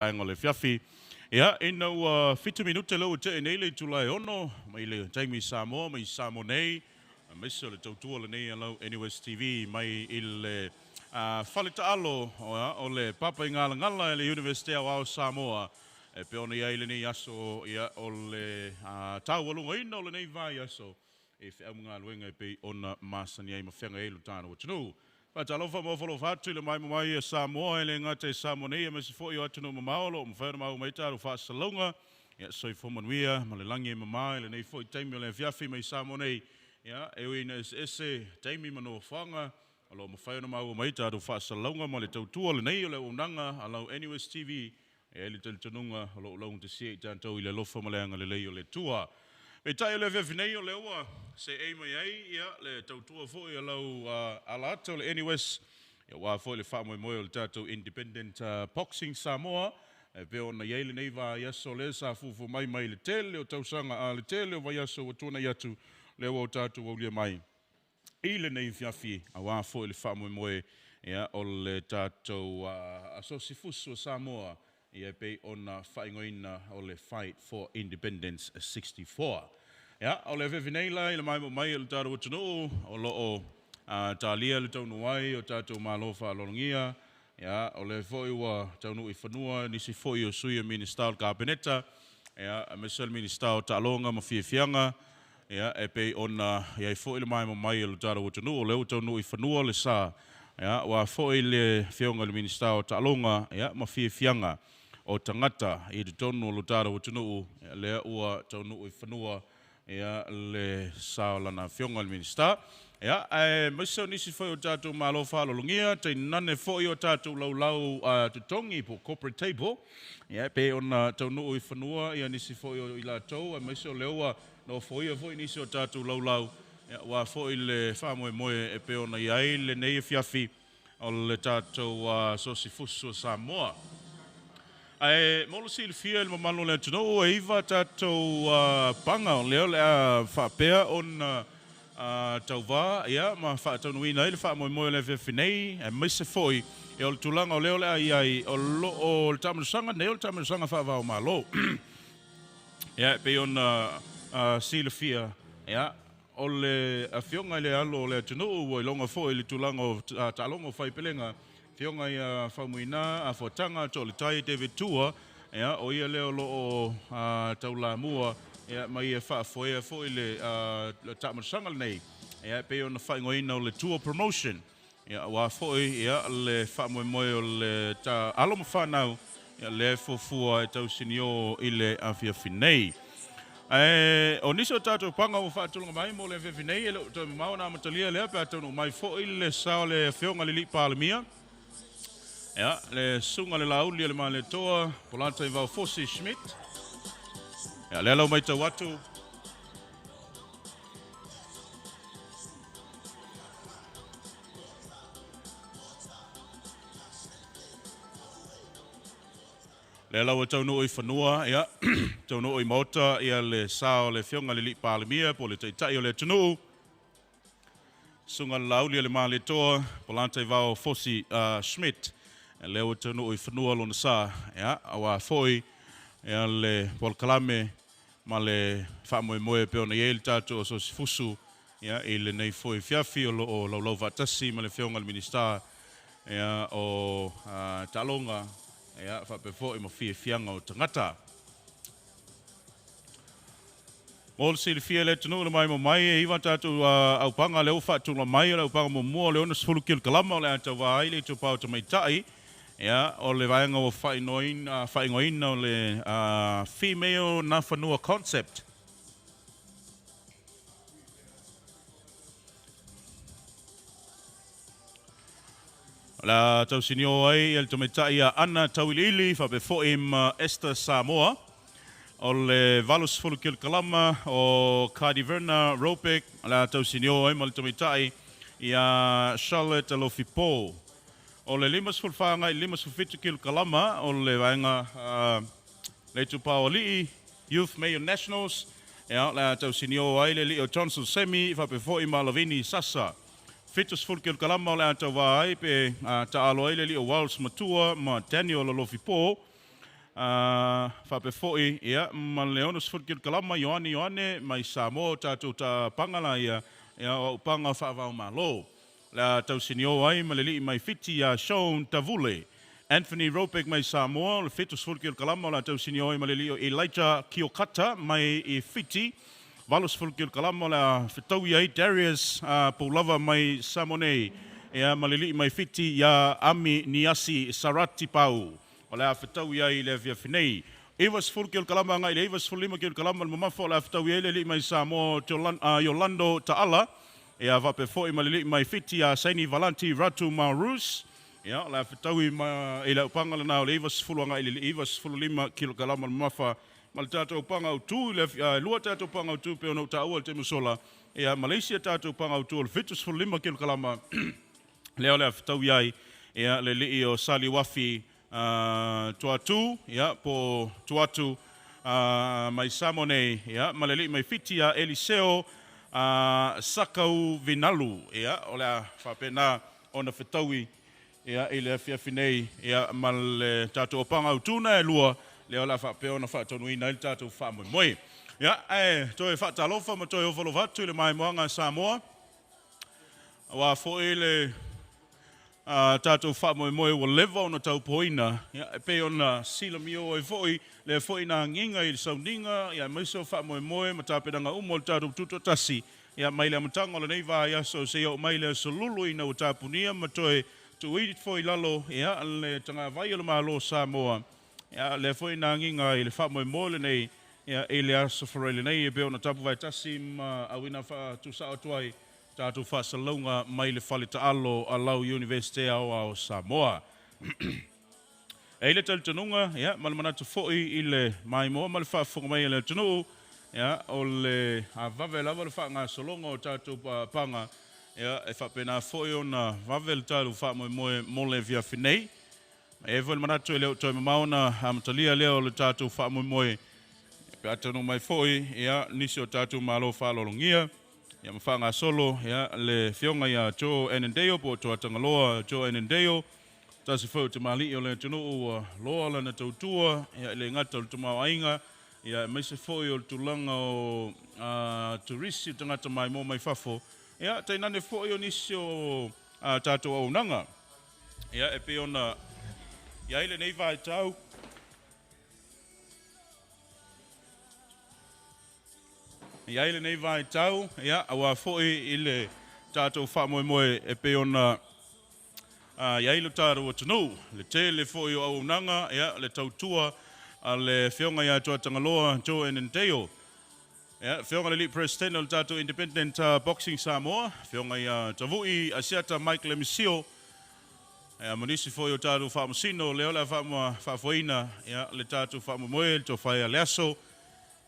Ang ole fiafi. Ia, fitu minute lo te nei le tulai ono, mai le Jamie Samoa, mai Samo nei, mai se le tautua le nei alo NUS TV, mai il fale alo o le papa i ngala ngala le University of Samoa. E pe ona ia le nei aso ia o le tau walunga ina o le nei vai aso. E fe amunga luenga e pe ona masani ai mawhenga e lutana o tunu. Patalofa mo folo fatu le mai Samoa le ngate Samoa nei me se foi atu no maolo mo fa mau mai taru fa salonga ya soi fo manuia ma le langi mai le nei foi taimi le fiafi mai Samoa nei ya e wina ese taimi mano fanga alo mo fa mau mai taru fa salonga ma le tautua le nei le unanga alo NUS TV e le tununga alo lo te se tanto ile lofa malanga le lei le tua. Me tai le vefnei o le ua se ei mai ai ia le tautua foi alo alato le NUS ia wa foi le fa moi o le tatou Independent Boxing Samoa e pe ona ia le nei va ia so le sa fufu mai le tele o tausanga a le tele o ia so tuna iatu le o tatou o le mai i le nei fiafi a wa foi le fa moi ia o le tatou asosifusu Samoa ia pe ona whaingoina o le Fight for Independence 64. Ia, o le vevinela i le mai le tātou utunu o loo tālia le taunu ai o tātou malofa alongia. Ia, o le foi ua taunu i whanua nisi foi o suia Minister o Kabineta. Ia, Michelle Minister o Talonga ma fiafianga. Ia, e pe ona ia i foi le mai le tātou utunu o le o taunu i whanua le sa. Ia, wa foi le fionga le Minister o Talonga. Ia, ma fiafianga. O tangata i te tonu o lutara o tunu lea ua taunu i whanua ia le saolana fionga le minister. Ia, maisa nisi foi o tātou malofa alolungia, te nane foi o tātou laulau tutongi po corporate table. Ia, pe ona taunu i whanua, ia nisi foi o ila tau, maisa o leua no foi o foi nisi o tātou laulau. Ia, wa foi le whamoe moe e pe ona iai le nei fiafi o le tātou sosifusu Samoa. Ai molo sil fiel mo malo le tino e iva tato panga leo le fapea on tauva ia ma fa tonu ina ile fa mo le finei e mise foi e o tulanga leo le ai o lo o tamu sanga ne o tamu sanga fa va malo ia pe on sil fia ia o le afionga le alo le tino o longa foi le tulanga o talongo fai pelenga fionga ia faumuina a fotanga to le tai David Tua ia o ia leo lo o taula mua ia mai e fa foi le tamasanga nei ia pe ona faingoina o le tour promotion ia wa foi ia le famoe o le ta alo mfanau ia le fofua e tau sinio ile afia finei o niso tato panga o fa tulunga mai mo le finei ele to mauna matalia le pa tonu mai foi le sao le fionga le palemia. Ja, le sunga le lauli le male toa, polanta i vau Fossi Schmidt. Ja, le lau mai tau atu. Le lau tau no i whanua, ja, tau no i mota, ia le sao le fionga le li palemia, po le teitai o le tunu. Sunga le lauli le male toa, polanta i vau Fossi Schmidt. Leo tonu i whanua lona sa, ia, awa foi, ia le polkalame, ma le whamoe pe ona iei le tātou o sosifusu, ia, i le nei foi fiafi o lau vatasi, ma le fionga le minister, ia, o talonga, ia, whape foi ma fianga o tangata. Mol sili fia le tunu le mai e iwa tātou au panga leo whatunga mai, le au panga mo mua, le ona sifulu kil kalama, le atau wai, le tu pau tamai tai, ia, o le vaenga o whaingoina o le female na whanua concept. La tau sinio ai, el tometai a Ana Tauilili, whape foim Esther Samoa, o le valus fulu kil kalama o Cardiverna Ropek, la tau sinio ai, mal tometai ia Charlotte Alofipo. O le limas fulfanga i limas fulfitu kil kalama o le vaenga le tupao li Youth Mayor Nationals ia le tau sinio ai le Leo Johnson Semi whape foi Malavini Sasa fitus ful kil kalama o le tau vai pe ta alo ai le Leo Walls Matua ma Daniel Alofipo Whape foi, ia, ma leono sfurkil kalama, Ioane, mai Samoa, tātou ta pangala ia o panga whaavau malo. La tau sinio ai, malili mai fiti a Sean Tavule. Anthony Ropek mai Samoa, le fitu sfurkil kalama, la tau sinio ai, malili o Elijah Kiokata, mai I fiti. Valos fulkil kalama la fitau ia Darius Paulava mai Samonei. Ia malili mai fiti ia Ami Niasi Sarati Pau. Ola fitau ia I le via finei. Evas fulkil kalama ngai le Evas fulima kil kalama le mamafo la fitau ia le mai Samoa Yolando Taala. Ia vape foi malili mai fiti ia Saini Valanti Ratu Marus. Ia la fitau ma ila upanga na le Evas fulu ngai le Evas fulima kil kalama le mamafa. Mal tātou panga utu, lua tātou panga utu pe ono ta awal te musola. Ia Malaysia tātou panga utu, le fitus fulu 5 kilo kalama. Leo le afitau iai, ia le lii o Sali Wafi tuatu, ia po tuatu mai Samonei, ia maleli mai fiti ia Eliseo Sakau Vinalu, ia o le whapena ona fitaui, ia ile fiafinei, ia mal tātou panga utu na e lua, leo la fa peo na fa tonu ina ilta tu fa moi ya toi fa talofa ma toi ovolo tu le mai moanga Samoa wa fo ile tatu fa moi o level no tau poina ya pe ona silamio e foi le foi na nginga I saundinga ya miso fa moi ma tapedanga umol tatu tuto tasi ya mai le mtango le nei va ya so se o mai le solulu ina o tapunia ma toi tu eat foi lalo ya le tanga vai le malo Samoa. Ya le foi na nginga I le fa mo mole nei ya ele aso forele nei e be ona tapu vai tasi ma awina fa tu sa tuai tatu fa salonga mai le fale taalo alau University o Samoa. Ele tal tununga ya malmana tu foi ile mai mo mal fa fo mai le tunu ya o le avave la fa nga solonga o tatu panga ya e fa pena foi ona vavel talu fa mo mole via finei. Evo le manatu leo toi mauna amtalia leo le tatu fa moi pe atano mai foi ia nisi o tatu malo fa lolongia ia mafanga solo ia le fionga ia Joe Enendeo po to atangaloa Joe Enendeo tasi fo te mali o le tunu loa la na tautua ia le ngata o tuma ainga ia mese foi o tulanga o turisi tangata mai mo mai fafo ia tainane foi o nisi o tatu o nanga ia e pe ona ia ile nei vai tau. Ia ile nei vai tau, ia awa foi ile tātou wha moe e pe ona ia ile tāru o tunu. Le tele foi o au nanga, ia le tautua a le whionga ia tua tangaloa Joe Enendeo. Ia whionga le li president o le tātou Independent Boxing Samoa, whionga ia tavui asiata Michael Emisio. Ya munisi foi o tātou whamusino, leo la whafoina, le tātou whamumoe, le tō whaia leaso,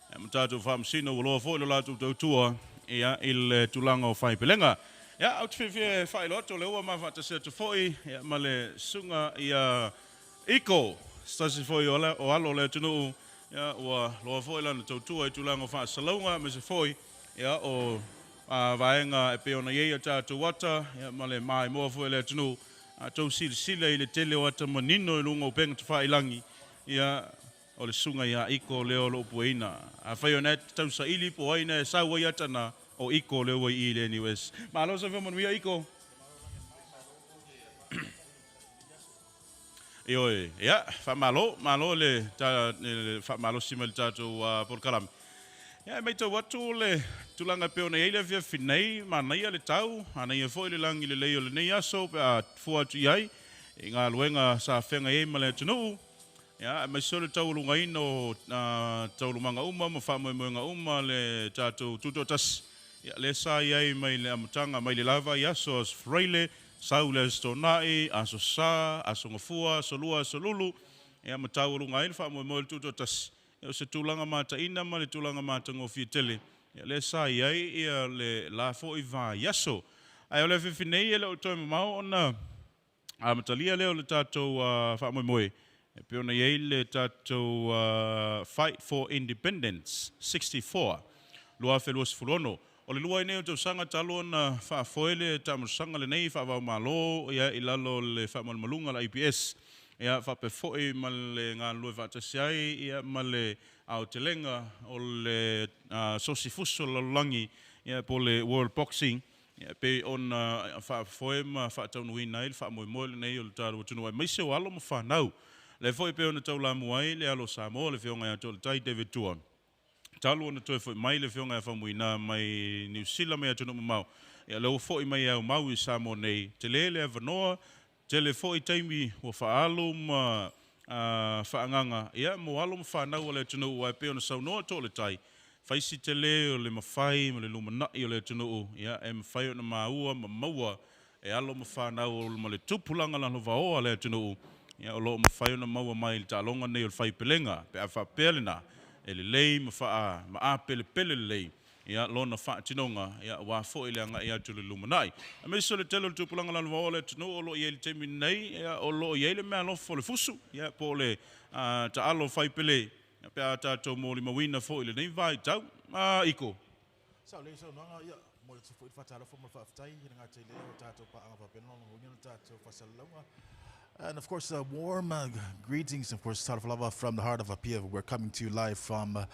ya tātou whamusino, uloa foi lo lātou tautua, il tulanga o whaipelenga. Ya, au te whai loto, le ua mawhatasea tu foi, ma le sunga ia iko, stasi foi o alo le tunu, ua loa foi lana tautua, tulanga o whaasalaunga, me se foi, o vaenga e peona iei o tātou wata, ma le mai moa foi le tunu, tau sila I le tele o ata manino I lunga o penga te whailangi ia o le sunga ia iko leo lo pueina. A whai o net tau sa ili po aina e saua I ata na o iko leo I ili anyways. Mahalo sa whia manuia iko? Ioe, ia, malo le malo sima le tātou porkalami. Ia, mai tau watu le tulanga peo na eile via finei, mana ia le tau, ana ia foi le langi le leo le nei aso, pe a fua atu iai, I ngā luenga sa whenga e ma le tunu. Ia, mai so le tau lunga ino, tau lumanga uma, ma whamoe moenga uma, le tātou tutotas. Ia, le sa iai mai le amatanga, mai le lava, ia so as freile, sau le stonai, aso sa, aso ngafua, aso lua, aso lulu. Ia, ma tau lunga ino, whamoe moe le tutotas. Ia se tulanga mata ina ma le tulanga mata ngofi tele. Ia le sa iai ia le la fo I va yaso. Ai ole fifinei ele o toi mamau ona matalia leo le tātou whamoe. E pe ona iai le tātou Fight for Independence 64. Lua whelua sifulono. O le lua ineo tau sanga talo na whafoele tamusanga le nei whaavau malo ia I lalo le whamalmalunga la IPS. ia whape fo'i ma le ngā lue whaatasiai, ia ma le Aotearoa o le sosifuso lalangi, ia po le World Boxing, ia pe ona whaafoe ma whaataunuina i le whaamoemoe le nei o le tāru tunu ai. Maise o alo ma whanau, le fo'i pe ona tau lamu ai, le alo Samoa, le whionga ia tō le tai David Tua. Talu ona toe fo'i mai le whionga ia whamuina mai New Zealand mea tunu mau. Ia leo fo'i mai au mau i Samoa nei, te le avanoa, te le fo'i taimi o whaalo ma whaanganga. Ia mo alo ma whanau o le tunu ua pe ona saunoa tō le tai. Faisi te le o le mawhai, ma le lumanai o le tunu ia e mawhai o na maua, ma maua, e alo ma whanau o ma le tupulanga la vaoa le tunu. Ia o lo ma whai o na maua mai le talonga nei o le whai pelenga, pe a whapelena, e le lei ma wha ma a pele le lei. Ia lona whaatinonga, ia wā fo i le anga ia tu le lumanai. A me so le telo le tupulanga lana vaoa le tunu o lo i ele temi nei, ia o lo i ele mea lofo le fusu, ia po le ta alo whaipele, ia pe a tātou mō li mawina fo i le nei vai tau, iko. Sao le so nanga ia mo le tufo i whatalo fo mo whaftai, i ngā te leo tātou pa anga whapena, ngā tātou whasalunga. And of course, warm greetings, of course, Tarafalava from the heart of Apia. We're coming to you live from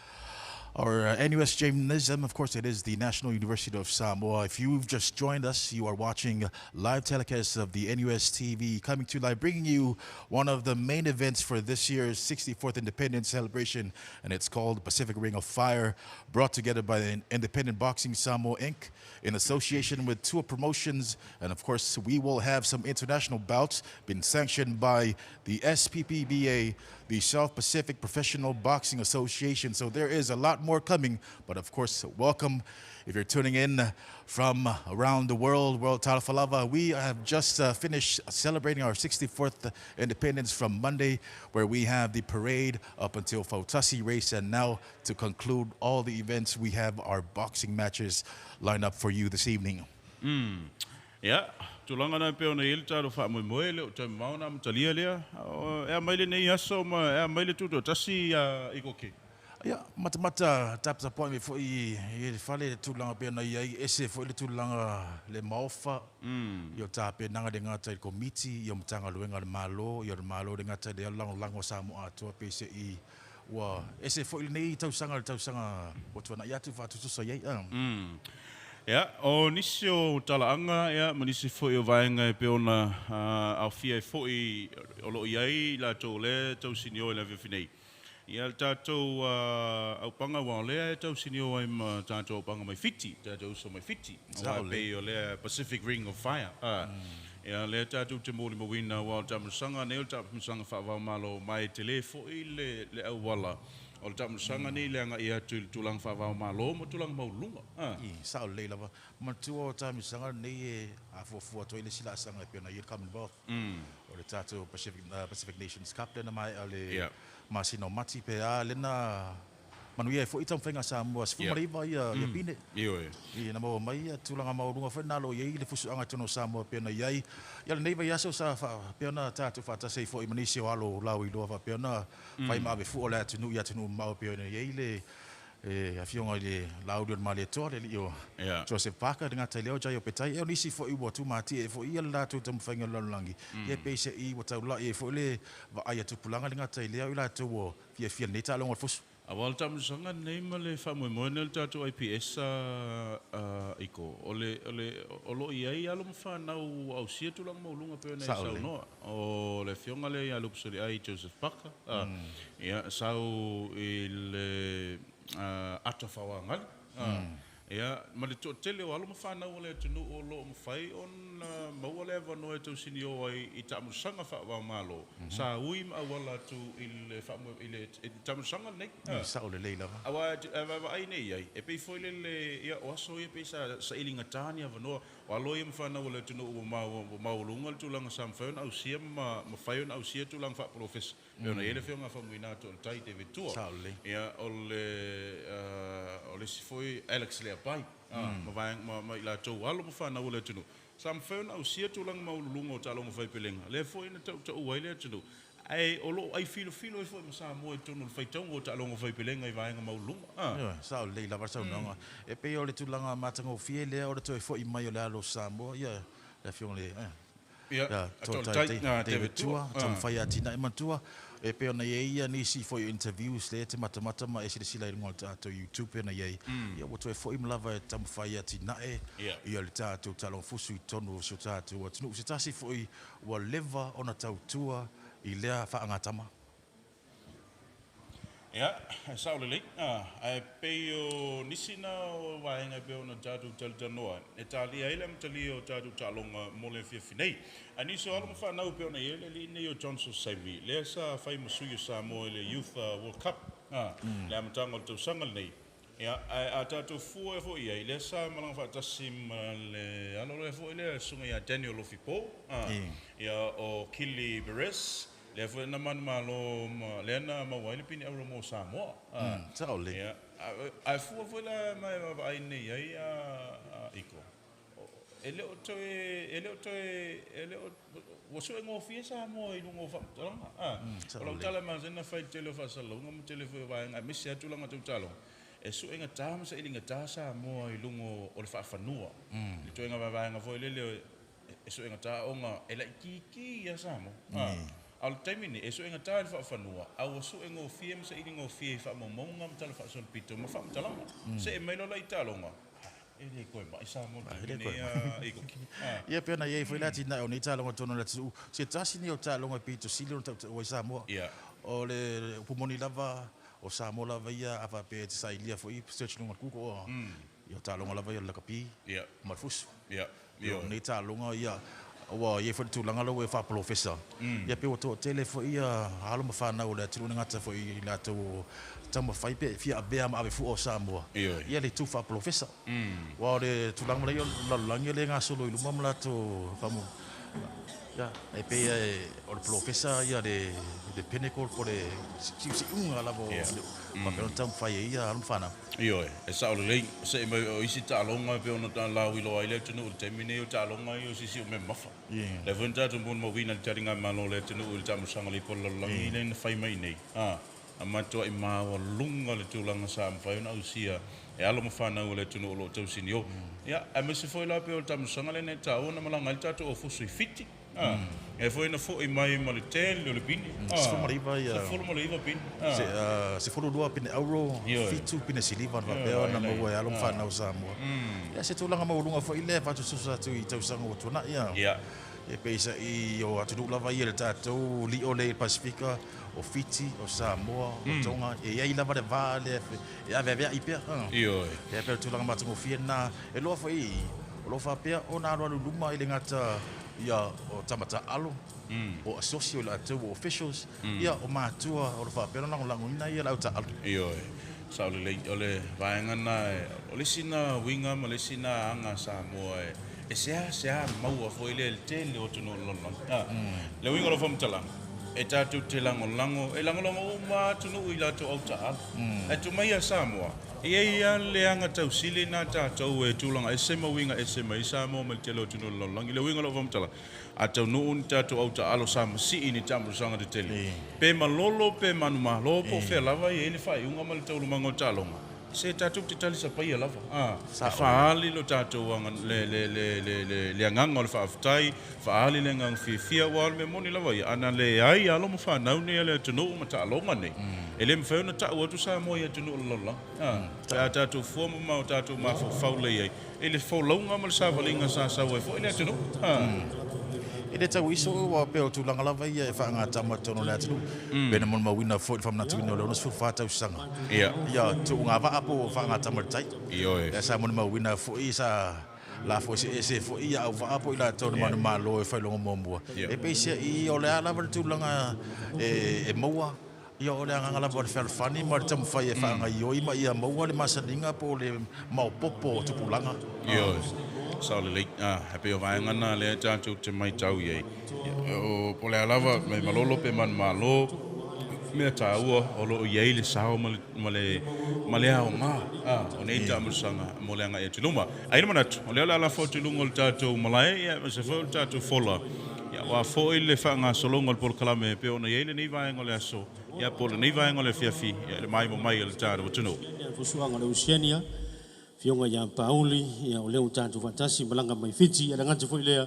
our NUS Gymnasium. Of course, it is the National University of Samoa. If you've just joined us, you are watching live telecast of the NUS TV, coming to you live, bringing you one of the main events for this year's 64th Independence Celebration, and it's called Pacific Ring of Fire, brought together by the Independent Boxing Samoa Inc. in association with Tour Promotions. And of course, we will have some international bouts been sanctioned by the SPPBA, the South Pacific Professional Boxing Association. So there is a lot more coming, but of course, welcome if you're tuning in from around the world, World Talafalava. We have just finished celebrating our 64th independence from Monday, where we have the parade up until Fautasi race, and now to conclude all the events, we have our boxing matches lined up for you this evening. Yeah. Tulanga na pe ona ele taro wha moe le o tai mauna matalia lea. Ea maile nei aso ma ea maile tuto tasi iko ke. Ya, mata tapsa point me foi e fale le tulanga pe na ia ese foi le tulanga le maufa. Yo tape nanga de ngata il committee yo mtanga luenga le malo de ngata de lango Samoa atua pe se I wa ese foi le nei tausanga o tuna ia tu fatu so ye. Ja, o nisi o talaanga, ja, ma nisi foi o vaenga e pe ona au fia e foi o lo iai la tau le tau sinio e la vewhinei. Ia tātou au panga wao lea e tau sinio ai ma tātou panga mai fiti, tātou so mai fiti. O pe o lea Pacific Ring of Fire. Ia lea tātou te mōli mawina wao tamusanga, neo tamusanga whaavau malo mai te le foi le au wala. O le tamusanga ni le anga ia tulang whaavau malo mo tulang maulunga. Sao le lava. Matua o tamusanga nei e a fofua toi le sila sanga e pena i Commonwealth. O le tātou Pacific Nations Cup lena mai a le Masino Mati pe a lena manuia e fo itam whenga Samoa sfumariva ia pine. Ioe. I na mau mai tulanga maurunga whenalo iei le fusu anga tono Samoa pena iei. Ia le neiva iaso sa pena tātou whatasei fo I manisi o alo lau I loa pena whai mawe fu o le atunu I atunu mau pena iei le a fionga le laudio ma le toa le lio Joseph Parker dengan tai leo jai o petai e nisi fo I wa tu mati e fo I la tu tam whainga lalangi e peise I wa tau la e fo le va ai tu pulanga dengan tai leo I la tu o fia neta longa fusu. Awal tamusanga nei ma le whamoemoe le tātou IPS iko. O lo iai alo mawhanau au sia tulang maulunga peo nei sau noa. O le fionga le ia lupusori ai Joseph Parker. Ia sau I le ata whawangali. Ia, ma le tō tele o alo mawhanau o le tunu o lo mawhai on maua le avanoa e tau sini o ai I tamusanga whawa malo. Sa ui ma awala tu I le tamusanga nei. Sao le leila. Awa ai nei ai. E pei foi le ia o aso ia pei sa ilinga tāni avanoa. O alo ia mawhanau o le tunu o maulunga le tulanga samwhaun au sia ma whaion au sia tulanga wha profes. Peona ele whionga whamuina to le tai David Tua. Sao le. Ia o le si foi Alex Lea pai. Ma I la tau alo mawhanau o le tunu. Samwhaun au sia tulanga maulunga o talonga whaipelenga. Le foi na tau uai le tunu. Ai o lo ai filo e foi ma Samoa I tonu le whaitau o talonga whaipelenga I vaenga maulunga. Sao le lava sau nanga. E pe o le tulanga matanga o fie lea o le toi foi mai o le alo Samoa. Ia le fiong le. Ia, David Tua, tam whai atina e matua. E pe ona ia nisi for your interviews le te mata ma e sila i ngol tātou YouTube pena ia. Ia wato e fo im lava e tam whai atina e. Ia le tātou talong fusu i tonu so tātou atinu. Se tasi fo i wa leva ona tautua i lea whaangatama. Ia, saulele. Ai peo nisina o waenga peo na tātou talanoa. E tālia ele mtali o tātou talonga mole whiawhinei. Aniso ala mawhanau peo na ele li nei o Johnson Saivi. Lea sa whai masuyo sa mo ele Youth World Cup. Lea matanga o tau sangal nei. Ia, a tātou fua e fo ia. Lea sa malang whaatasim le alolo e fo ele sunga ia Daniel Lofipo. Ia o Kili Beres. Le fo na man malo le na mawaile pini au mo Samoa. Saule. Ia. Ai fu la mai ai nei ai iko. Ele o woso ngo fie Samoa i lungo fa tala. Lo tala ma zena fai tele fa salonga mo tele fo vai nga misi atu langa tu talo. E su enga tama sa ilinga ta Samoa i lungo o le fa fanua. Le to enga vai nga fo le e su enga ta onga ela kiki ya Samoa. Al taimini e so enga tae fa fanua au so engo fiem se ilingo fie fa momonga mtala fa son pito ma fa mtala se e mailo lai talonga ele ko ba isa mo ne iko ia pena ia foi lati na o ni talonga tono lati se tasi ni o talonga pito silo o isa mo o le pumoni lava o sa mo lava ia ava pe sa ilia foi search no ku ko ia talonga lava ia la kapi marfus ia ni talonga ia wa ye fo tu langa lo we fa professor ya pe to tele fo ia halo ma fa na o le tu ngata fo i la to tamo fa pe fi abea ma ave fu o Samoa ia le tu fa professor wa le tu langa le la langa le nga solo i lu mam la to famo ya e pe o le professor ia de pinnacle for the si unga la vo ma pe tam fa ia al fa na e sa o le se me o isi talonga pe ona ta la wi lo ai le tunu o termine o talonga i o sisi o me mafa le venta tu bon mo vina taringa malo le tunu o tamu sanga le polo langi le fai mai nei amato i ma o lunga le tulanga sa mfai na usia e alo mo fana o le tunu o lo tau sinio ya a me se foi la pe o tamu sanga le ne ta ona malanga le tatu o fusu i fiti e foi na foi mai mo le tel le pini se foi mariva ia se foi mo le iva pini se foi lua pini euro fitu pini siliva va pe ona mo e alo fana o Samoa ya se tulanga mo lunga foi le fa tu susa tu i tau sanga o tuna ia e peisa i o atu lava ia le tatu li o le Pasifika o Fiti o Samoa o Tonga e ia lava le vale e ave i pe e pe tulanga matungo fiena e lo foi o lo fa pe ona ro luma ile ngata ia o tamata alo o associate la to officials ia o matua o fa pero na languna ia la ta alo sa ole vaenga na ole sina winga male sina anga Samoa e sea mau foi le tele o tuno lon le winga lo fam tala e tatu te lango e lango ma tunu ila to auta e tu mai Samoa ia le anga tau sili na tau e tulanga e sema winga e sema i Samoa mal tele o tuno lon le winga lo fam tala a tau nu un tatu auta alo sam si ini tamu sanga de tele pe malolo pe manu malo po fe lava e le fai unga mal tau mango talonga se tatu te tali sa pai lava faali lo tatu anga le nganga le faaftai faali le ngang fia wal me moni lava ia ana le ai alo mo fa nau ne le tunu ma ta longa ne ele me fa na ta o tu sa mo ia tunu lola tatu fo mo tatu ma fa le ai ele fo longa mal sa valinga sa we fo ele tunu ele tau iso wa pe o tulanga lava ia e fa nga tama tono le atu bena mon ma wina fo fam na tu no lo so fa tau sanga ia tu nga va apo fa nga tama tai ia sa mon ma wina fo isa la fo se fo ia va apo ila tono ma lo e fa lo mo e pe se i o le ala va tulanga e moa ia o le anga la vor fel fani mar tam fa e fa nga yo i ia moa le masaninga po le mau popo tu pulanga sa le happy o vaenga na le tatu te mai tau ye o po le lava me malolo pe man malo me tau o lo ye le sao male o nga o nei tamu sanga mo le nga e tuluma ai mana o le la foto lungo le tatu malai ya se fo tatu fola ya wa fo ile fa nga solongo por kalame pe ona ye le ni vaenga le aso ya po le ni vaenga le fiafi le mai mo mai le tatu tuno fo suanga le usiania fionga ya Pauli ya o leo tatu fatasi malanga mai fiti ala ngata foi lea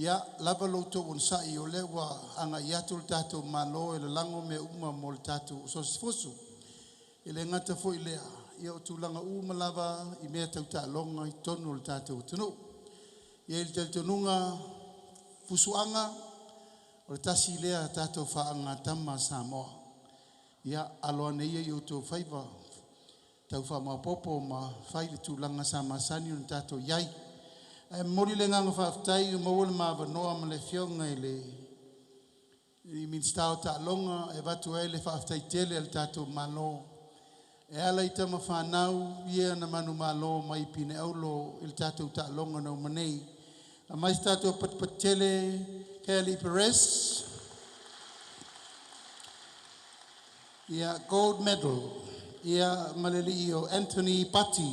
Ia lava loutou on sa'i o le ua anga i atu le tātou malo e le lango me uma mo le tātou sosifosu. I le ngata fo i lea, ia o tūlanga uma lava i mea tau tālonga i tonu le tātou tunu. Ia i le tautonunga fusuanga o le tasi lea tātou whaanga tama Samoa. Ia aloa neia i o tō whaiva tau wha popo ma whai le tūlanga sa masani o le tātou iai. Mori le nganga whaftai o maua le mawanoa ma le fionga i le i minstao tālonga e watu e le whaftai tele al tātou malo. E ala i tama whanau ia na manu malo mai pine aulo il tātou tālonga na umanei. A mai tātou patpatele Kelly Perez. Ia gold medal. Ia maleli o Anthony Patti.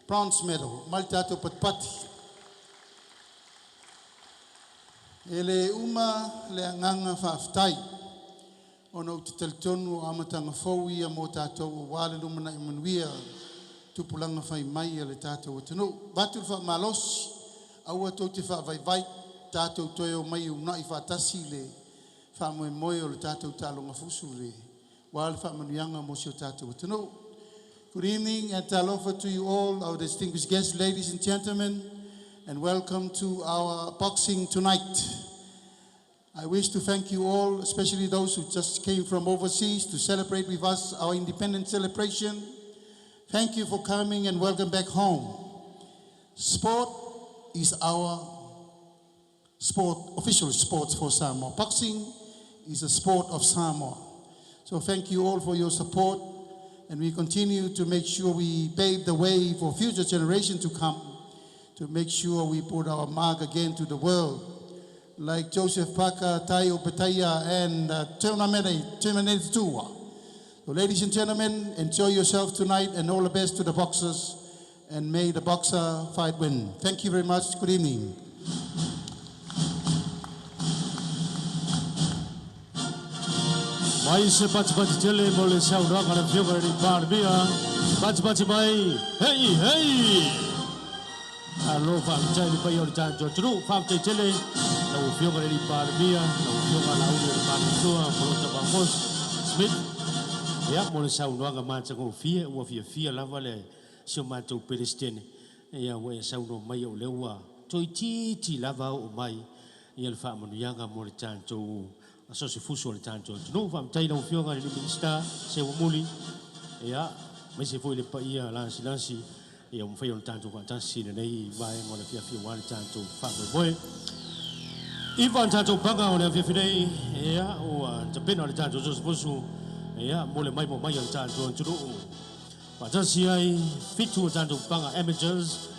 Bronze medal. Mai tātou patpati. Ele uma le nganga whaftai. Ono te teltonu o amatanga fōui a mō tātou o wāle lumana i manuia tupulanga whai mai a le tātou o tanu. Batul wha malosi, aua tau te wha vai vai, tātou toi o mai unai whatasi le wha moe moe o le tātou tālonga fusu le wāle wha manuianga mō si o tātou o tanu. Good evening and talofa to you all, our distinguished guests, ladies and gentlemen, and welcome to our boxing tonight. I wish to thank you all, especially those who just came from overseas to celebrate with us our independence celebration. Thank you for coming and welcome back home. Sport is our sport, official sport for Samoa. Boxing is a sport of Samoa. So thank you all for your support, and we continue to make sure we pave the way for future generations to come, to make sure we put our mark again to the world. Like Joseph Parker, Tayo Petaya, and Terminator 2. So ladies and gentlemen, enjoy yourself tonight and all the best to the boxers, and may the boxer fight win. Thank you very much. Good evening. Mai se pati tele mo le saura kana fioga ri barbia. Pati mai. Hey. Alo fa mchai ni payo janjo tru fa mchai tele na ufioga ri barbia na ufioga la ule bantua prota bamos Smith ya mo le saura nga mancha ko fia lava le so manto peristene ya we saura mai o le wa toi ti lava o mai ia le fa mo yanga mo le janjo so se fuso le janjo no fa mchai na ufioga ri minista se o muli ya mai se foi le pa ia lansi ia mo fai on tanto fantasi nei vai mo le fia wale tanto fa boy Ivan tanto panga o le fia nei ia o te pena le tanto so sposu ia mo le mai on tanto tru fantasi ai fitu tanto panga amateurs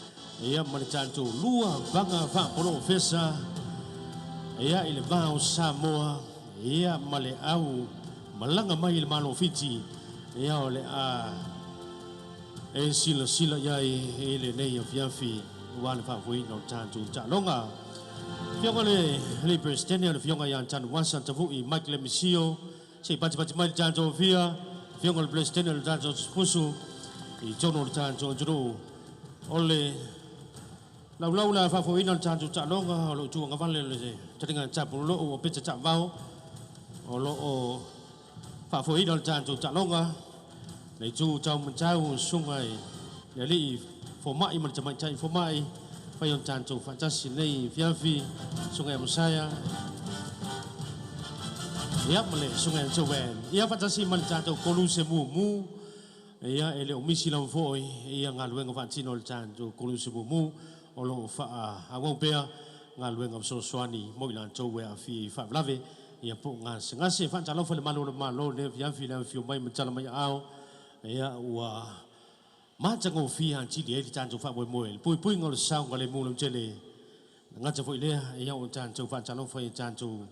ia mo le tanto lua panga fa polo fesa ia ile va o Samoa ia male au malanga mai le malo fiti ia o le e sila ya e le nei fiafi wale fa foi no tanto longa fionga le presidente le fionga ya tan wansa tavu I Michael Misio sei pati mai tanto via fionga le presidente le tanto fusu I jono le tanto juro ole la fa foi no tanto longa lo tu nga vale le tinga tapu lo o pete tapau o lo o fa foi no tanto longa nei tu tau mantau sungai yali formai macam formai fayon tanto fantasi nei fiafi sungai Musaya ya male sungai Jowen ya fantasi mantanto koluse mu ya ele o misi la foi ya ngaluenga fantino tanto koluse mu o lo fa awopea ngaluenga so swani mo ilan Jowen fi fa lave ya po ngase fantalo fa le malo ne fiafi la fi mai macam mai au ia ua matango fia anti dia di tanto fa moe pui ngol sao ngale mulum tele ngata foi le ia o tanto fa tanto foi tanto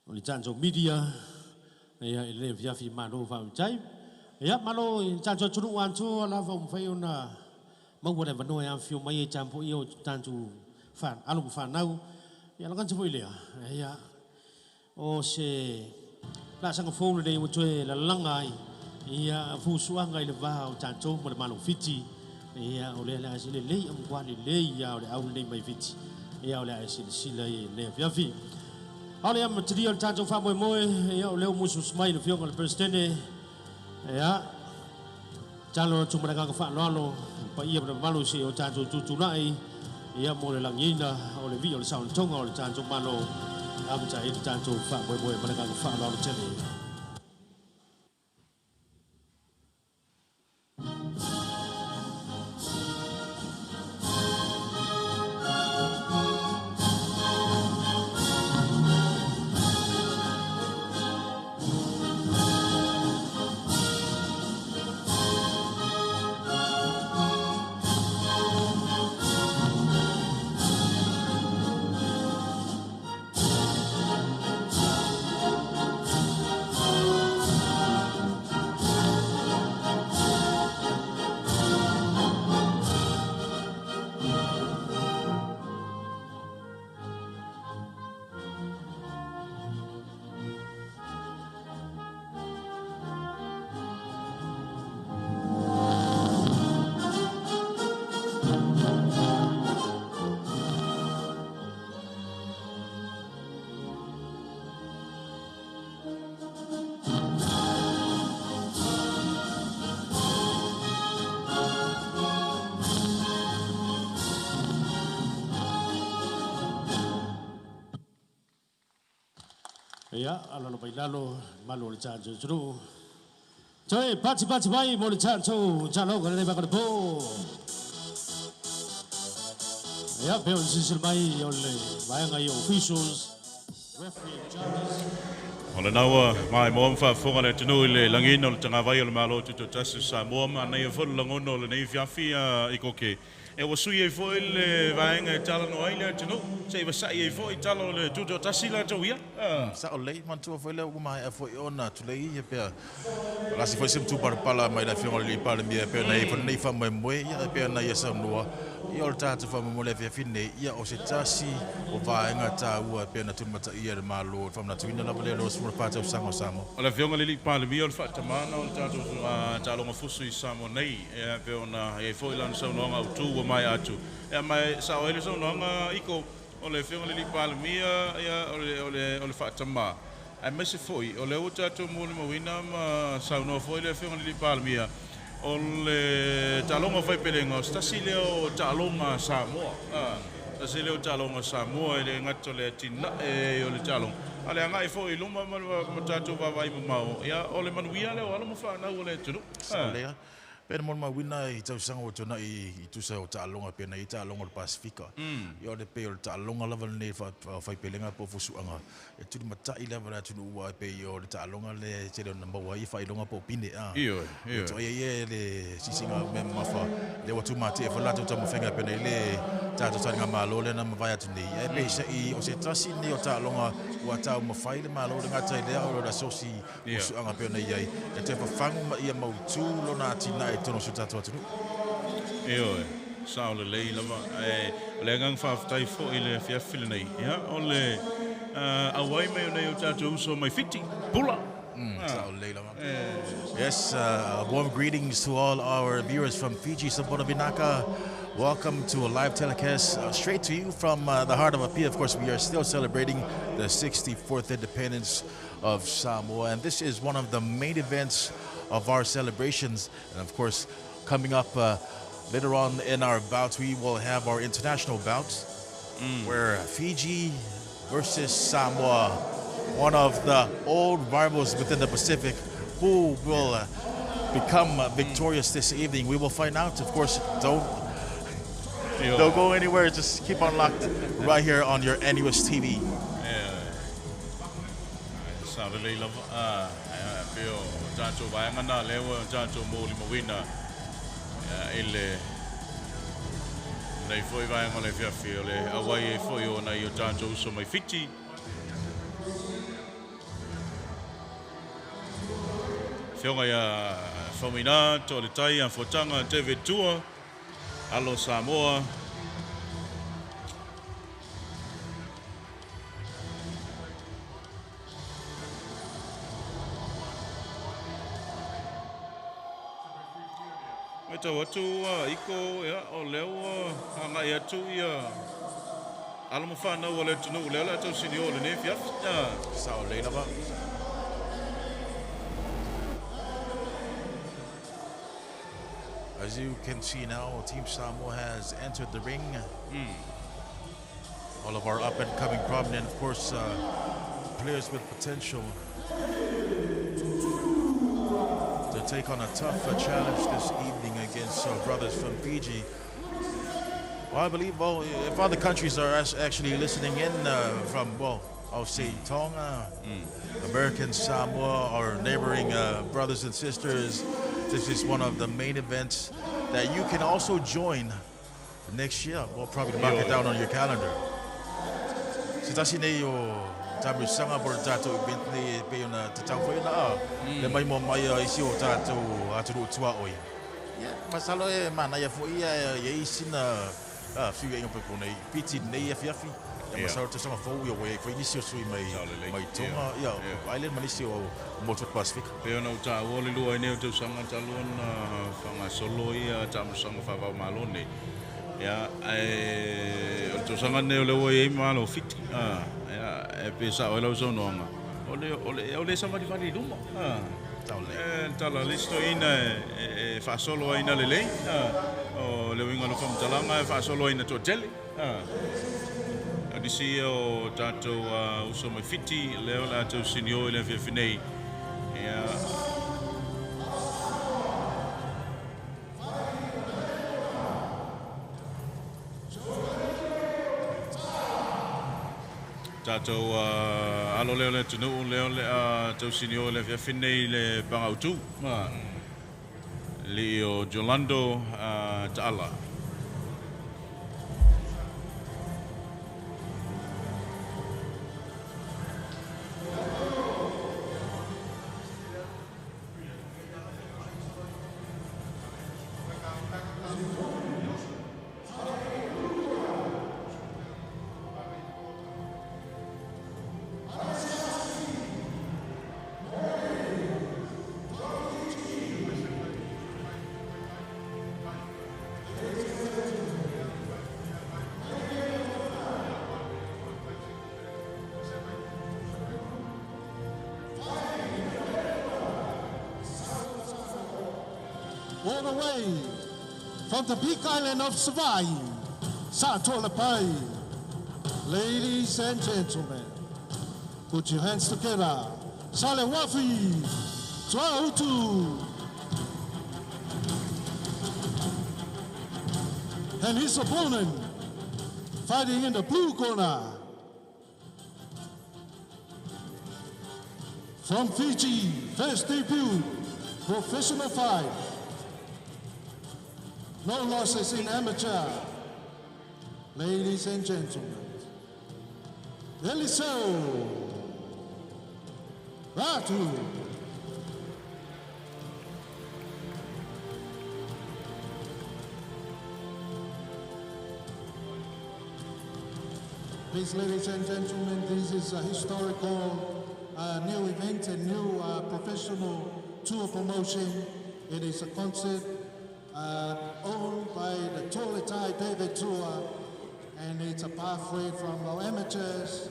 o li tanto media ia ele via fi mano fa chai ia malo tanto tru anto la va foi una mau wala vano ia fi mai tampo io tanto fa alum fa nau ia ngata foi le ia o se la sanga fo le mo tue la langai ia fu suanga ile va o tanto mo le malo fiti ia o le la sile le am kwa le ia o le au le mai viti ia o le sile le fiafi ale am material tanto fa mo ia o le musu smile fio con le presidente ia jalo cuma ka fa lo pa ia ber malu si o tanto tu nai ia mo le langina o le vi o le sound tonga o le tanto malo am tai tanto fa mo pa ka fa lo tele ia ala lo bailalo malo le chanjo juru Joy pati bai mo le chanjo jalo ka le ba ka po ia pe on sisil mai o le vai ngai officials referee judges Ole naua mai mo fa fonga le tunu le langina o tanga vai o le malo tu tasu sa mo ma nei fo langono le nei fiafia I koke e wa sui e fo le vai ngai tala no ai le tunu se va sai e fo I tala le tu tasila to ia Sa o lei man tu foi le uma e foi ona tu lei e pe la si foi sim tu par pala mai la fiona li par mi pe na nei fa mai mo ia pe na ia sa no ia o tata fa mo le fine ia o se tasi o va nga ta ua pe na tu mata ia le malo fa na tu ina la le los for pata sango samo Ole fionga le pa le mi o fa tamana o tatu talo nga fusu I samo nei e pe ona e fo lan so no nga tu o mai atu e mai sa o ele so no nga iko ole fionga le pa le mi ia ole fa tama ai mese foi ole o tatu mo le mawina ma sa no foi le fionga le pa le mi ole talonga fai pelenga stasile o talonga Samoa stasile o talonga Samoa le ngato le tina e ole talonga ale anga foi luma ma tatu va vai mau ya ole manuia le o mo fa na ole tu lea pe mo ma wina I tau sango to na I tu sa o talonga pe na I talonga le Pasifika yo le pe o talonga lava le fa fai pelenga po fusu anga e tu mata I lava tu ua pe yo le talonga le te le number 1 fai longa po pine io to ye le sisinga me ma fa le watu mate fa la to mo fenga pe le tato tanga malo le na vai atu ni e pe se I o se trasi ni o talonga ua tau mo fai le malo le ngata le o la sosi fusu anga pe na ye e te fa fangu ma ia mau tu lo na tina tono su tatu atu io sa ole le lava e le gang fa tai fo ile fia fil nei ya ole awai me nei o tatu so mai fiti pula Yes, warm greetings to all our viewers from Fiji, Sabona Binaka. Welcome to a live telecast straight to you from the heart of Apia. Of course, we are still celebrating the 64th independence of Samoa, and this is one of the main events of our celebrations. And of course, coming up later on in our bouts, we will have our international bouts where Fiji versus Samoa, one of the old rivals within the Pacific, who will become victorious this evening. We will find out. Of course, don't go anywhere. Just keep on locked right here on your NUS TV. Saturday love pio tanto vai ngana lewa tanto moli mawina ile nei foi vai ngale fia fiole awai foi ona io tanto so mai fiti fionga ya famina to le tai a fotanga TV Tour alo Samoa Mai tau atu iko ia o leo hangai atu ia alamo whanau o le tunu leo le tau sini o le ne fiaf. Sao leila ba. As you can see now, Team Samoa has entered the ring. All of our up-and-coming prominent, of course, players with potential to take on a tough challenge this evening against our brothers from Fiji. Well, I believe, if other countries are actually listening in from, I'll say Tonga, American Samoa, or neighboring brothers and sisters, this is one of the main events that you can also join next year. We'll probably mark it down on your calendar. Sitasi nei o tamu sanga por tato event nei pe ona tatau foi na le mai mo mai isi o tato aturu tua oi. Ya, masalo e mana ya foi ia ye isina fiu e pe ko nei piti nei fiafi. Ya masalo te sanga foi o we foi isi o sui mai tonga ya island manisi o motor pacific. Pe ona uta o le lua nei o te sanga talon fanga solo ia tamu sanga fa va malone. Ya o te sanga nei o le o e malo fit. Ya e pe sa o le so nonga. O le sama di fali lumo. Tala listo ina e fa solo ina le lei. O le winga no fam talanga e fa solo ina to tele. Disi o tato uso mai fiti leo la to sinio le finei. Ya tato alo leo le tunu leo le to sinio le finei le pangautu. Leo Jolando Ta'ala. All the way from the big island of Savai, Satolapai. Ladies and gentlemen, put your hands together. Sale Wafi, Tuautu. And his opponent, fighting in the blue corner. From Fiji, first debut, professional fight. No losses in amateur. Ladies and gentlemen, Eliseo Ratu. Please, ladies and gentlemen, this is a historical new event, a new professional tour promotion. It is a concert owned by the Tolitai David Tour, and it's a pathway from our amateurs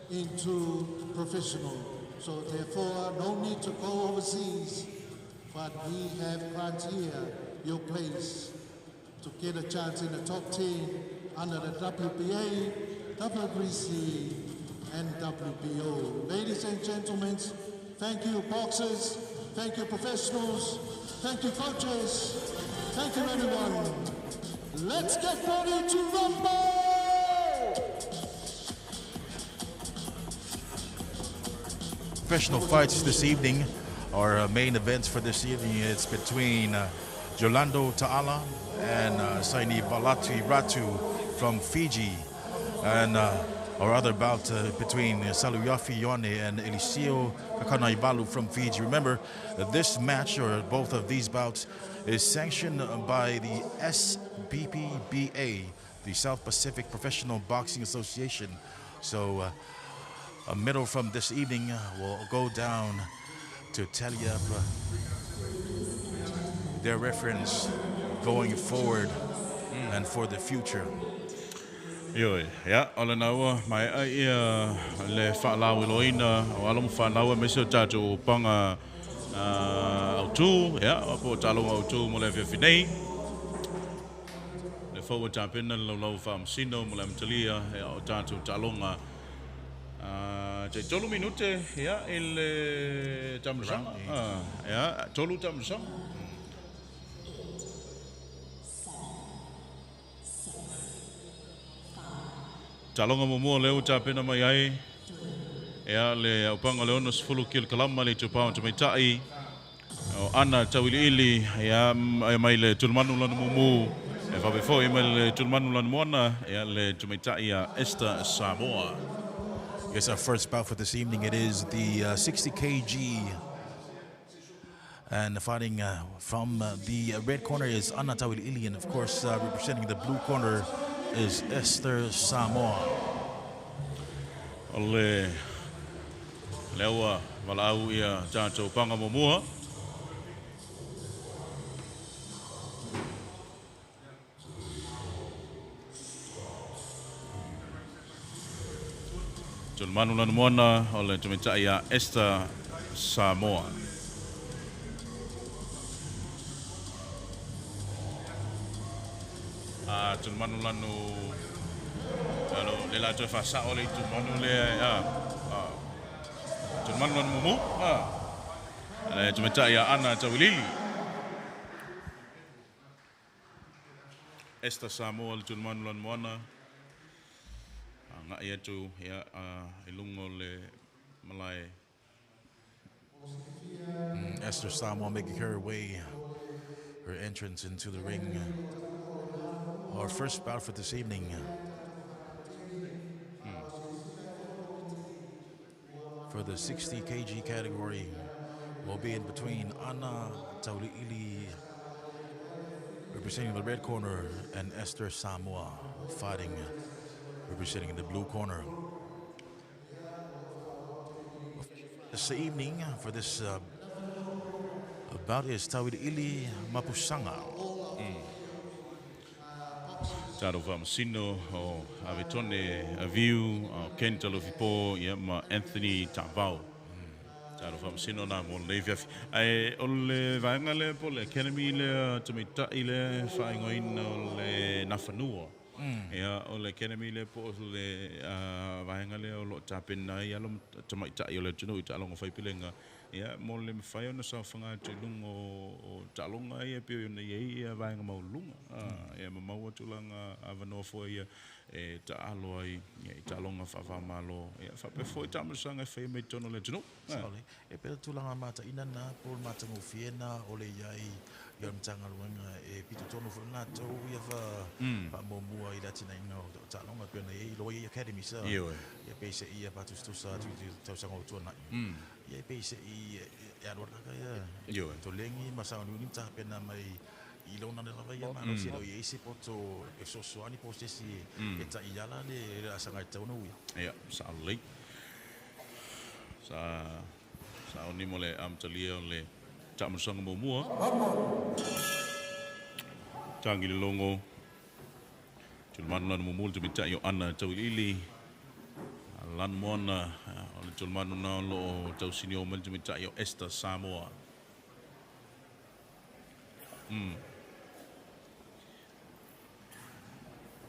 into professional. So therefore, no need to go overseas, but we have granted here your place to get a chance in the top 10 under the WBA, WBC, and WBO. Ladies and gentlemen, thank you boxers, thank you professionals, thank you coaches, thank you everyone. Let's get ready to rumble! Professional fights this evening, our main events for this evening, it's between Jolando Ta'ala and Saini Balati Ratu from Fiji, and our other bout between Saluyafi Yone and Eliseo Kakanaibalu from Fiji. Remember, this match, or both of these bouts, is sanctioned by the SBPBA, the South Pacific Professional Boxing Association. So a medal from this evening will go down to tally up their reference going forward and for the future. Ioi, ia, o le naua, mai ai le whaalau i loina, o alom whanaua me seo tātou panga autu, ia, o po tālonga autu mo le whiawhinei. Le whaua tāpena le lau whaamsino mo le amtalia, ia, o tātou tālonga. Te tolu minute, ia, i le tamarasanga. Ia, tolu tamarasanga. Talonga mo leo tāpena mai ai. Ea le aupanga le ono sifulu ki le kalama le tupau tamaitai. O ana tawili ili ea mai le tulmanu lana mumu. E whawefo e mai le tulmanu lana moana. Ea le tamaitai a Esther Samoa. Yes, our first bout for this evening, it is the 60 kg. And fighting from the red corner is Anna Tawili, and of course representing the blue corner is Esther Samoa. Ole lewa walau ia tātou panga momua. Tulmanu lana moana ole tumitai a Esther Samoa. Tulmanu lanu le la te fasa ole tulmanu le tulmanu lanu mumu le tumitai a Ana Tawilili. Esther Samoa le tulmanu lanu moana. Nga ia tu ia ilungo le malai. Esther Samoa making her way, her entrance into the ring. Our first bout for this evening. For the 60 kg category will be in between Ana Tauli'ili, representing the red corner, and Esther Samoa fighting, representing the blue corner. This evening, for this bout is Tauli'ili Mapusanga. Tāro whamasino o Awetone Aviu, o Ken Talofipo, ia ma Anthony Tavau. Tāro whamasino nā mō le whiawhi. Ai, o le vaenga le po le Academy le tamaitai le whaingoina o le Nawhanua. Ia, o le Academy le po le vaenga le o lo tāpena i alo tamaitai o le tunu i tālonga whaipilenga. Ia, mō le mwhai ona sa whanga te lunga o tālonga ia pio na iei ia vaenga maulunga. Ia mamaua tulanga awanoa fo ia e ta alo ai i tālonga whawamalo. Ia whapefo i tamasanga whai mei tono le tunu. Sale, e pera tulanga mata ina na por mata ngofiena o le iai ia mtanga luenga e pito tono fu na tau ia fa momua i latina inga o tālonga pio na iei lo i Academy sa. Ia peise ia patustusa tau sanga o tuana. Ia peise i aroa kaka ia to lengi masanga ni mta pena mai i lona le lava ia mana silo i ese poto e sosoani po stesi e ta iala le asanga i tauna ui. Ia, sa alei. Sa oni mo le amtalia o le tamasanga momua. Tangi le longo. Tulmanu lana momua te mitai o Ana Tawilili. Lan moana o le tulmanu na lo tausini o te mitai o Esther Samoa.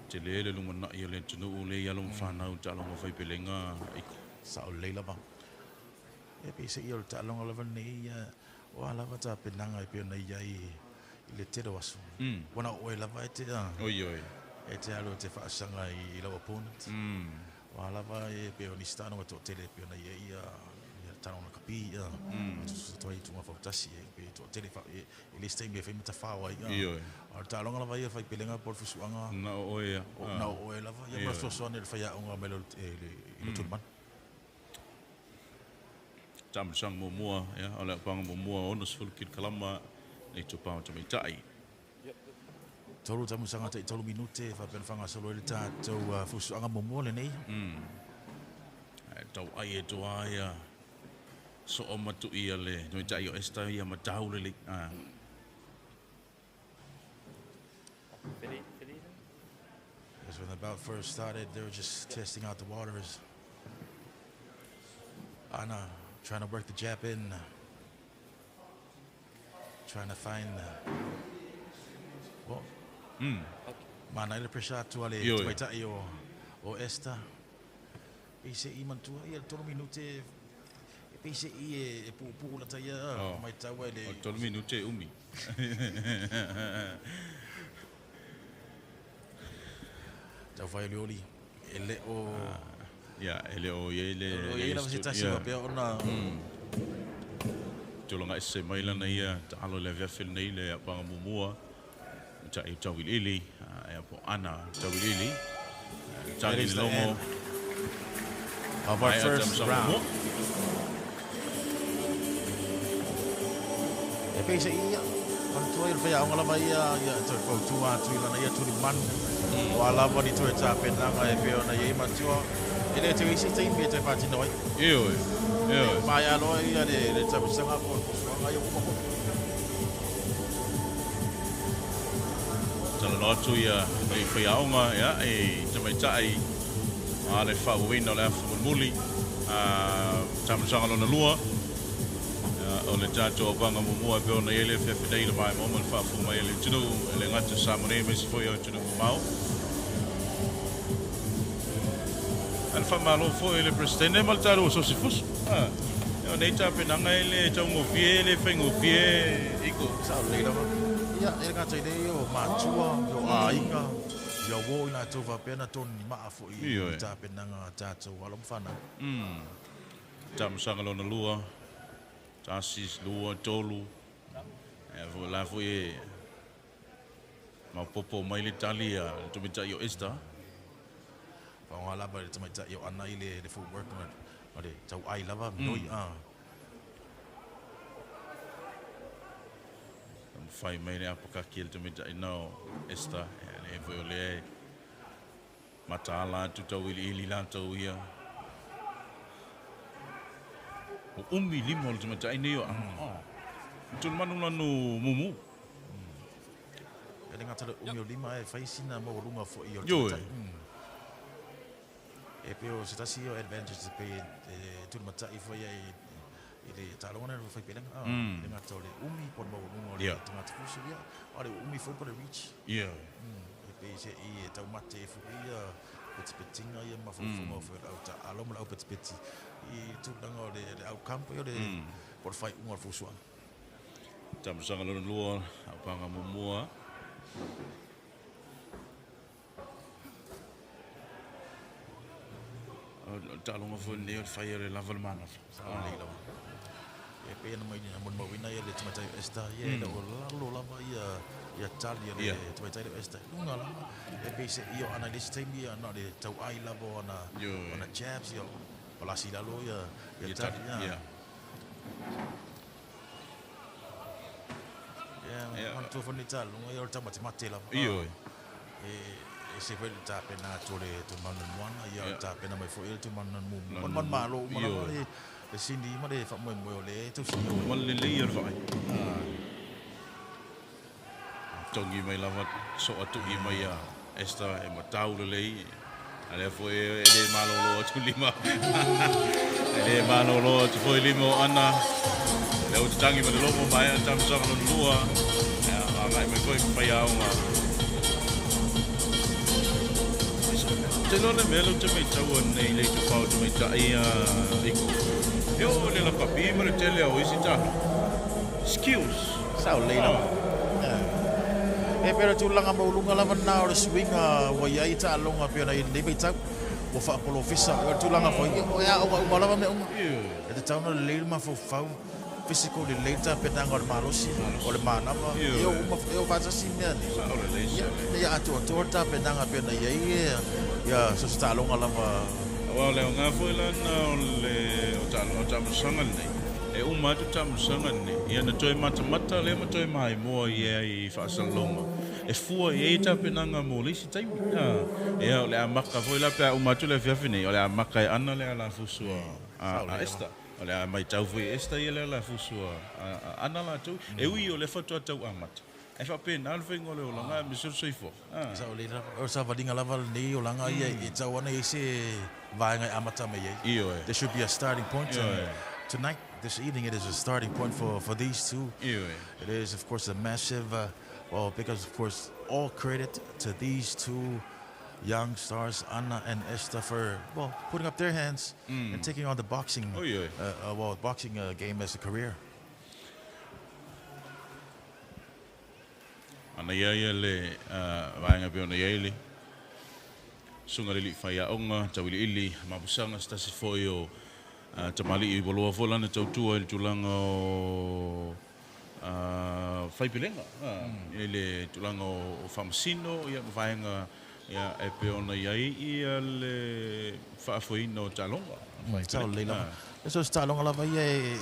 Te le lunga na i le tunu le yalong whanau tālonga whaipelenga. Sa o leila ba. E peise i o tālonga lava nei o alava ta penanga i pio na iai i le tero asu. Wana oe lava e te Oi oi. e te alo te whaasanga i lau opponent. O alava e pio ni stano to tele pio na iai tālonga kapi. Toi tunga whautasi e pio to tele i le steam e whaimata whawa i. Oi. O tālonga lava ia whaipelenga por fusuanga. Na oe. Na oe lava ia mara whasoane le whaia onga melo i turman. Tamasanga momua, ia, o le panga momua ono sifulu ki kalama nei tupau tamaitai. Tolu tamusanga te tolu minute fa pen fanga solo le tātou fusuanga momua le nei. Tau ai e toa ia so o matu ia le tamaitai o Esther ia matau le Because when the bout first started, they were just testing out the waters. Anna trying to work the jab in, trying to find. Well, mana ile pressure tu ale Yo, tuaita o Esther. Ise iman tu ia tolo minute. Ise ie pu la taia mai tau ele. Tolu minute umi. Tau vai oli ele o Ya, ele o ele. ia na se tasi wa pe ona. Tolonga ese mai lana ia ta alo le via fil nei le pa mumua. Ta i tawil ili e po ana tawil ili. Ta That i is the longo. end of our first round. E pe se ia on toi il fea ngala mai ia to ko tua tu ila na ia tu man. Wala boni tu ta pe nanga e pe ona ye matua. Ele te isi te imbe te pati noi. Yo. Mai alo ia le ta sanga ko so ia ko. Tala no atu ia i whaiaonga ia e te mai tai a le whauwina le afu muli tamasanga lona lua o le tato o banga mumua pe ona ele whewhidei le mai moma le whaafu mai ele tunu ele ngatu samone me si foi o tunu mau al whamalo foi ele presidente mal taro so si fus o nei tape nanga ele taungo fie ele whengo fie iko Sao le la. Ia e nga tai dei o matua o ainga. Ia wo ina tu va pena ton ma fo Iyo, i ta pe nanga tato wala mfana. tamasanga lona lua tasis lua tolu e vo la vo e ma popo mai le talia to mita yo esta Pa wala ba te mai ta yo ana ile le fu work on. Ode tau ai lava noi fai mai le apaka kiel to mita no esta e vo le mata ala tu tau ili la tau ia o umi limo le mita ai neo tu manu lanu mumu E nga tala umi o lima e fai sina mo lunga fo i o Yo, tai. E pe o se tasi o advantage te pe tu mata i fo ia i le talona ro fai pe lenga. Le nga tole umi por mo lunga Yeah. le tanga tu fu ia. Ore umi fo por reach. yeah E pe se i tau mate fu ia petinga ia ma fo fo au ta alo mo au peti. I tu langa o le au campo o le por fai unga fo sua. tamasanga lona lua apanga mumua talonga fo ne fai le lava le mana Leila. E pe na mai ni mon mawina ia le tamatai esta ia le o lalo lava ia talia le Yeah. tamatai esta. Lunga lava. E pe se io ana le time ia na le tau ai lava ona Yo. ona jabs ia palasi lalo ia talia. yeah Yeah, Yeah. man tu fo ni tal, lunga ia tamati mate lava. iyo E se pe ta pe na tole tu manan wana ia Yeah. ta pe na mai fo ia tu manan mu. Manan Man malo mu. mana Yo. le sindi ma le fa mo le tu si. mal le le vai tongi mai lava so atu i mai a esta e matau le lei ale foi ele malolo tu lima ele malolo tu foi limo ana le o tangi me lomo mai tam sa no lua a mai me foi pai a uma te lo le melo te mai tau nei le tu pau te mai tai a iko yo le la papi me le tele o isi ta skills Sao leila. E pero tu langa mo lunga lava na o swinga wa ia ita longa pe na i le bita o fa polo fisa o tu langa foi o ya o lava me uma. E te tau no le ma fo fau physical le later pe tanga o malosi o le mana ma yo uma eu va si me ni. Ahora le Ya ya atu torta pe tanga pe na ia ya so sta longa lava. Wa le nga foi la na le o tama sanga nei. E uma tu tama sanga nei. Ia na toi mata le ma toi mai mo ia I fa salonga. E fua e ta penanga mo le si tai. E o le amaka foi la pe uma tu le fiafi nei. O le amaka e ana le ala fusua. A esta. O le mai tau foi esta ia le ala fusua. Ana la tu. E ui o le foto tau amata. E fa pena al fengo le olanga mi soifo. Sa o le o sa valinga lava nei o langa ia I tau ana I se vaenga amata me ia. Io There should be a starting point. Yeah. And tonight, this evening, it is a starting point for these two. Io It is, of course, a massive, because, of course, all credit to these two young stars, Anna and Esther, for, putting up their hands and taking on the boxing, Oh, yeah. boxing game as a career. Ana ia le vaenga pe ona ia sunga le whaia onga tawili ili mapusanga stasi foi o tamali I boloa fola na tautua il tulanga o whaipilenga le tulanga o whamasino ia vaenga ia e pe ona ia le whaafoina o talonga Tau leila. So talonga lava ia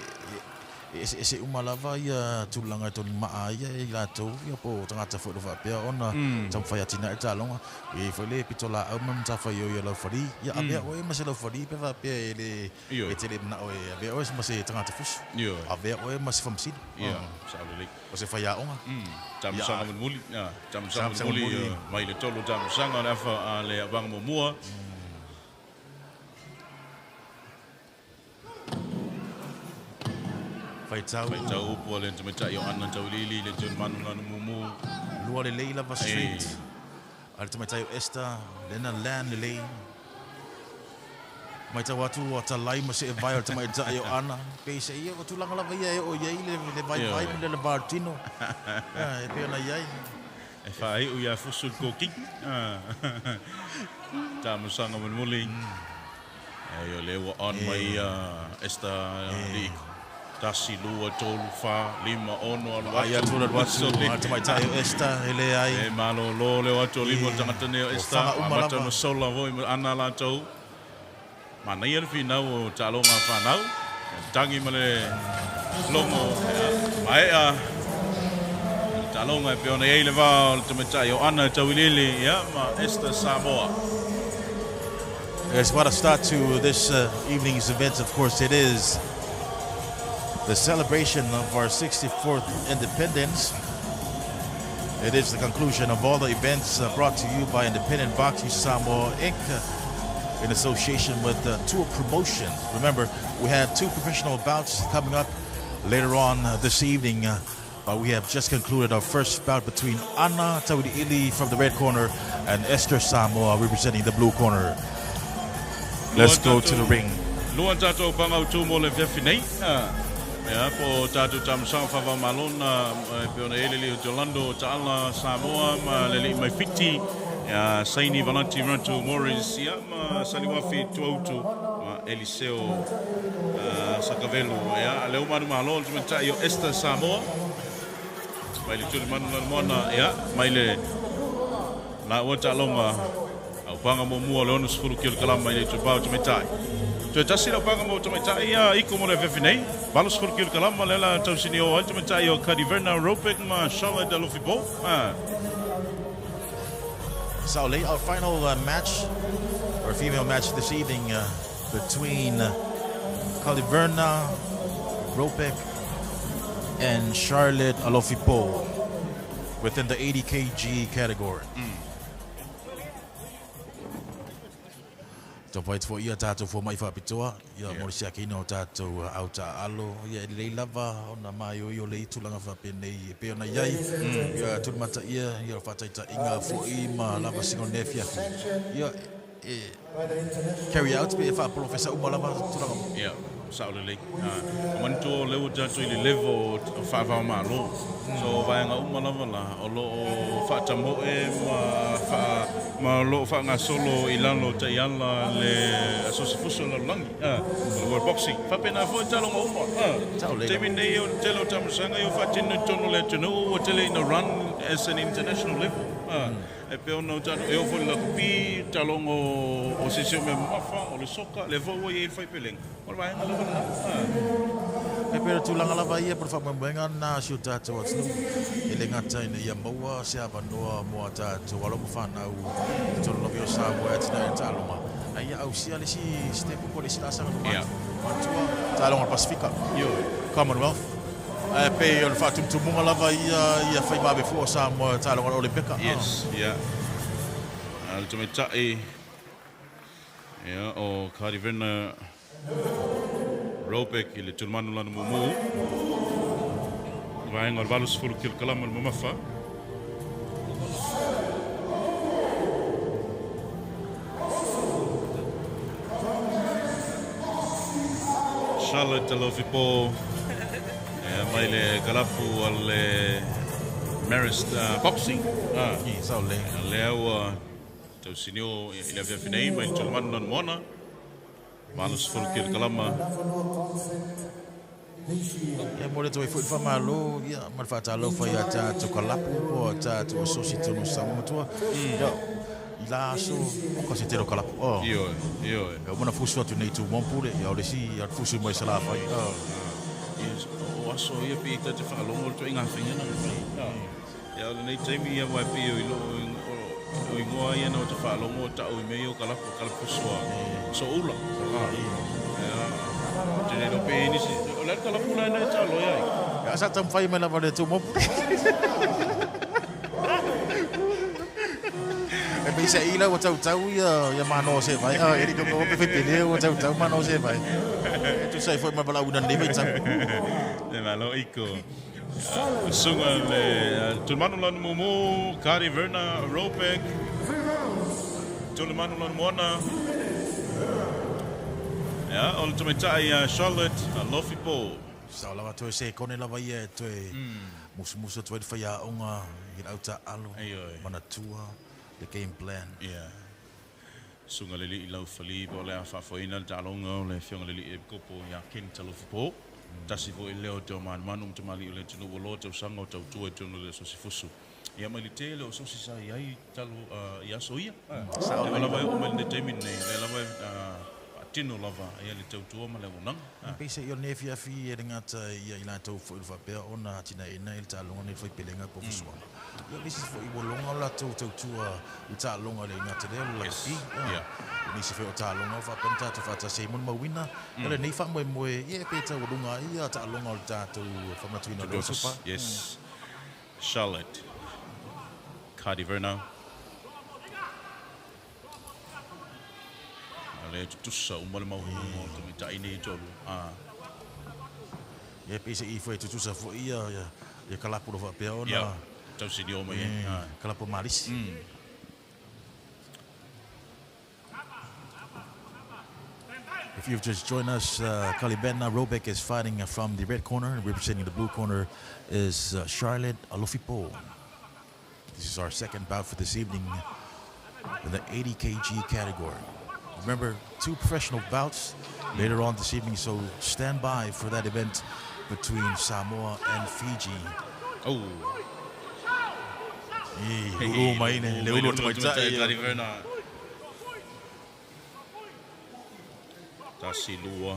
ese umalava ia tulanga toni maa ia I latou ia po tangata fo fa pe ona tam fai atina e talonga e foi le pitola au mam ta fai ia la fari ia ave o ma se la fari pe va pe le e tele na o ave o ma se tangata fus ave o ma se famsi ia sa le o se fai onga tam sanga muli tam sanga muli mai le tolo tam sanga na fa le abang mo mua Faitau po le tmeta yo ana taulili le John Manunga no mumu lua le leila va street al tmeta yo esta lena land le lei mai ta watu o ta lai ma se vai al tmeta yo ana pe se ia o tulanga lava ia o ia le vai le Bartino e pe na ia e fai o ia fusul cooking ta musanga muli yo le on mai esta li Tasi lua tolu fa lima ono al ai atura watu ata mai tai esta ele ai e malo lo le watu lima tangata ne esta mata no sola voi ana la tau mana ia fina o talonga fa nau tangi male longo ai talonga pe ona ele va te meta yo ana tawilili ya ma esta Samoa. Yes, what a start to this evening's event. Of course, it is the celebration of our 64th independence. It is the conclusion of all the events brought to you by Independent Boxing Samoa Inc. In association with Tour Promotions. Remember, we have two professional bouts coming up later on this evening. But we have just concluded our first bout between Anna Tawidiili from the red corner and Esther Samoa representing the blue corner. Let's go to the ring. Luan tato pangau tu mo le vefinei. Ya po tatu tam sang fa malona pe ona ele o Orlando tala Samoa ma le mai fiti ya Saini Valanti Rantu Morris ya ma saliwafi tuautu ma Eliseo Sakavelu ya le umanu malo tumeta yo Esther Samoa mai le tuli manu mona ya mai le na wata longa au panga mo mua le ono sfuru kilo kalama mai le tupau tumeta to tasi la panga mo tumeta ya iko mo le vefinei balu sfuru kilo kalama le la tausini o tumeta yo Kadiverna Ropek ma Charlotte Alofipo So late, our final match, or female match this evening between Kaliverna Ropek and Charlotte Alofipo within the 80 kg category. So fight for ia tato for mai whapitoa, ia morisia kino tato auta alo, ia lei lava, ona mai o io lei tulanga whapenei, e peona iai, ia tulmata ia whataita inga fo I ma lava singo nefia. Ia carry out, pe whapolo whesa umalava tulanga. Yeah, saulele. Manto leo tato ili level whawha malo. So vaenga umalava la, o lo whatamo ma lo fa nga solo ilano ta yala le asosifuso la langi le world boxing fa pena fo talo mo te mine yo telo tamusanga yo fa tinu tono le tino o tele in a run as an international level e pe ono tano yo fo la pi talo o sesio me mafa o le soka le vo ye fa peleng o va nga E pera tulanga lava ia por favor mbenga na shuta to what's new. Ele ngata ina ia maua se avanoa mo ata to walo mfana u to lo bio sa mo atina taloma. Ai au sia le si step ko le sila sa no matua talonga Pacifica. Yo Commonwealth. pe o le whātumtumunga lava ia whai mawe fua sa mo tālonga Olympica. Yes, yeah. Al tome tai. Yeah, o Kari Verna Ropek i le tulmanu lana mumu. Vaenga o valus furu kil kalama le mamafa. Charlotte Alofipo. Mai le kalapu al Marist boxing. I sa le. Leo tau sinio i le vea finei mai tulmanu lana mona. Valus furu kil kalama. Ia mo le toi fu fa malo ia ma fa ta lo fa ia ta to kalapu po ta to so si tonu sama tua. Ia la so ko se te lo kalapu. Io. Ia mo na fusu atu nei tu mompule ia o le si ia fusu mai sala fa. Yes, o aso ia pi ta te whakalongo to inga whinga na. Ia le nei taimi ia wai pi o ilo o ingoa ia na o te whakalongo ta o i mei o kalapu soa. So ula. Tene no pe nisi. O le kalapu la na e talo ia. Ia sa tam fai mai la vale tu mompule. E me se ila o tau ia mano se vai. E ri ko pe pele o tau mano se vai. Tu sai foi mai bala una neve tau. E malo iko. Sunga le tulmanu lana mumu, Kari Verna Ropek. Tulmanu lana mona. Ja, o le tumetai Charlotte Alofipo. Sa lava to se kone lava ia to musu to fa ia onga i auta alo. Mana tua the game plan. Yeah. Sunga le li lau fali po le afa foina le talonga o le fionga le li e kopo ya ken Alofipo. Tasi po i leo te o manu te mali o le tunu wolo te usanga o tau tua te unu le sosi fusu. Ia mai li te le o sosi sa iai talo ia soia. Sa o lava o mai le teimi nei, le lava tino lava ia le tau tua ma le unang. Pese i o nefi a fi e ringata ia i la tau fo i whapea ona tina ina il talonga nei fai pelenga po fusua. Ia nisi fo i walonga la tau tua i talonga le ingata leo la pi. Nisi fo i talonga whapenta te whata Simon Mawina. Ele nei wha moe ia pe tau walunga ia talonga o le tātou whamatuina lo supa. Yes. Charlotte. Kari Verna. Le tutusa umale mau mo to mita ini tolu. Ia pese i foi tutusa fo ia kalapu lo whapea ona. Tau sini o mai. Kalapu malis. If you've just joined us, Kalibena Robek is fighting from the red corner. Representing the blue corner is Charlotte Alofipo. This is our second bout for this evening in the 80 kg category. Remember, 2 professional bouts later on this evening, so stand by for that event between Samoa and Fiji. Oh. Kari Verna. Tasi lua.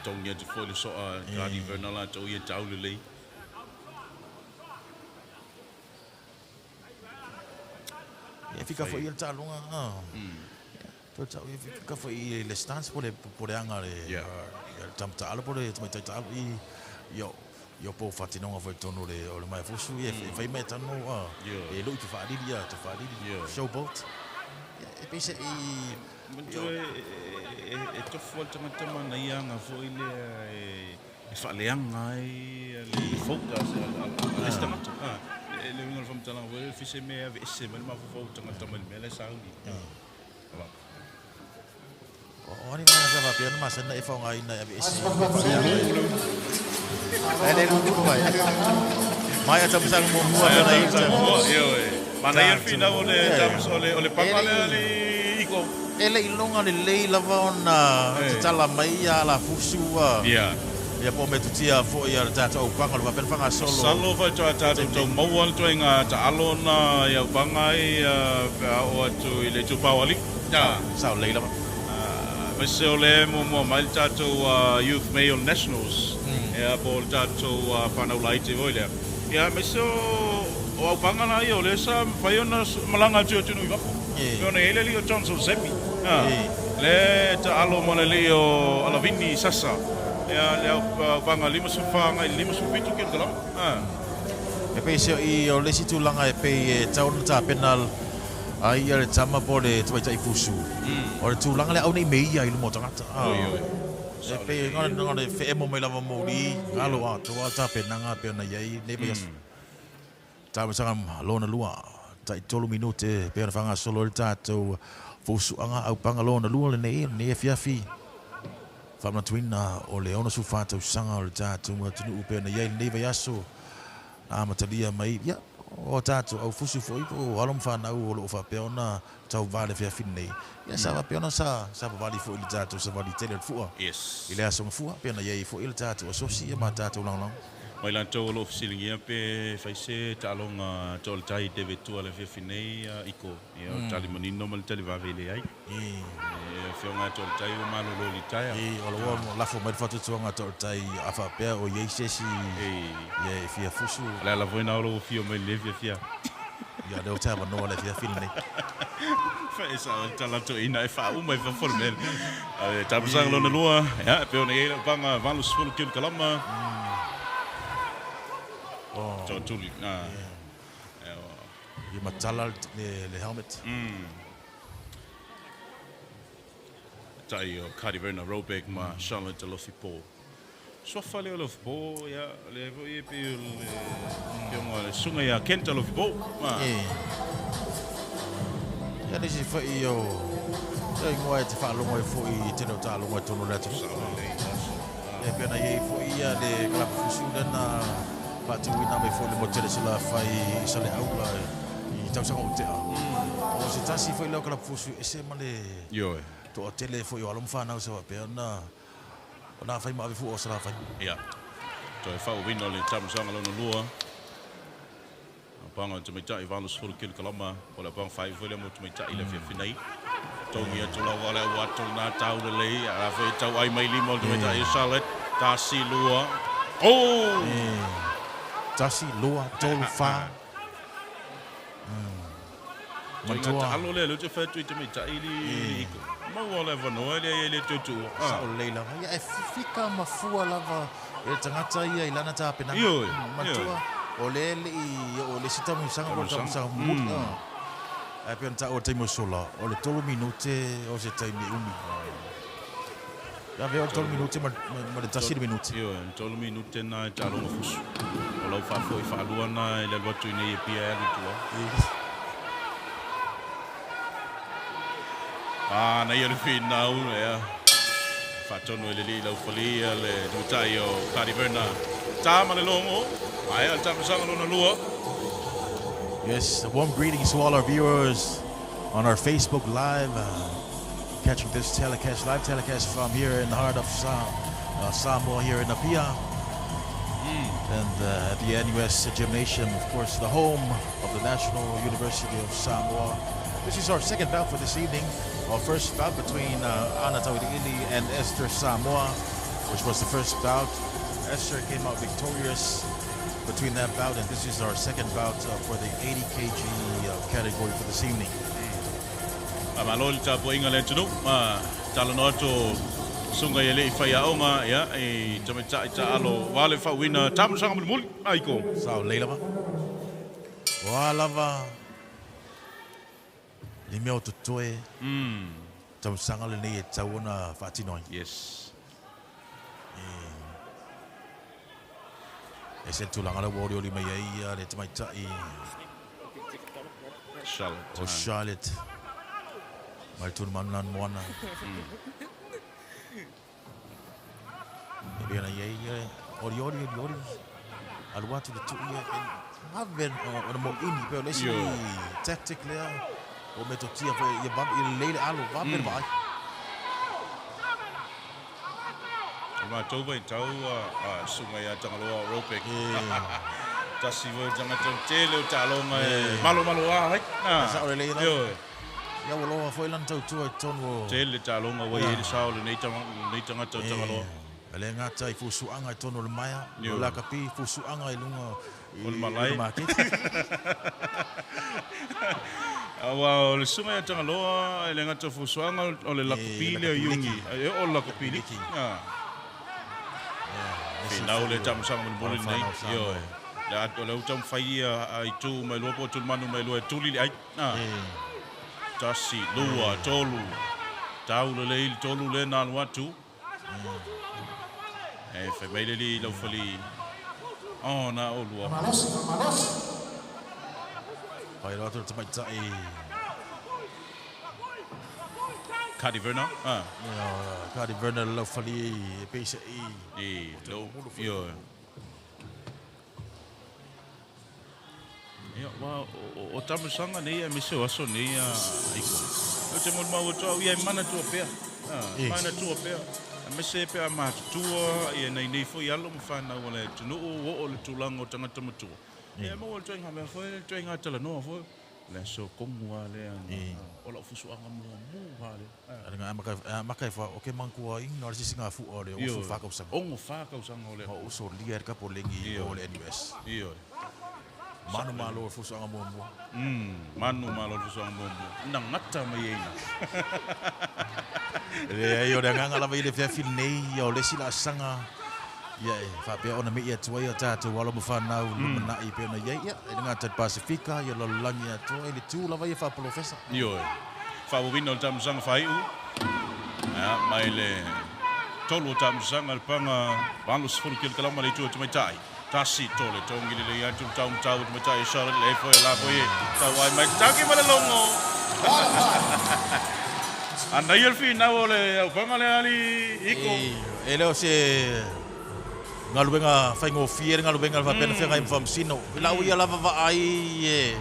Tongia te foi le soa Kari Verna la tau ia tau lelei. Ia fika foi ia talonga. Tau fika foi le stance por anga le tamta ala por le tamta ala yo po fatinonga foi tonu le o le mai fusu ia fai mai tanu e lo te fadili showboat e pese e tofu tama na ianga foi le e faleanga le focus le stamata le ngol fam tala we fise me ave se me ma fo tama me le saudi Oni mana sa vapian masa na ifa ngai na ave se ele não vai mai ata besar mo mua na ita mana ia fina ole tams ole pangale ali iko ele ilonga le lei lava ona tala mai ala fusua ia po me tutia fo ia tata o panga va perfanga solo va tata to mawal to inga ta alona ia bangai o atu ile tu pawali sa lei lava Mas ole mo mai tato Youth Male Nationals e po tato Whanau te voile. Ia mas o pangana ia ole sa fai ona malanga tunu i wapo. Ona ele li o Johnson Seppi. Le ta alo mona li o Alavini Sasa. le vanga lima sufanga lima sufitu kilogram. E pe se I o lesi tūlanga e pe e tauna tā penal ai ia le tama po le tuai fusu. O le tūlanga le au nei mei ai lumo tangata. E pe ngana fe emo mai lava mori ngalo a tua tā penanga pe na iai nei pe asu. Tā masanga lona lua tai 3 minute pe na fanga solo le tātou fusu anga au panga lona lua le nei fiafi. Whamna tuina o le ona su whātau sanga o le tātou ngā tunu upe na iai nei pe asu. Matalia mai ya o tātou au fusu foi o alom whanau o loo whapea ona tau vale fia finei. Ia sa wapea ona sa wavali foi le tātou sa wali tele fua. Yes. I le asonga fua pea na iei foi le tātou asosi ma tātou lang. Mai lan tau lo fisilingia pe faise talonga tol tai deve tua le fia finei iko. Ia tali manino mal tali vavele ai. Fionga tol tai o malo lo li tai. O lo lafo mai fatu tuanga tol tai a whapea o iei sesi iei fia fusu. La voina o lo fio mai le fia. Ia leo tama noa le fia finei. Faisa talato ina e fa uma e fa formel. Tapusang lo na lua. Ya pe ona ia vanga valu sfulu kil kalama. Totally. I matala le helmet. Tai o Kari Verna Robeck ma Charlotte Lofi Po. So fale Lofi Po ya le voi pe le sunga ya Kenta Lofi Po. Ya desi fa io. Sai ngoe te fa longo fo I te no ta longo tono le tu. E pena ye fo ia de club fusiona na patu ina me fo le motele sila fai sale aula I tau sanga o te a. O se tasi fo le club fusu e se male. Yo. To tele fo yo alom fa na so pe na. Ona fai ma fu o sala fai. Ya. To e fa o wino le tamu sanga lo no lua. Panga te mita I valu sfulu kil kalama o le pang fai fo le mo te mita I le fia finai. Tongi atu la wale watu na tau le lei a fe tau ai mai limo te mita I Charlotte tasi lua. Oh! Tasi lua tolu fa. Mantua. Allo le te fa tu te mita I li iko. Ma wale vano le tutu. Sa o leila. Ya e fika mafua lava e tangata ia I lana ta pena. Mantua. O le o le sita mo sanga o sanga muta. E pe nta o te mo sola o le 3 minute o se tai ni umi. Ya veo 3 minute ma le tasi minute. Yo, 3 minute na ta lo fusu. O lo fa foi fa luana le watu ni pia ya tua. Na ia le finau ya. Fa tono le li lo fali le dutaio Kari Verna. Ta ma le longo. Ai al tamu sanga lo na lua. Yes, warm greetings to all our viewers on our Facebook Live, catching this live telecast from here in the heart of Samoa, here in Apia, and at the NUS Gymnasium, of course, the home of the National University of Samoa. This is our second bout for this evening. Our first bout between Ana Taui'ili and Esther Samoa, which was the first bout. Esther came out victorious between that bout, and this is our second bout for the 80 kg category for this evening. Malol ta poinga le tunu ma talanoto sunga yele ifai aonga ya e tameta ita alo wale fa wina tam sanga mul aiko Sao leila lava le meo tutoe tam sanga le nei tauna fatinoi. yes E se tulanga le wori oli mai ai le tamaita I Charlotte o Charlotte. Mai tun manan moana. E bena ai ori. Alua tu tu ia haven o mo ini pe le si tactically o metotia pe ia bab I leile alu vaben vai. ma tau vai tau sunga ya tangaloa Robeck tasi vo janga tele o talonga malo ai Sa o leila. yo Ya wolo foi lan tau tu tonu. tele talonga wa ye sao le nei tanga tangaloa Ale ngata I fusuanga tonu le maya. Yo. La kapi fusuanga I lunga O le malai. market. Awa o le sunga ya tangaloa le ngata fusuanga o le lakupili o yungi o lakupili Finau le tam sang mun bulin nei. Yo. La ato le utam faia ai tu mai lopo tu manu mai lo tuli ai. Tasi lua tolu. Tau le il tolu le na watu. Fa mai le lo fali. Oh na o lua. Pai roto te mai tai. Cardi Verna. Cardi Verna lo fali pesa Lo yo. Ya, wa o tamu sanga nei a miso aso nei a iko. O te mo mau to ia mana tu pe. Mana tu pe. A mese pe a ma tu ia nei fo ia lo fa na wala tu no o le tu lango tanga tamu tu. E mo o tanga me fo tanga tala no fo. Le so kongua le o la fusu anga mo hale. Nga makai fa o ke mangkua ing no si singa fu o le o fa ka usanga. O fa ka usanga o le. O so lier ka po lengi o le NUS. Iyo. Manu malo fusu anga mo. Manu malo fusu anga mo. Nang ngata mai ina. Le yo nga ngala vai le fa fil nei yo le sila sanga. Ya, fa pe ona me ia tua ia tatu wala mo fa na lumana I pe na ia nga tat Pacifica yo lo langi atu ele tu lava ia fa professor. Yo. Fa wo vino tam sang fa u. Ya, mai le tolu tam sang al panga bangus ful kil kala mai tu mai tai. Tasi tole tongi le ia tu tau mai tai Charlotte le fo la fo ye. Ta wai mai taki mala longo. Anda il fina ole au panga le ali iko. Ele o se ngalubenga faingo fier ngalubenga fa pena fenga im famsino la uia lava va ai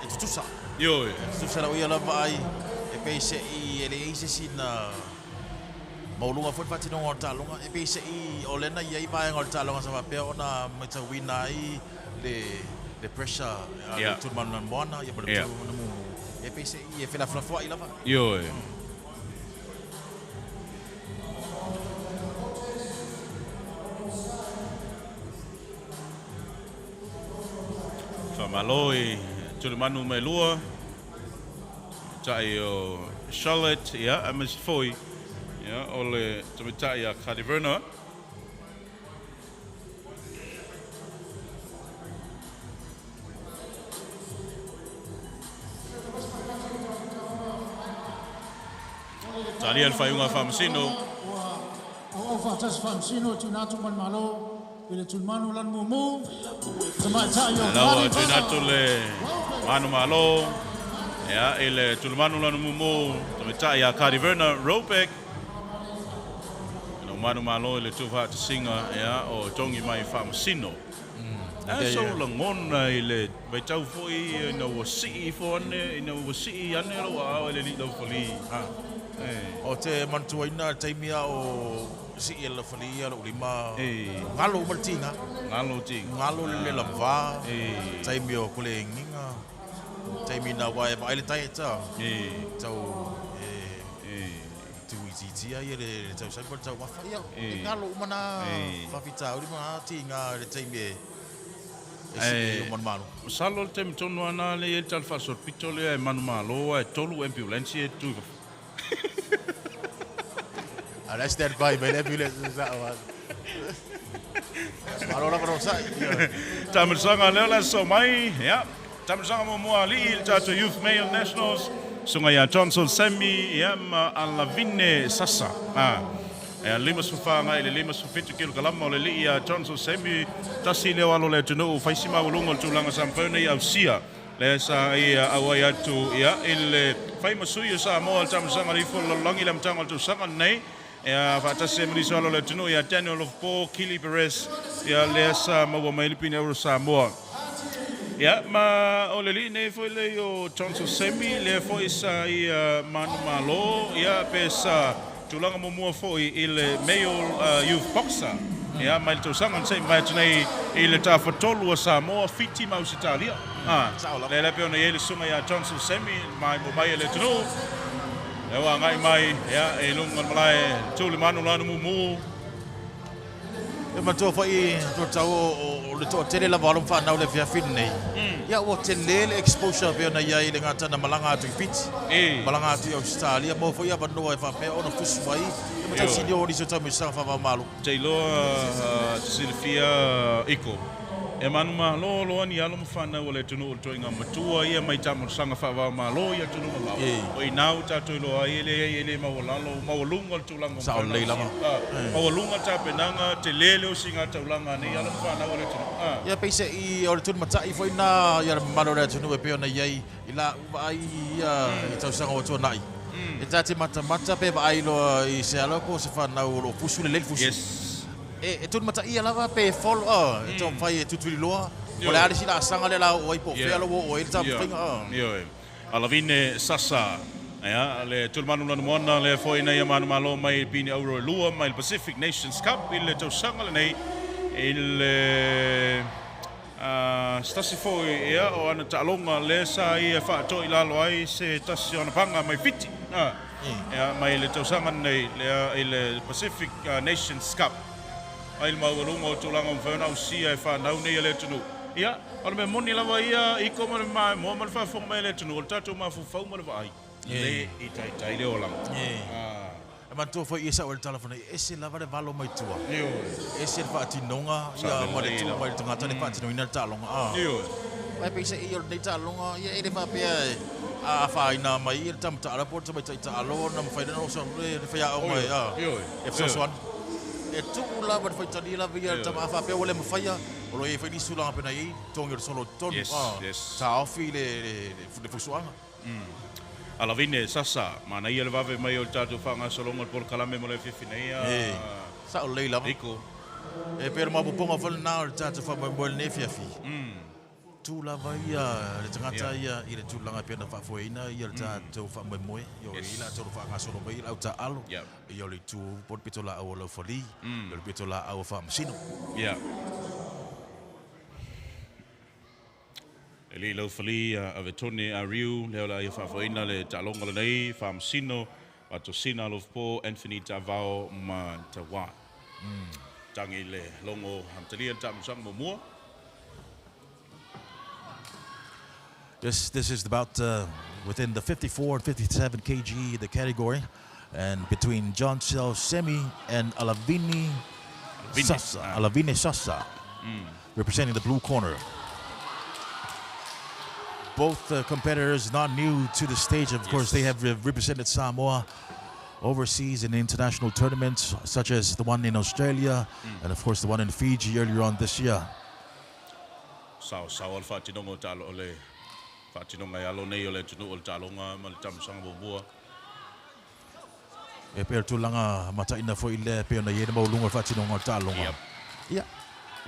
tutusa yo tutusa la uia lava ai e pese I ele ise sina maulunga foi patino ngortalunga e pese I olena ia vai ngortalunga sa pe ona meta wina I le pressure tu manan bona ia ber tu e pese I e fela fla I lava yo Maloi tu manu mai lua tai o Charlotte ya amas foi ya ole tu tai ya Cardi Verna tali al fai unha famsino o fa tas famsino tu natu man malo Ele tulmanu lan mumu, sama tayo. Lawa tu le manu malo, ya ele tulmanu lan mumu, sama ya Cardi Verna Ropek. No manu malo ele tu fa singa ya o tongi mai famsino. So langon ele vai tau foi no si fo ne no si ane lo ele li do foli. O te mantuaina taimia o si ele falia lo lima ngalo martinga ngalo le lava taimio kule nginga taimina wa e baile taita tau tu itia ele tau sai por tau mafia ngalo mana fafita uri mana tinga le taimie mon malo salo tem tonu ana le tal fasor pitole e manu malo e tolu ambulance e tu Ada stand by by ambulance sa awan. Alora para sa. Tamsanga lela so mai ya. Tamsanga mo ali il tato Youth Male Nationals. Sunga ya Johnson Semi ya Alavine Sasa. Ya lima sufanga ile lima sufitu kilo kalama ole li ya Johnson Semi tasile walo le tunu faisima ulungo tulanga sampone ya usia. Le sa ia awaya tu ya il famous suyo sa mo tamsanga rifo longi lam tangal tu sanga nei. Ya fatase mrisolo le tunu ya Daniel of Paul Kili Perez ya lesa mo mailipina ro Samoa ya ma oleli ne foi le yo Johnson Semi le foi sa ia manu malo ya pesa tulanga mo foi il male youth boxer ya mal to sangan sai mai il ta fotolu Samoa fiti ma Italia le peona ele sunga ya Johnson Semi mai mo mai le tunu Ewa ngai mai ya e lungan malai tuli manu lanu mumu E matua fai to tau o o le to tele la valum fa na le via fin nei ia o tele le exposure pe na ia ile ngata na malanga atu fit malanga atu Australia mo foi ava no e fa pe ona fusu vai e mo tsi o riso tamo sa fa va malo Taylor Silvia Iko. E manu malo lo ani alo mfana wale tunu o toinga matua ia mai tamu sanga fa malo ia tunu malo. O inau tatu lo ele mawalalo mawalunga tulango. Sa ole lama. Mawalunga tapenanga te lele o singa taulanga ni alo mfana wale tunu. Ia peise I o tunu matai foi na ia malo re tunu e pe na ia ila vai ia I tau sanga o tu nai. E tati mata pe vai lo I se alo ko se fa na o fusu le fusu. Yes. E tunu mata ia lava pe follow e tau fai e tuturi loa o le ari sila sanga le la o I po felo o il tau finga Yo. Alavine Sasa. Ya, le tulmanu lanu mona le foi na ia manu malo mai pini Auro Lua mai Pacific Nations Cup il tau sanga le nei il stasi foi ia o ana talonga le sa ia fa to ila lo ai se tasi ona panga mai fiti. Ya mai le tau sanga nei le il Pacific Nations Cup. Ai mawalunga o tulanga mfana o sia e fa nau nei le tunu. Ia, ona me moni lava ia I koma le mai mo mal fa fo mai le tunu o tatu ma fu fau mal vai. Le I tai le ola. E mantua foi isa o le telefone ese lava le valo mai tua. Ese fa tinonga ia mo le tu mai tanga le fa tinonga le talonga. Mai pese I o le talonga ia ele fa pe a fa ina mai il tam ta la porta mai ta alo na fa no so le fa ya o mai E so e tu la va foi tani la via tama fa pe ole mafaya o lo e foi sula pe nai tonga solo ton sa ofi le fusuanga Alavine Sasa, mana ia le vave mai o tatu fanga solonga por kalame mo le fifineia. Sa o leila Iko. E per ma ponga fol na o tatu fa mo le fiafi. Tu la vaia le tangata ia I le tulanga pe na fa foina ia le tatu fa mo mo yo ila to fa nga solo mai au ta alo. Yo le tu por pitola o lo foli, le pitola o fa msino. Eli lo fali ave tone a riu le ola ia fa foina le talonga le nei fa msino wato sina lo po Anthony Tavao ma tawa. Tangi le longo hamtalia tam sang mo mo. This is about within the 54 and 57 kg the category, and between John Cell Semi and Alavini Sasa, representing the blue corner. Both competitors not new to the stage. Of course, they have represented Samoa overseas in international tournaments, such as the one in Australia and, of course, the one in Fiji earlier on this year. Sao al fatinongo talo ole. Fatinonga ya lo nei ole tunu ol talonga mal tam sang bobua. E per tulanga mata ina foi le pe na yene mo lunga fatinonga talonga. Yeah.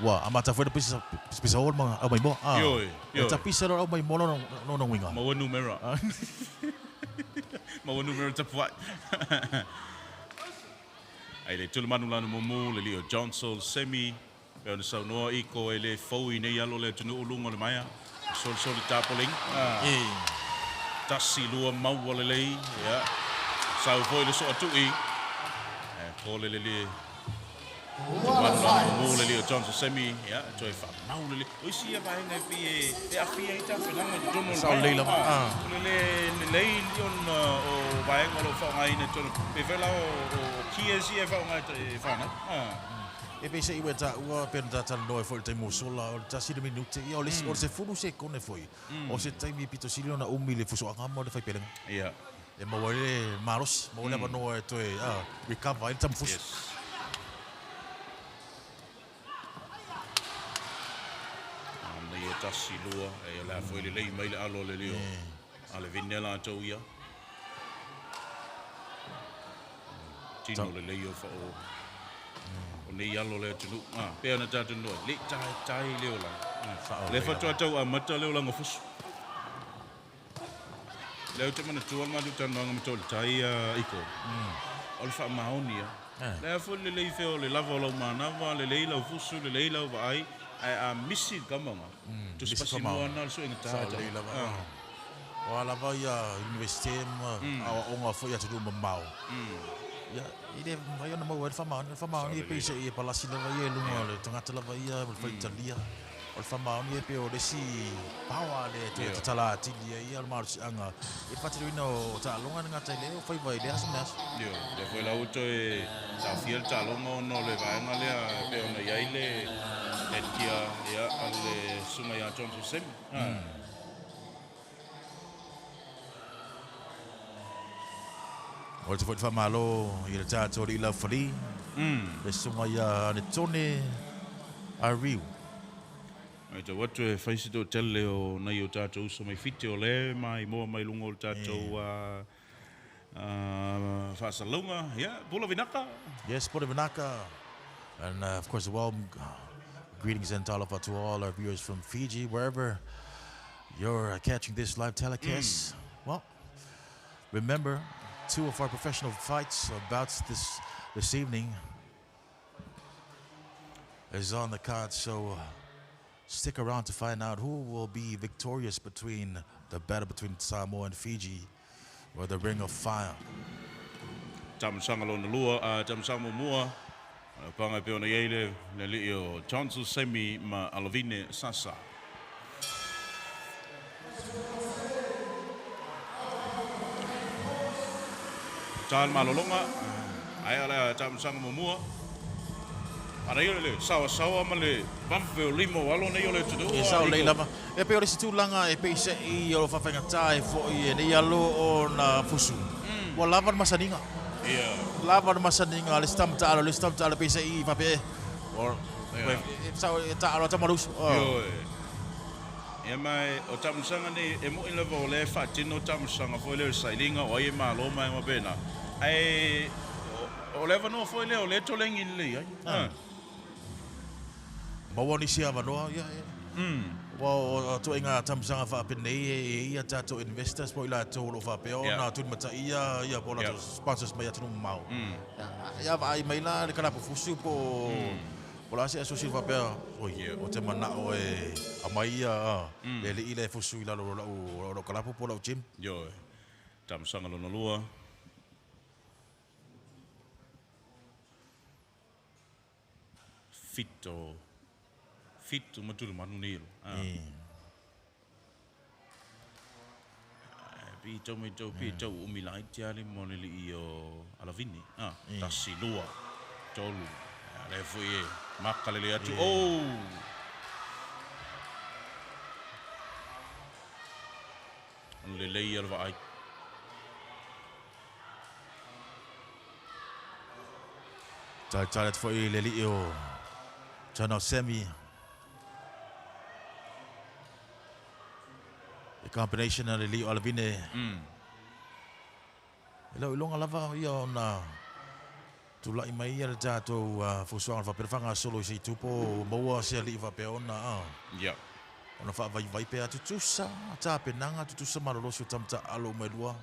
Wa amata foi pisa ol ma au mai mo. Yo. Ta pisa ro mai mo no winga. Mau numero. Mau numero tapuat. Ai le tulmanu lanu momu le Leo Johnson Semi pe ona sau no Iko ele foi nei alo le tunu ulunga le maia. Sol tapoling. Tasi lua mau le lei ya. Sau foi le so atui. Ko le Mo le Leo Johnson Semi ya toi fa mau le o sia vai ngai pi e afia ita fenanga tono Sau leila le on o vai ngolo fa ngai ne tono pe vela o kia si e fa ngai te fa na E pe se I weta ua pe na tala noe foi te mo sola o ta siri minute I o le o se funu se kone foi o se taimi pito siri ona umi le fuso anga mo le fai pelenga e mo wale maros mo le no e toi recover il tam fuso ia tasi lua e la foi le lei mai le alo le leo ale vinela to ia tino le lei o fa o nei alo le tunu pe ana tatu no le tai leo la le fa to a mata leo la ngofus leo te mana tual ma tu no ngam to tai Iko o fa maonia le fa le lei fe o le lava lo mana va le lei la fusu le lei la vai I missing kamanga to spasi mo na so ngata wala vai university ma o nga foi atu mo mau Ya, ile mai ona mau fama ni pe se e palasi lava ia lunga le tangata lava ia mo fa Italia. O fama ni pe o le si power le te tala ti ia o march anga. E fatirina o ta longa nga tai le o fai vai le asnas. Yo, le foi la uto e ta fiel ta longo no le vai nga le pe ona ia ile e tia ia ale sunga ia Johnson sem. O te foi famalo i le tato i la fri. Le sunga ia ne tone a riu. Ai te watu e whaisito tele o nei o tātou uso mai fite o le, mai moa mai lunga o tātou whaasalunga. Yeah, Pula Vinaka. Yes, Pula Vinaka. And of course, a warm greetings and talofa to all our viewers from Fiji, wherever you're catching this live telecast. Well, remember, 2 of our professional fights or bouts this evening is on the card, so stick around to find out who will be victorious between the battle between Samoa and Fiji or the Ring of Fire. Tamasanga lo na lua, tamasanga mua. Panga pe ona yeile, le li o Johnson Semi ma Alavine Sasa. Tal malolonga, ai ala tamasanga mua. Ara yo le sawa ma le vampe limo walo nei ole tudu. E sao le lava. E pe ore si tūlanga e pe se I o whawhenga tae fo I e nei alo o na fusu. Wa lava na masaninga. Yeah. Lava na masaninga, le stamta alo pe se I whape. Or, sao e ta alo tamarusu. Yo e mai o tamusanga nei e mo i lava o le whaatino tamusanga fo le sailinga o ai malo mai ma pena. Ai o leva no fo le o le tolengi le ai. Mawani sia manoa, ya. Wa to inga tamsanga fa penei ia tato investors po ila to lo fa peo na tu mata ia po la sponsors mai atu mau. Ya vai mai la le kana po fusu po la se asosi fa peo. O te mana o e amai ia le ile fusu ila lo kana po la gym. Yo. Tamsanga lo na lua. Fito matulu manunilo. Pito umilai tiali moneli io Alavini. Tassi lua. Tolu. Le foi makale le atu. Oh. Le lei alva ai. Talet foi le io. Chano semi. The combination of the Leo Alavine. Ilo ilonga lava ia ona tulai mai ia tato fusuanga fa perfanga solo si tupo moa se ali va pe ona. Yeah. Ona fa vai pe atu tusa ta penanga tusa maloloso tamta alo medua.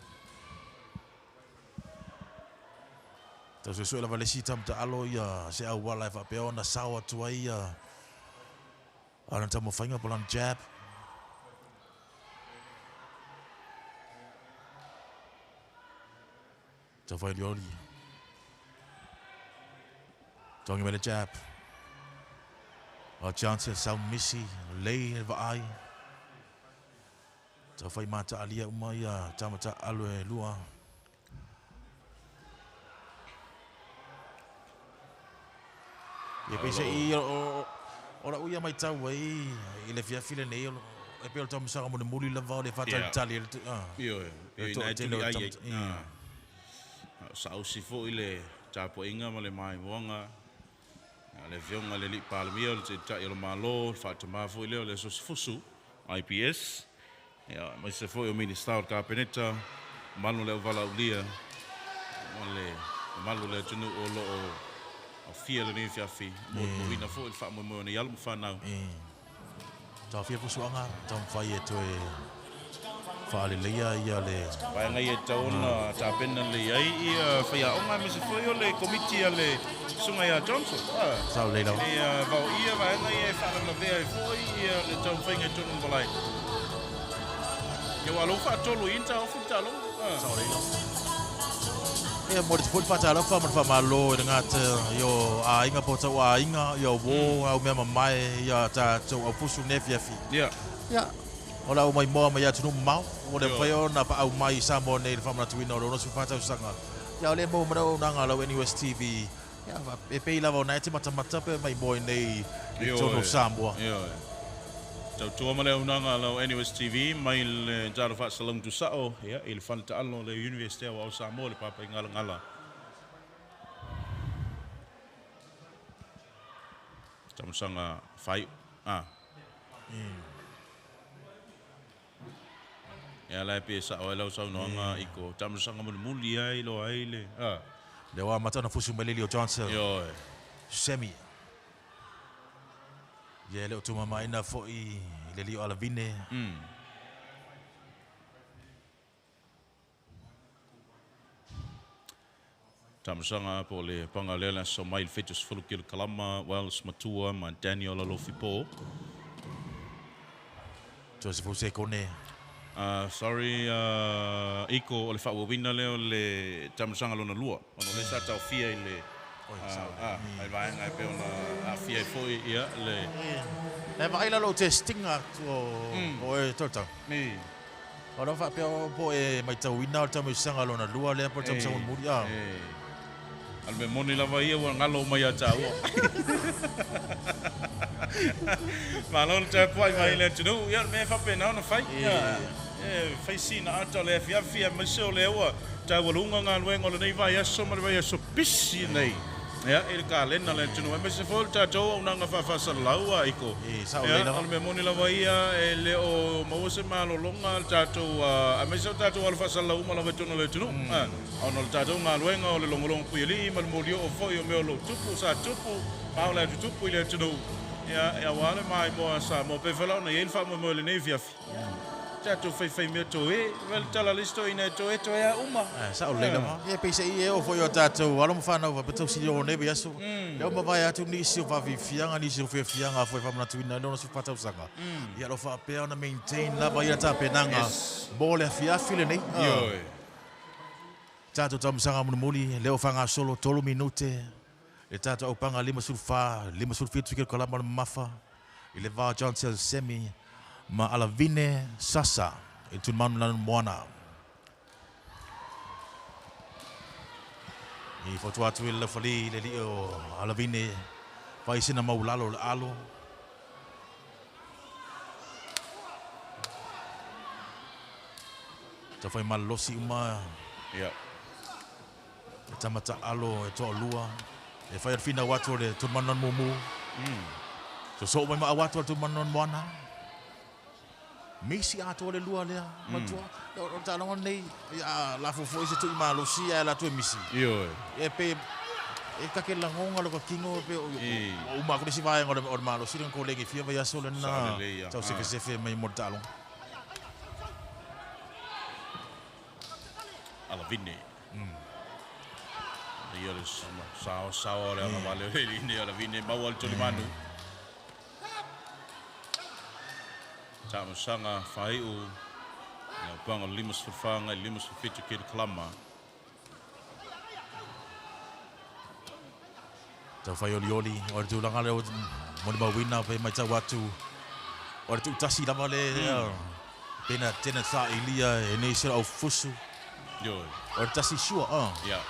Taso so lava le si tamta alo ia se au wala fa pe ona sawa tua ia. Ana tamo fainga polan jab. So find Yoli. Talking about a jab. Johnson, Sao Missy, Lay, Vai. So find Mata Alia Umaya, Tamata Alue Lua. Pese ora uia mai tau ai ile fia file nei e pe tam sa mo muli lava le fata Italia sa usi fo ile tapo inga male mai wanga le vionga le li palmio le ta ile malo fata ma fo ile le so fusu IPS ya mai se fo o minister ka peneta manu le vala ulia male le tunu o lo o fia le ni fia fi mo vina fo il fa mo ne yal mo fa na ta fia fusu anga tam fai e to e fale leia ia le vai ngai e tauna ta pena le ai ia fia onga mi se foi o le committee ale sunga ia Johnson sa le la ia va ia vai ngai e fa na ve foi ia le tau finga tonu valai yo alo fa tolu inta o futa lo sa le la E mo te fut fata fa mo fa malo nga te yo a inga po tau a inga yo wo au me mai ya ta tau au fusu ne fiafi. Yeah. Ya. Ola o mai mo mai atu mau o le Yo. pai ona pa au mai sa mo ne fa na tuino no su fata usanga. Ya le mo mo na nga lo NUS TV. Ya va e pe lava na te mata pe mai boy nei Yo, tono Samoa. Yo. Tau tua male unanga lo NUS TV mai le jaro fa salong tu sao ya il fanta allo le University of Samoa le papa ngala. Tamo sanga fai Ya la pe sa o lo sa no iko tamo sanga muli ai lo ai le. Le wa mata na fusu melili o Johnson. Yo. Semi. Ye le tu mama ina fo I le li ala vine. Tamasanga po le pangalela so mai fetus fulukil kalama Wells Matua ma Daniel Alofipo. Joseph Usekone. Sorry iko o le whawawina leo le tamasanga lona lua. Ono le sa tau fia I le ai vai ngai pe ona a fia I foi ia le. E vai la lo testinga o e tota. Ni. Ora fa pe po e mai tau ina o tamasanga lona lua le po tamasanga muri a. Alme moni lava ia wa ngalo mai a tau. Malon te pai mai le tunu ia me fa pena ona fai. Fai sina ata le fia me so le wa ta walunga ngalwengo le nei vai aso ma vai aso pisi nei. Ya il kalena le tunu me se volta to una nga fa salaua iko. Sa o le na. Alme moni lava ia e le o mo se malo longa tato a me so tato al fa salaua ma lava tunu le tunu. Ono le tato ngalwenga o le longolong puili ma modio o foi o me lo tupu sa tupu pa le tupu le tunu. Ya wale mai mo sa mo pe fela na yen fa mo le nei fiafi. Tato fai me to e vel tala listo ina to e ya uma. Sa o le na. E pe se I o fo yo tato wala mo fa na pa tau si o ne be aso. Le mo vai atu ni si o va vi fianga ni si o fe fianga fo fa na tuina no su pata usanga. Ya lo fa pe ona maintain la vai ta penanga. Bole fia file nei. Yo. Tato tamasanga muli leo fanga solo tolo minute. E tato au panga lima sulfitu kil kolama mafa. Ile va Johnson semi ma alavine sasa itu manu lan moana. I foto atu ile fali le o alavine vai sina maulalo alo. Ta foi malosi uma Ya. tamata alo e to lua. E fai fina watu le tu manon mumu. So mai ma watu tu manon moana. Misi ato le lua le matua. O talo nei ya la fo se tu malo si ya la tu misi. Yo. E pe e ka ke la ngonga lo ka kingo pe o ma ko si vai ngol o malo si ko legi fia vai solo na. Tau se fe mai mortalo. Alavine. Ia le sao le ona vale le ni Alavine mawal tuli manu. Tamasanga fai u ya panga limus fanga limus fitu kid klama. Tau fai oli o tu langa le mo ma wina pe mai tau watu. O tu tasi la vale pena tena sa ilia e nei sira au fusu. Yo. O tasi shua Ya.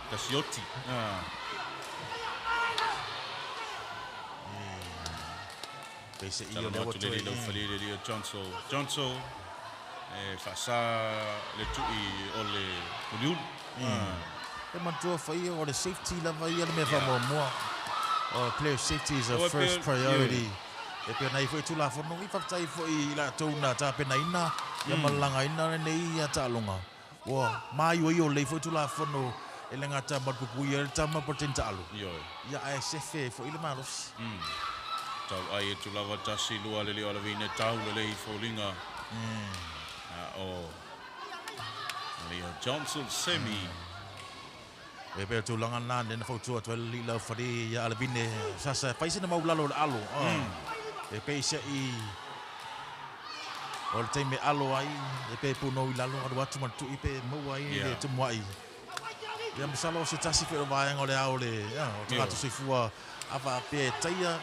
Kasioti. Pese Io io le le wato le falire di Johnson fa sa le tui o le Uliul. e mantua fai o le safety la vai le me fa mo. Player safety is a Oh, first player- priority. E pe nai foi tu la fo no I fa tai foi la tona ta pe nai na ya malanga ina nei ya ta longa. Wa mai o le foi tu la fo no e le ngata ma ku ia ta ma potenta alu. Yo. Ya ai se fe foi le malos. Tau ai tu lava tasi lua le o la vine tau le I folinga. O Leo Johnson semi. E pe tu langa na le fo tu to li la fari ya albine sasa fai se na mau lalo alo. E pe se I o le me alo ai e pe puno I lalo adu atu man tu I pe mo ai le tu mo ai. Ia masalo se tasi fe vai ngole au le o tanga se fua ava pe taia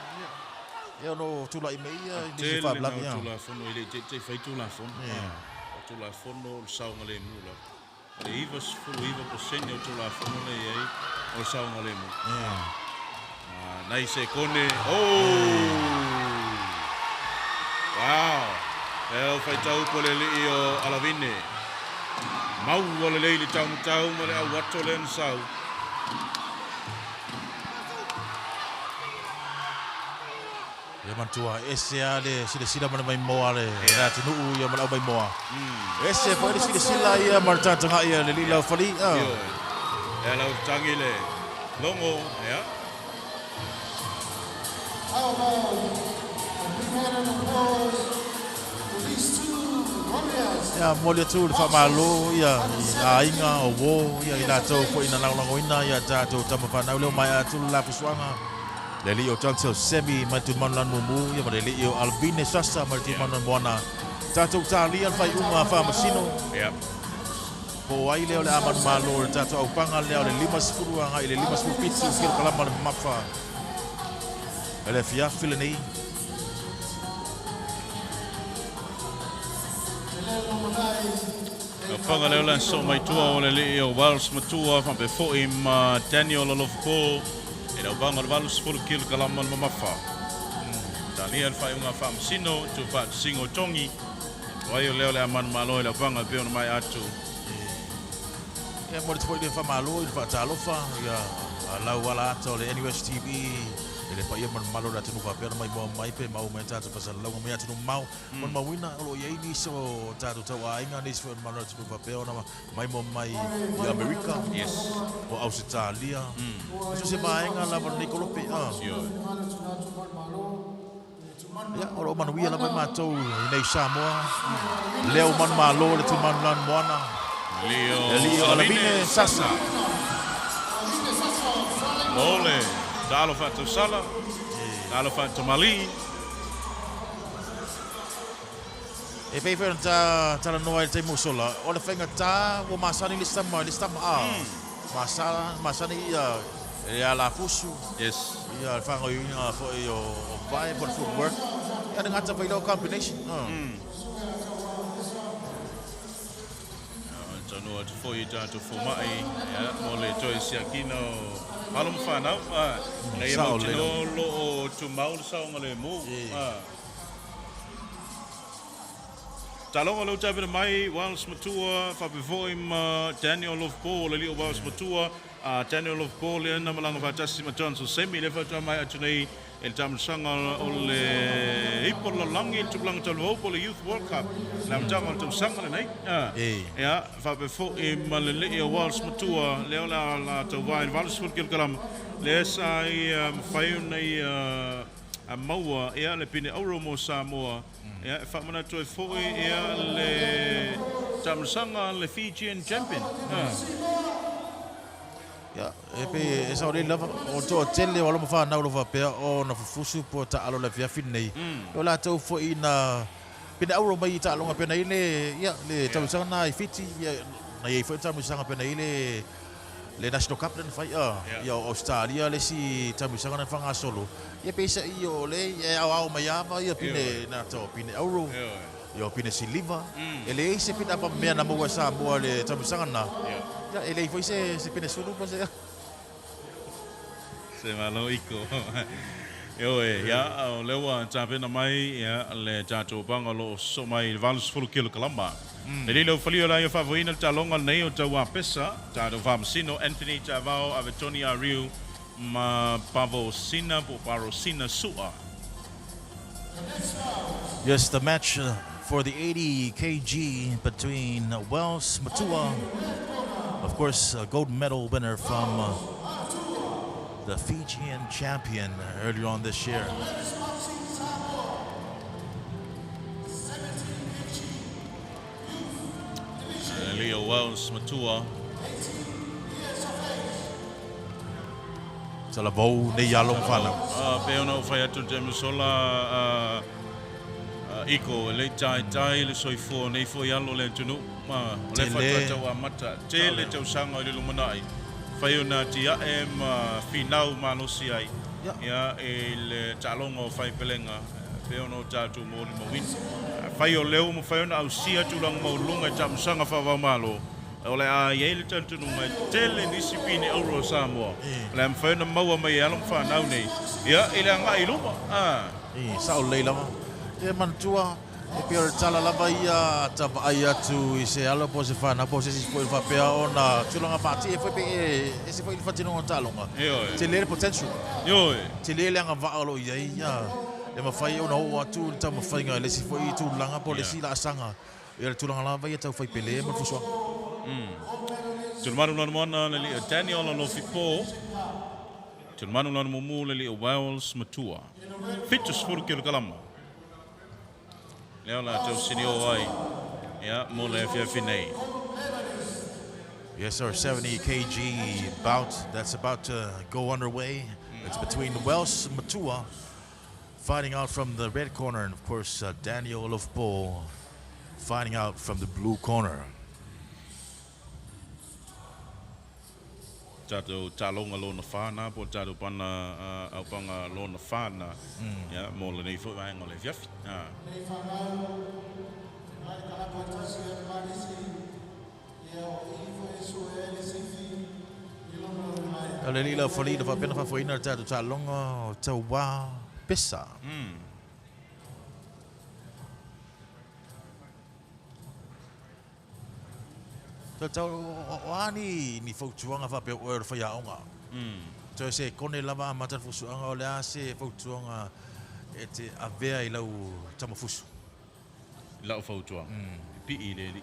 ia no tula i meia ni se fa bla ia tula fono ile te fai tula fono tula fono saunga le mula le ivas fu iva posenio tula fono le ai o saunga le mu nai se kone wow el fai tau po le o alavine mau le le tau mo le au wato le sau ia mantua ese ale sila mana mai moa le na tunu ia mana mai moa ese po le sila ia marta tanga ia le lila fali ia la tangi le longo ia ia molia tu le famalo ia ainga o wo ia ila tau po ina langoina ia tatou tamapana le mai atu la piswanga le li o tanto semi matu manlan mumu ia le li o albine sasa matu manlan moana tatou talia fai uma fa masino ia po ai le aman malo tatou au panga le lima sifuru anga ile lima sifuru pitsu kil kalama mafa ele fia fileni Whanga leo lan so mai tua o le li o Wales matua fa pe fo im Daniel Olofko e le wanga le Wales full kill kalama le mafa. Daniel fa unga fa msino tu fa singo tongi. Wai leo le aman malo le wanga pe on mai atu. e mo te foi le fa malo i fa talofa ia la wala to le NUS TV ele pa ia man malo da tunu fa pe mai mo mai pe mau mai tatu pa sala longa mai tunu mau mon mawina lo ye ni so tatu tawa inga ni so malo tunu fa pe ona mai mo mai i America Yes. o Australia so se mai nga la von Nicolo pe ya o man wi la mai matou nei Samoa leo man malo le tu man lan moana Leo Alabine Sasa Ole, dalo fatto sala, dalo fatto mali. e pe fer ta la noa te musola o le fenga ta o masani li stama masani ya la fusu Yes. ya fango ina fo yo vai for footwork ya ngata vai lo combination Tano atu fo i tatu fo mai, mole toi siakino. Malum whanau, nei Sao mau tino lo o tu maul sao ngale mu. Talonga lo tabe mai, Wales matua, whapevoim Daniel of Paul, le lio Wales matua, Daniel of Paul, le ana malanga whatasi matanso semi, le whatua mai atu nei, el tamusanga o le ipola langi, tupulang talvopo, le Youth World Cup, na mtanga o tamusanga le nei. Ja, whapevoim le lio Wales matua, leo la tauwai, Wales Fulkil Kalam, le sai whaiu nei a maua, ea le pine auro mo Samoa, ja, whamana toi foi ea le tamusanga le Fijian champion. ya e pe e sa le lava o to tele o lo fa na lo fa pe o na fufusu po ta alo la fia fin nei o la tau fo ina pina auro mai ta longa pe nei le ya le tau sa na i fiti ya na ye fo ta mu sa pe nei le national cup den fai ya Australia le si ta mu sa na fa solo ye pe sa io le ya au mai ava ya pine na to pine auro yo pine siliva ele se pina pa me na mo sa mo le ta mu sa na ya ele foi se pine solo pa se Se malo iko. Yo ya o lewa tapena mai ya le tato bangalo so mai Wales full kill kalamba. Le lo falio la yo favorina talonga nei o tawa pesa, tato famsino Anthony Tavao Avetoni Ariu ma Pavo Sina po Paro Sina Sua. Yes, the match for the 80 kg between Wells Matua, of course, a gold medal winner from the Fijian champion earlier on this year. Leo Wells Matua. Salavou ne yalong fala. Pe ona fai atu te musola iko le tai le soifo nei fo yalo le tunu ma le Tele. fa tau mata tele tau sanga le lumanai fai ona tia ma finau malosi ai ya el talongo fai pelenga pe ono tatu mo mo win fai o leo mo fai ona au sia tu lang mo lunga tam sanga fa va malo ole a yele tunu mai tele disipini euro Samoa le fai ona mau mai along fa nau nei ya ele anga iluma Sao leila ma. E mantua e pia tala lava ia tapa ai atu I se alo po se fana po se si foi fa pea ona tulanga pati e foi pe e se foi fatino talonga. Te le potential. Yo Te le nga va alo ia ia. E ma fai ona o atu tama fai nga le si foi tulanga po le si la sanga. E le tulanga lava ia tau fai pele ma fuswa. Tulmanu lana mwana le li Daniel no fipo. Tulmanu lana mumu le li Wales Matua. Fitus furu kilo kalama. Leo la tau sini o ai. Ya, mo le fiafi nei. Yes, sir. 70 kg bout that's about to go underway. It's between Welsh Matua fighting out from the red corner, and of course Daniel Olofbo fighting out from the blue corner. Tato talonga lo na whana, po tato pana au panga lo na whana. Ya, mo le nei fo ai ngole fiafi. Le lila foli da pena fa foina tato talonga tawa pesa. Tau ani ni fautuanga fa pe o fa ya onga. So se kone lava mata fusuanga o le ase fautuanga e te avea I lau tamafusu. Lau fautua. Pi I le li.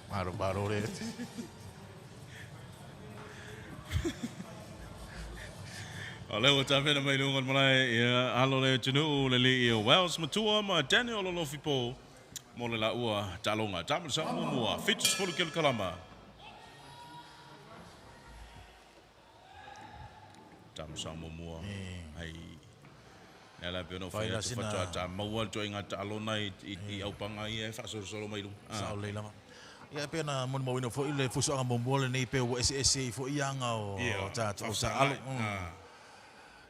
Baro le. O leo ta pena mai lungon malai ia alo le tunu le li Wales Matua ma Daniel Olofipo. Mo le la ua talonga tamu sa mua fitus fulu kilo kalama. Tamu sa mua ai ela peno fa Faila tu sina- fa ta mau to inga talona I au panga I fa solo mai lu. Sao le lama. Ia pena mon mo ino fo ile fusuanga bombole nei pe o SS fo ianga o tato sa alo.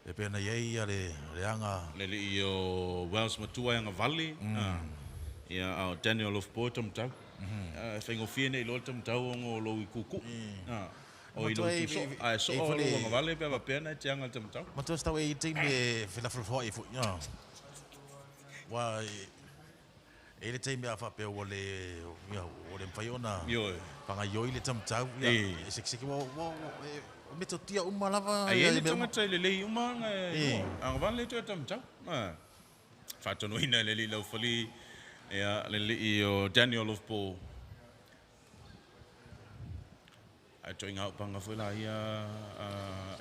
E pena ia le anga. Le li o Wells Matua nga valley. Ia au Daniel of Portum tau. Fengo fiene lo tam tau ngo lo I kuku. O I lo Matua so e- ai so e o fole- lo nga valley pe va pena tianga tam tau. Ma tu sta e te me fila fo fo ia. Wa ele te me afa pe o le ia o le fai ona. Yo. Panga yoi le tam tau ia. Se se wo me to tia uma lava. Ai ele tanga tai le uma nga. Ang valley to tam tau. Fa to no ina le li lo foli. Ia le li o Daniel of Paul. Ai toinga au panga fuela ia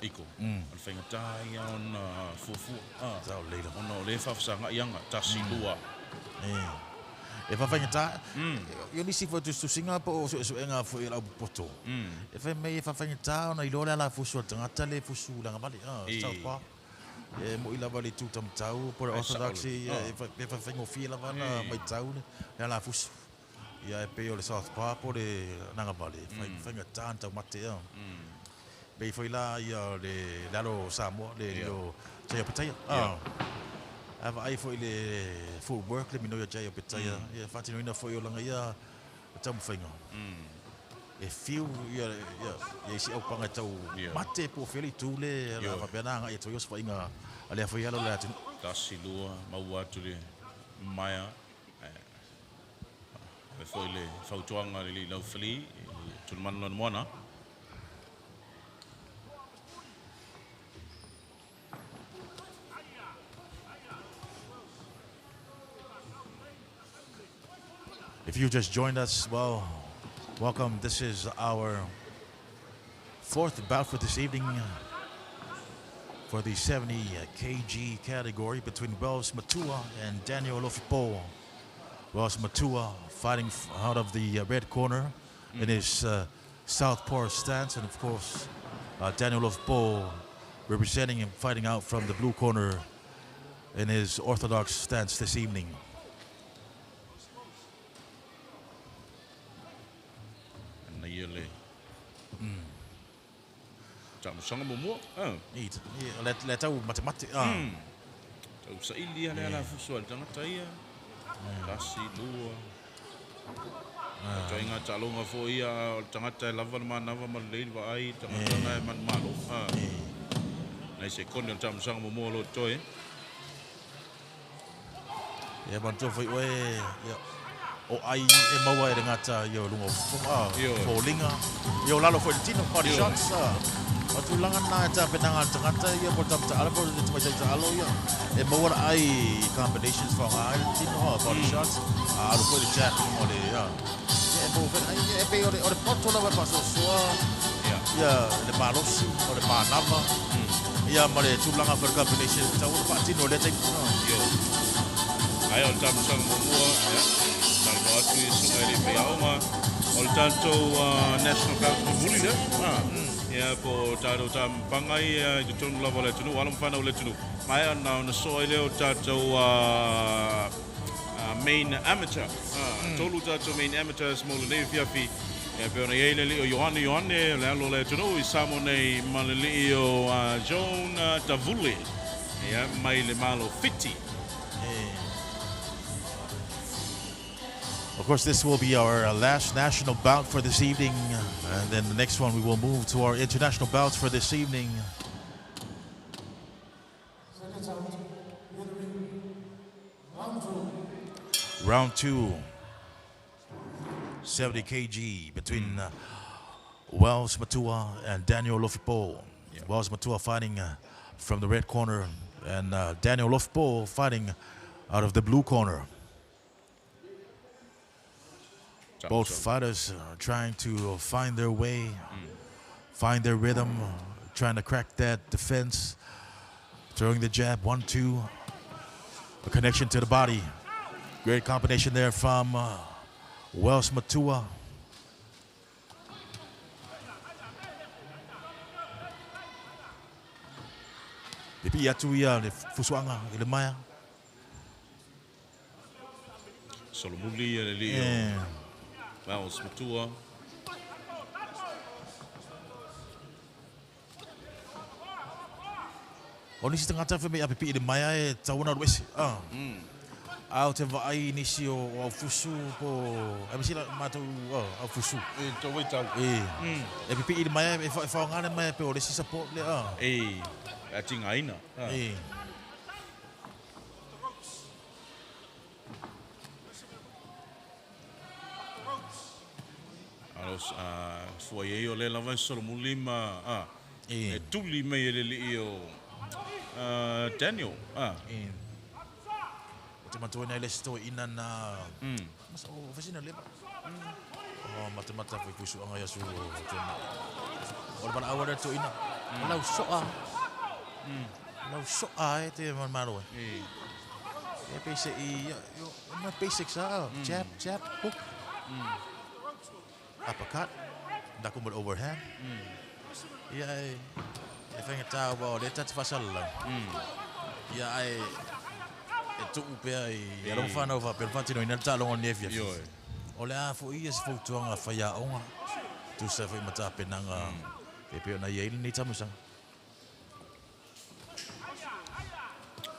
iko. Al whainga tai on fufu. Sao le la. Ono le whawsanga ianga tasi lua. E fa fai ta. Yo ni si fo tu singa po so enga fo ila poto. E fa me fa fai ta ona I lora la fu so tanga tale fu su la ngabali. Sao pa. E mo ila vale tu tam tau por orthodoxy e fa fai fi la vana mai tau ne la fu. Ia e pe o le South Pa po le nanga vale. Fai ta ta mate. Be foi la ia le lalo Samoa le lo Jaya Pataya. Ava ai foi le full work le mino Jaya Pataya. Ia fatino ina foi o langa ia tamu fainga. E fiu ia si au panga tau mate po feli tu le la pena nga ia toyos fainga ale foi alo le Tasi lua mau atu le maia. E foi le whautuanga le li lau whali. Tunu manu lana moana. If you just joined us, well, welcome. This is our fourth bout for this evening for the 70 kg category between Wells Matua and Daniel Olofipo. Wells Matua fighting out of the red corner in his southpaw stance, and of course Daniel Olofipo representing him, fighting out from the blue corner in his orthodox stance this evening. Nei ele. Tamu sanga mo. Neat. Let out mathematics. Tau sa ili ale ala fusual tangata ia. Kasi lua. Tau inga talonga fo ia tangata lava manava malei wa ai tangata ngai man malo. Nei se kono tamu sanga mo lo toi. Ya bantu foi we ya. O ai e maua e ngata yo lungo fo linga. Yo lalo foi tino body shots. O tulangan na ta penanga tangata ya po tap ta ala po te mai ta alo ya. E maua ai combinations for ai tino body shots. Alo foi de chat mo le ya. E mo fe ai e pe o poto na paso so. Ya le malos o le panama. Ya mare tulanga for combination ta o pa tino le te yo. Ai o tamu sanga mo Tanto atu i sunga i pe aonga o le tanto National Council Vuli le. Ia po tātou tampangai i te tonu lava le tunu, alam whanau le tunu. Mai ana na soa i leo tātou main amateur. Tolu tātou main amateur small nei fiafi. Ia pe ona iei le li o Ioane le alo le tunu i samo nei ma le li o Joan Tavuli. Ia mai le malo fiti. Of course, this will be our last national bout for this evening. And then the next one, we will move to our international bouts for this evening. Round 2. 70 kg between Wells Matua and Daniel Lofipo. Wells Matua fighting from the red corner and Daniel Lofipo fighting out of the blue corner. Both fighters trying to find their way, find their rhythm, trying to crack that defense, throwing the jab, 1-2, a connection to the body. Great combination there from Wells Matua. Pipi atu ia le fusuanga i le maya. Solomuli le lio. Wells Matua. O nisi tangata whi me a pipi i le maya e tauna ruesi. Au te vai nisi o fusu po... E misila mātou au fusu. E tau wai tau. E pipi i le maya e whaongane maya pe o resi support le. A tinga ina. Aros foi e o le lava Solomuli ma e tuli me le li o Daniel. Te matua nei le sto ina na... Mas o fasina leba. Mata foi fusu anga yasu. O bana awara to ina. Lau soa. Lau soa e te maro. E pese I yo na basics jab hook. Uppercut. Dako mo overhand. Ya e fenga tau ba le tat fasal. Ya ai e tu pe ai e lo fa no va per fatino in alta lo nefia. O le a fo I se fo tuanga fa ya onga. Tu se fa mata penanga. E pe na ye ni tamusang.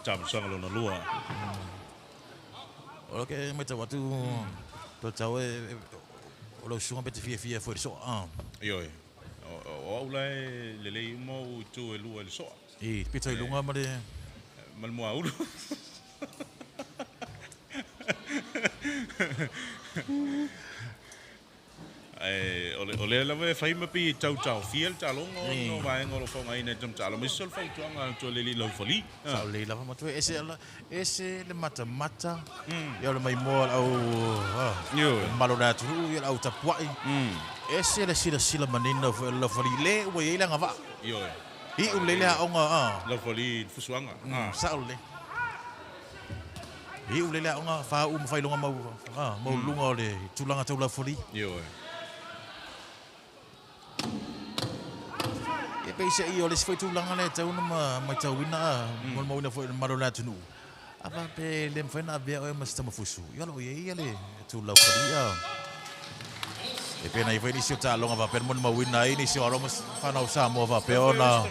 Tamusang lo na lua. Okay, meta watu to tau e lo sunga bete fia foi so. O ulai le mo tu e lua le so. Pito lunga ma de mal mo ulu. Ole la ve fai mapi tau fiel talong no vai ngolo fo ngai ne tam talo misol fai tuanga to le lo foli. Sa le la ma tu ese le mata. Ya le mai mo au malo da tu ya au tapuai. Ese le sila manino fo lo foli le wo ye la ngava. I u le la onga lo foli fusuanga. Sa le. I u le la onga fa fai longa mau lunga le tulanga tau la foli. E pe se I o le foi tulanga le tau na mai tau ina mo na foi marona tunu. Apa pe lem foi na vea o mas tama fusu. Ia lo ia le tu lau faria. E pena i foi ni siota longa va per mon mawina ini si oro mas fana usa mo va pe ona.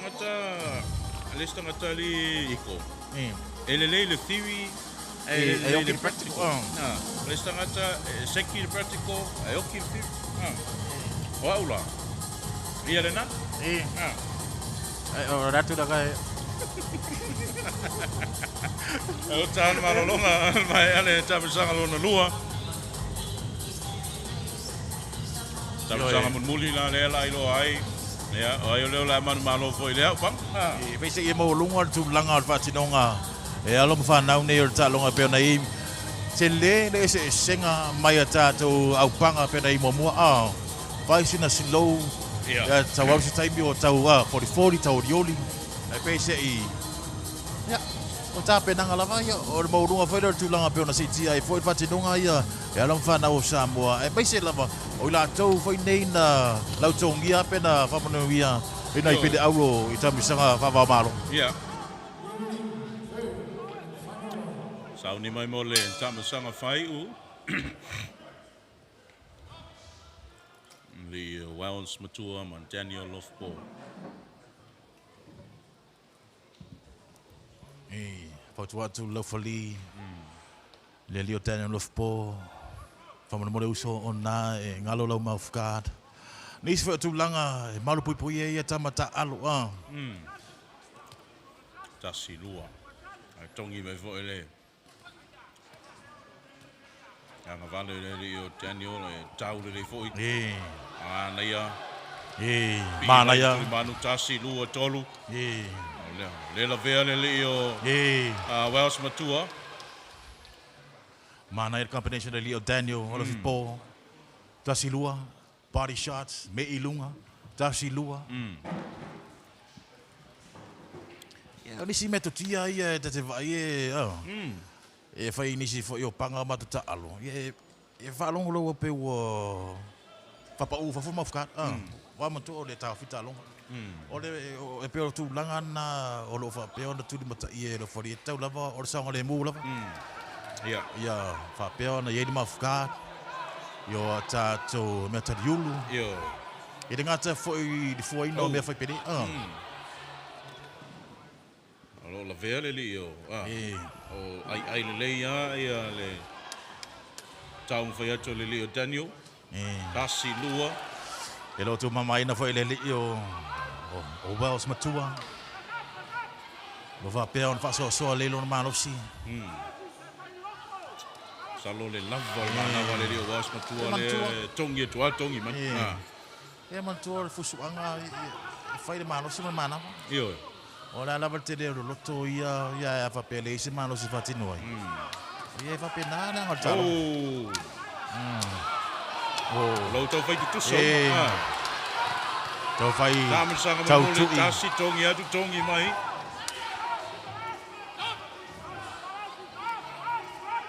Lista ngata li iko. Eh. Ele le theory E o que practical. Lista ngata seki le practical, e o que theory. O aula. Ia rena? Eh. O ratu da kai. O tan malolonga mai ale tamasanga lona lua. Tamasanga mun muli la le la ilo ai. Ya, o yo le la man malo foi le bang. E pe se e mo lunga tu langa al fatinonga. E alo fa nau ne o ta longa pe na i. Se le se senga mai ata tu au panga pe na i mo mua a. Vai sina silo. Ya tawau se taimi o tau 40 tau rioli. E pe se i. Ya. O ta pe nanga lava ia o mo lunga foi le tu langa pe na siti ai foi fatinonga ia. E alo fa nau Samoa. E pe se lava o la tau foi nei na lau tongia pe na fa mo ia. Ina i pede auro i tamisanga fa va malo. Ya. Sauni mai mo le tamasanga fai u. Li Wells Matua man Daniel Lofpo. Fautua tu lofali. Le Leo Daniel Lofpo. Fa mo le uso ona e ngalo lau mafkat. Nis fa tu langa malu pui pui e tamata alu a. Tasi lua. Ai tongi me vo ele. Anga vale le Leo Daniel e tau le foi. Ana ia. Mana ia. Manu tasi lua tolu. Le la vea le Leo. Wells Matua. Mana ia combination de Leo Daniel Lofpo. Tasi lua. Body shots, me ilunga, tasi lua. Nisi meto tia ia te vai e fai nisi fo yo panga matuta alo. E fa longo lo pe wo papa u fa forma fkat. Wa mo to le ta fita longo. O le e pe tu langa na o lo fa pe ona tu di mata ie lo fori tau lava o sa ngole mu lava. Ya fa pe ona ye di mafkat. Yo tato metadiulu. Yo. E ngata foi no me foi pedi. Alo la vea le Leo. O ai le ia le tau foi ato le Leo Daniel. Tasi lua. E lo tu mama ina foi le Leo. O Wells Matua. Lo va pe on fa so le lo malo si. Salo le lava mana wale Leo Wells Matua le tongi tua tongi man. E man tu fusu anga fai de malo si mana. Yo. Ora la verte de lo to ia fa pe le si malo si fatino. Ia fa pe nada ngal talo. Lo to fai tu so. To fai. Tau tu tasi tongi atu tongi mai.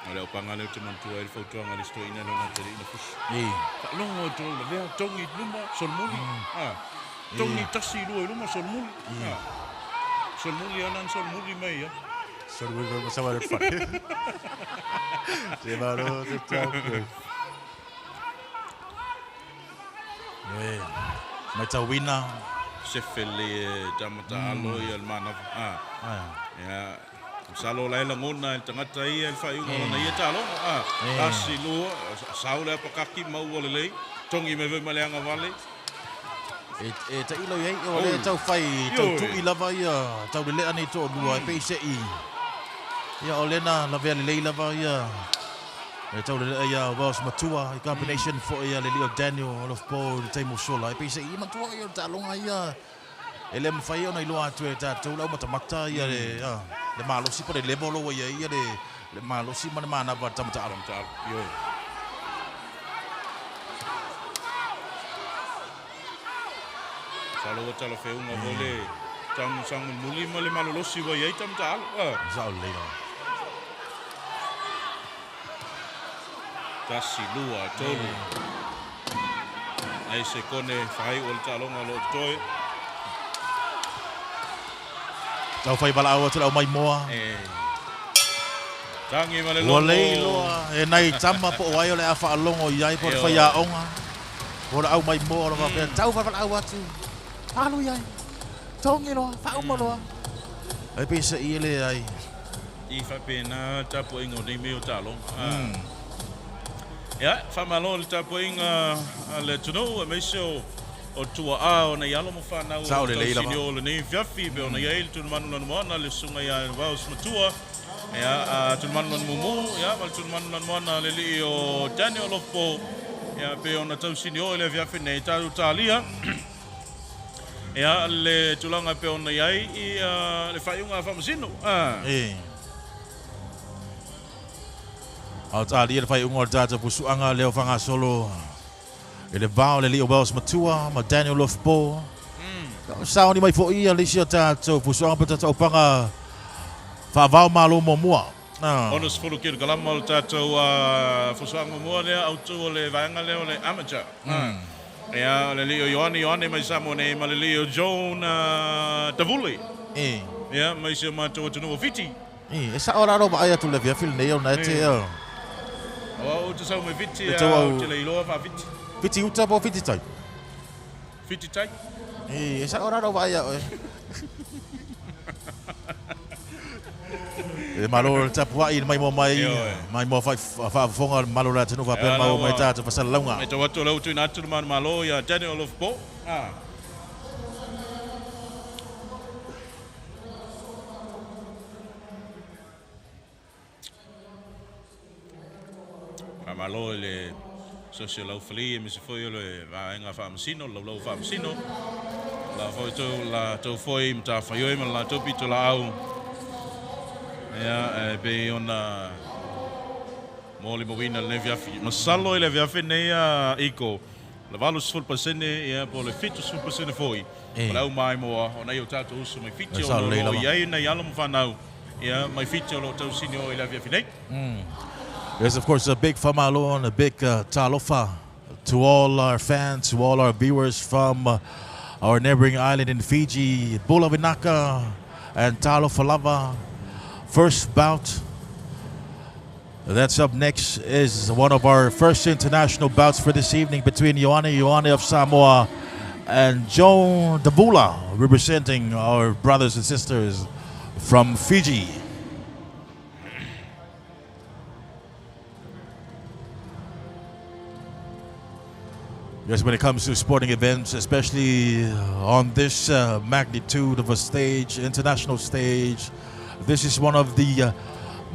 Ole opanga le te mantua il foto anga le sto ina na tele ina fus. Ka longo to le vea tongi luma solmuli. Tongi tasi luma solmuli. Solmuli anan solmuli mai ya. Solmuli ko sa wala fa. Se baro te tau. Mai tau wina. Se fele tamata alo ia el mana. Ya. Salo lai langona el tangata ia el fai una ia talo tasi lua saule apakaki mau ole lei tongi me ve maleanga vale e ta ilo ye o le tau fai tau tu i lava ia tau le ani to lua pe se i ia ole na la ve le lava ia e tau le ia Wells Matua combination for ia le Leo Daniel of Paul te mo sola pe se i matua ia talonga ia ele me fai ona i loa tu e ta tau lau matamata ia le malo si pore level o ia le malo si mana va tamata yo salo tala fe unga vole tam sang muli male malo losi va ia tamata zao le tasi lua tolu ai se kone fai ol talonga lo toi tau fai bala o tu mai moa Tangi ma le Ua lei loa, e nei tama po wai o le a whaalongo iai po le whaia onga. O le au mai mo o le wapea, tau whawala au atu. Palu iai, tongi loa, whauma loa. Ai pesa i le ai. I whapena tapu ingo nei meo talo. Ia, whamalo le tapu inga le tunu, a meisio o tua a o nei alo mo whanau. Sao le leila Sini o le nei fiafi, pe o nei eil tunu manu lanu moana, le sunga ia waos matua. Ia, tunu manu lanu mumu, ia, mal tunu manu lanu moana le li o Daniel of Po. Ia, pe o na tau sini o le fiafi nei taru talia. Ia, le tulanga pe o nei ai, i le whaiunga whamasino. Au ta lia fai ungo tata pusuanga leo fanga solo. Ele vao le Leo Wells Matua, ma Daniel of Po. Sao ni mai fo ia le sia tata pusuanga tata opanga fa vao malo mo mua. Ona sefulu kilo kalama o le tatou fusuanga mua lea autu o le vaenga leo le amateur. Ia, le Leo Ioane mai samo nei ma le Leo Joan Tavuli. Ia, mai se matou o tunu o fiti. E sa ora ro ba ia tu le via fil nei na te. O te sau me fiti Tau- te le iloa fa fiti. Fiti uta po fiti tai. Fiti tai. E sa ora ro ba ia. E malo tapua i mai mo mai mai mo fa fonga malo la tenu fa pe mau mai tata fa salonga. Me tau atu lau tu ina atu man malo ia Daniel of Po. Malo le social lau fali me se foi le vaenga whamasino, lau whamasino. La foi tau la tau foi mta whaioi ma la tau pito la au. Ia, pe ona moli mawina le viafi. Masalo le viafi nei iko. La valu sful pasene ia po le fitu sful pasene foi. Ma au mai moa ona i o tatu usu mai fiti o lo iai nei ala mo whanau. Ia, mai fiti o lo tau sini o i le viafi nei. There's, of course, a big famalo and a big talofa to all our fans, to all our viewers from our neighboring island in Fiji, Bula Vinaka and Talofa Lava. First bout. That's up next is one of our first international bouts for this evening between Ioane of Samoa and Joan Dabula, representing our brothers and sisters from Fiji. Yes, when it comes to sporting events, especially on this magnitude of a stage, international stage, this is one of the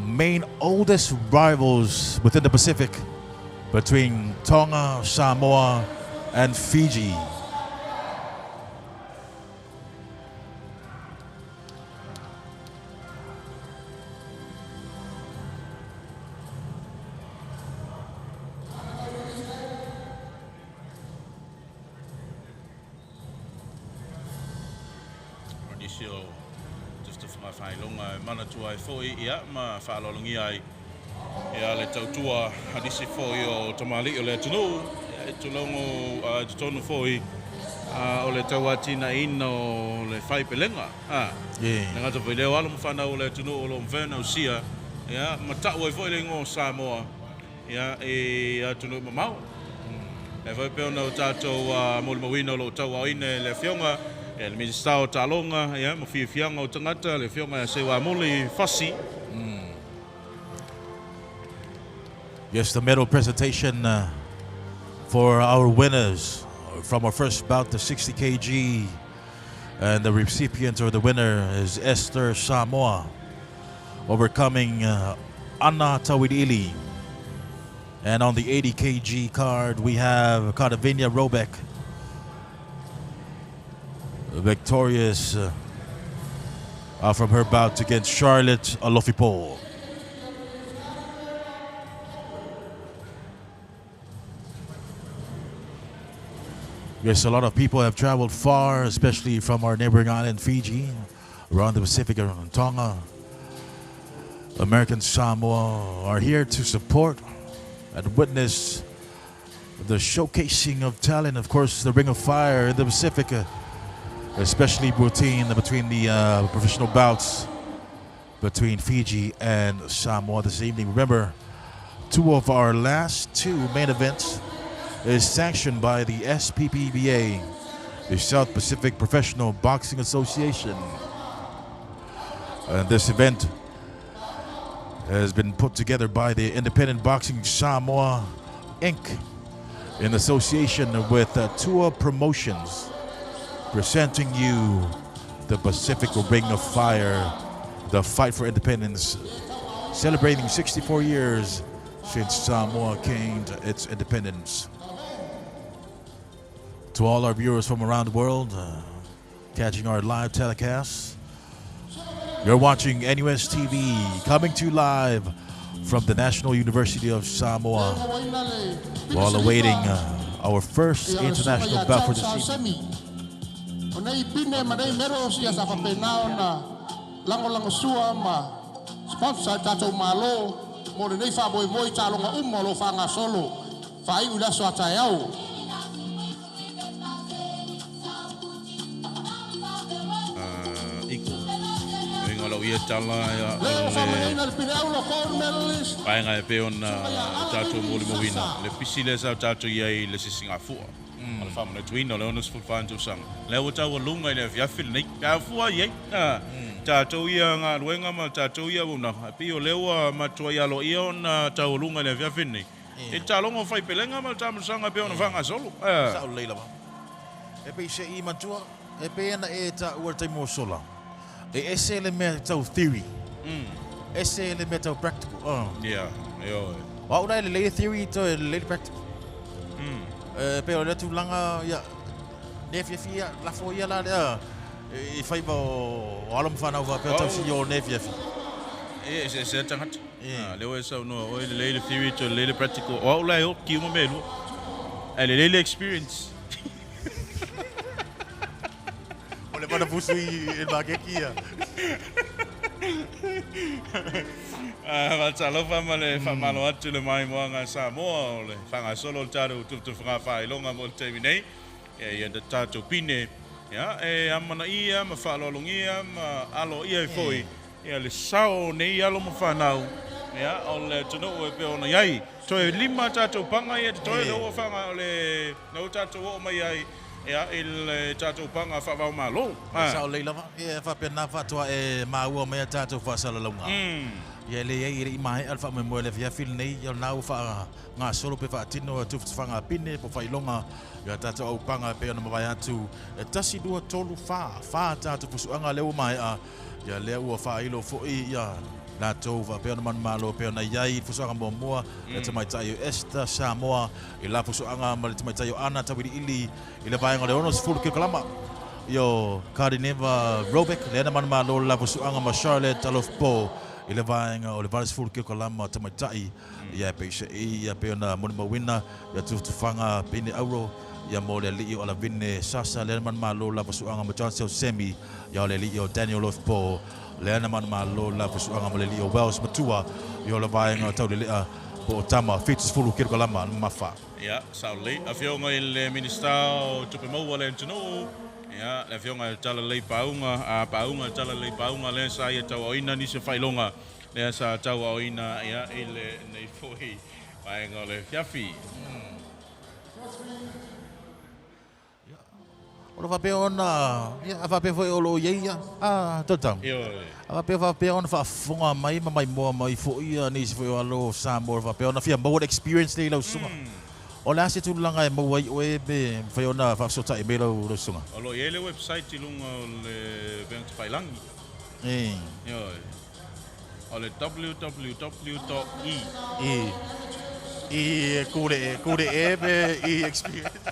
main oldest rivals within the Pacific between Tonga, Samoa, and Fiji. Mana tua e foi ia ma whaalolongi ai ia le tautua hadisi foi o tamali o le tunu e tulongo te tonu foi o le tauatina ino le whai pelenga nga ngata foi leo alo mwhana o le tunu o lo mwhena o sia ia ma tau e foi le ngo Samoa ia e tunu mamau e foi peona o tātou moli mawina o lo tau au ine le whionga e le minister o talonga ia mo fiafianga o tangata le whionga se wa moli fasi. Yes, the medal presentation for our winners from our first bout, the 60 kg, and the recipient or the winner is Esther Samoa, overcoming Anna Tawidili. And on the 80 kg card, we have Kadavinia Robeck, victorious from her bout against Charlotte Alofipo. Yes, a lot of people have traveled far, especially from our neighboring island, Fiji, around the Pacific and Tonga. American Samoa are here to support and witness the showcasing of talent. Of course, the Ring of Fire in the Pacific, especially routine between the professional bouts between Fiji and Samoa this evening. Remember, two of our last two main events is sanctioned by the SPPBA, the South Pacific Professional Boxing Association. And this event has been put together by the Independent Boxing Samoa, Inc., in association with Tua Promotions, presenting you the Pacific Ring of Fire, the Fight for Independence, celebrating 64 years since Samoa gained its independence. To all our viewers from around the world, catching our live telecasts, you're watching NUS TV, coming to you live from the National University of Samoa, while awaiting our first international bout for this evening. Lango sua ma sponsor tato malo mo nei fa boy moi talo nga lo fanga solo fai ula so atayau Iko ngolo ia tala ya painga e pe ona tato mo le movina le pisile sa tato ia i le Singapore al famna tuino le onos fulfanto sang le o tawa lunga le via fil nei ka fua ye tatou ia ngā ruenga ma tatou ia una pio lewa matua ia lo ia ona taulunga le via fini e talongo fai pelenga ma tamusanga pe ona vanga solo Sa leila ma. E pe se I matua, e pe na e ta ua te mo sola. E ese le me tau theory. Ese le me tau practical. yeah yo Wa ura le le theory to le practical. Pe o le tu langa ia ne fia la fo ia la I fai ba o alam whanau wa pētau si o nefia fi. se tangat le o sa no o le theory to le practical o la o ki mo melu le experience O le mana pusu I makeki ia. va talo fa male fa malo atu le mai mo nga Samoa o le fanga solo taru tu fa fa longa mo terminate ia de tato pine ya amana ia ma falolongia ma alo ia foi ia le sao nei alo mo fanau ya o le tono e pe ona yai to lima tato panga ia to no fanga le no tato o mai ai ya il tato panga fa va malo Sa o leila va. Ia fa pena fa toa e maua mea tatou fa sala launga. Ia le I mai alfa me mo le via fil nei ia nau fa ngā solo pe fa tino tu fanga pine po fai longa ia tatou au panga pe ona mawai atu e tasi dua tolu fa tatou pusuanga leo mai a ia lea ua fa ilo fo ia na tou fa pe ona man malo pe ona iai pusuanga mo moa e te mai tai Esta Samoa I la pusuanga ma le te mai tai ana tawiri ili I le vaenga le onos fulu ke kalama Yo Karineva Robeck le man malo la pusuanga ma Charlotte Alofpo I le vaenga o le valis fulu ke kalama te mai tai ia pe se ia pe ona mo mawina ia tu fanga pini euro ia mo le li o la vine sasa le man malo la pusuanga ma Johnson Semi ia le li o Daniel Alofpo le man malo la pusuanga mo le li o Wells Matua ia le vaenga tau le a po tama fitus fulu ke kalama mafa ya sauli afionga il minister tu pe mo wala tino ya le afionga tala le paunga tala le paunga le sa ia tau ina ni se failonga le sa tau ina ya ile nei foi vai ngole fiafi o va pe ona ia va pe foi o lo ia totam yo va pe ona fa fonga mai mo mai foi ni se foi o lo Samoa va pe ona fia mo experience le lo sunga o la se tu langa mo wai o e be foi ona fa sota e be lo sunga o lo ele website ilunga le vent failangi yo o le e kure e be e experience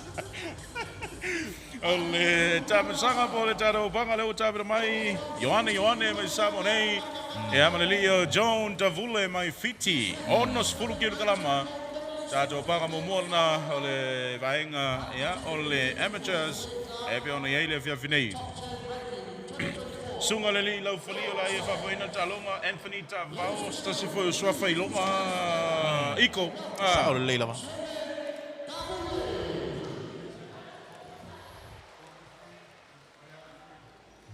ole tamasanga po le taro panga le utabe mai Ioane mai Samonei e amalelio John Tavule mai fiti onos fulukir kalama tato panga momona ole vaenga ya ole amateurs e pe ona ile fia finei sunga le li lau folio la e fa foina talonga Anthony Tavao sta se foi sua failonga iko sa o le lava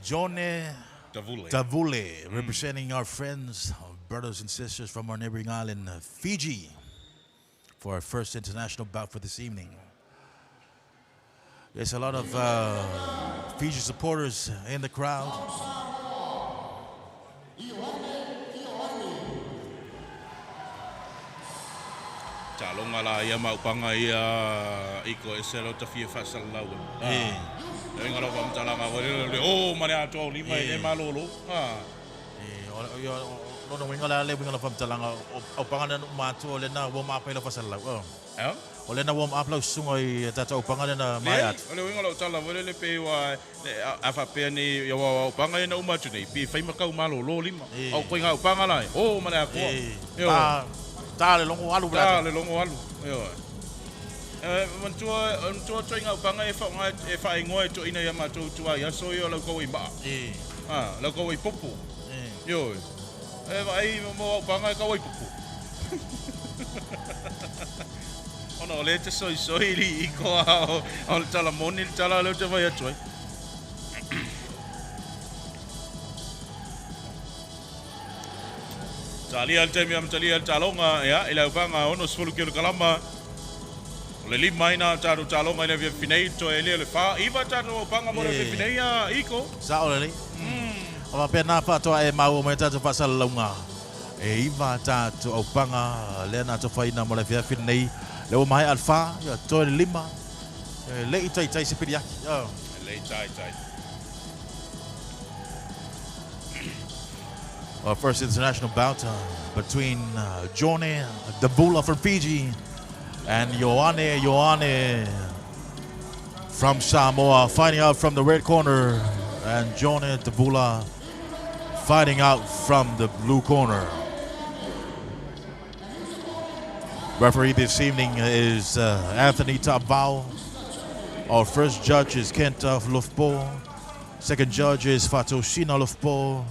John Tavule. Tavule, representing our friends, our brothers and sisters from our neighboring island, Fiji, for our first international bout for this evening. There's a lot of Fiji supporters in the crowd. Talonga la ia maupanga ia iko eselo tafia fasalau. Inga lo pam talanga wale oh mane ato lima e malolo. Lo no winga la le winga la fam talanga o pangana mato le na wo ma pa lo fasalau. O le na warm up lo sunga I tata o panga na maiat. Ole winga lo tala wale le pe wa afa pe ni o panga na umatu nei pe fai makau malo lo lima. Au ko inga o panga lai. Oh mana ko. Yo. Ta le longo alu bla. Ta le longo alu. Yo. Mantua inga o panga e fa ngoi to ina ya matu tua ya so yo lo ko I ba. Lo ko I popo. Yo. Vai mo panga ka wai popo. Ono le te soi li ko o tala moni tala le te vai atoi. Tali al temi am tali al talonga ya ila upanga ono 10 kilo kalama. Le lima ina taru talonga ina via fineito ele le fa iva taru upanga mo le fineia iko. Sa o le. Ama pena fa to e mau mo tatu fa salunga. E iva tatu upanga le na to faina mo le via finei. Le o mai alfa ya to le lima. Le itai se piriaki. Le itai. Our first international bout between Johnny Dabula from Fiji and Ioane from Samoa, fighting out from the red corner, and Johnny Dabula fighting out from the blue corner. Referee this evening is Anthony Tabau. Our first judge is Kent of Lufpo. Second judge is Fatoshina Lufpo.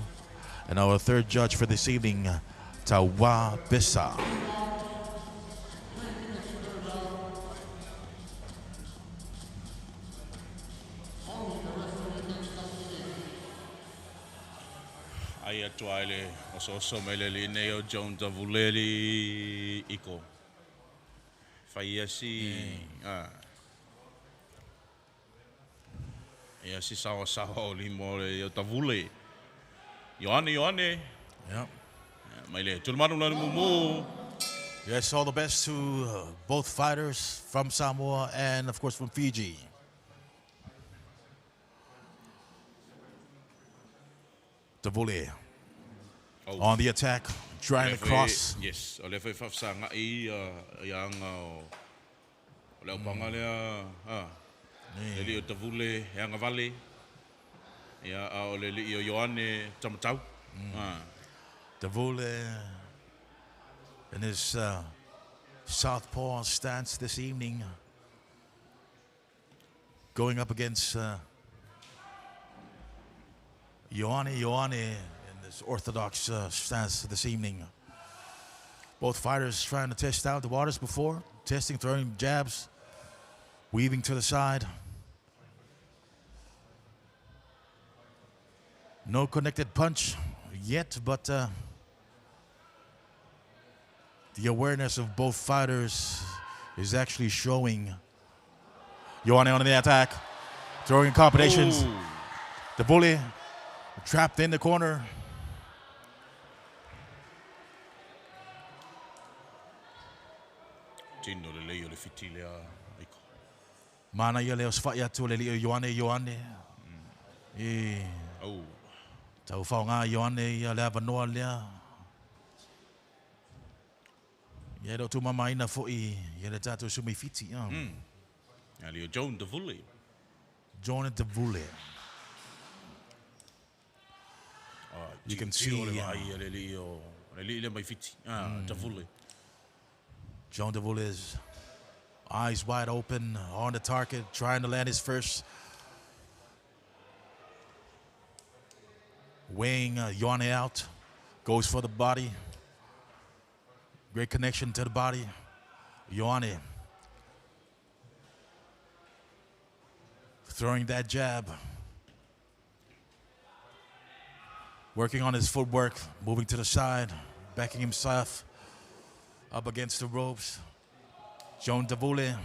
And our third judge for this evening, Tawa Bissa. Ai atuale o mele li neo John Davuleli iko. Faiasi ia si sawa o limo le Davule. Ioane. Yeah. Maile tulmanu la mumu. Yes, all the best to both fighters from Samoa and, of course, from Fiji. Davule on the attack, trying to cross. Yes, ole fe fafsanga yang ole panga le li Davule yang vale. Ya ole li Ioane tamatau. Davule in his southpaw stance this evening, going up against Ioane in this orthodox stance this evening. Both fighters trying to test out the waters before, throwing jabs, weaving to the side. No connected punch yet, but the awareness of both fighters is actually showing. Ioane on the attack, throwing combinations. Davule trapped in the corner. Tino le leo le fitilea iko. Mana ia leo sfaia tu le leo Ioane. Oh. Tau whaonga Ioane ia lea vanoa lea. Ia reo tu mama ina fo'i, ia le tātou sumi fiti. Ali John Davule. John Davule. You can see Davule. John Davule's eyes wide open on the target, trying to land his first. Weighing Ioane out, goes for the body. Great connection to the body. Ioane throwing that jab. working on his footwork, moving to the side, backing himself up against the ropes. John Davule.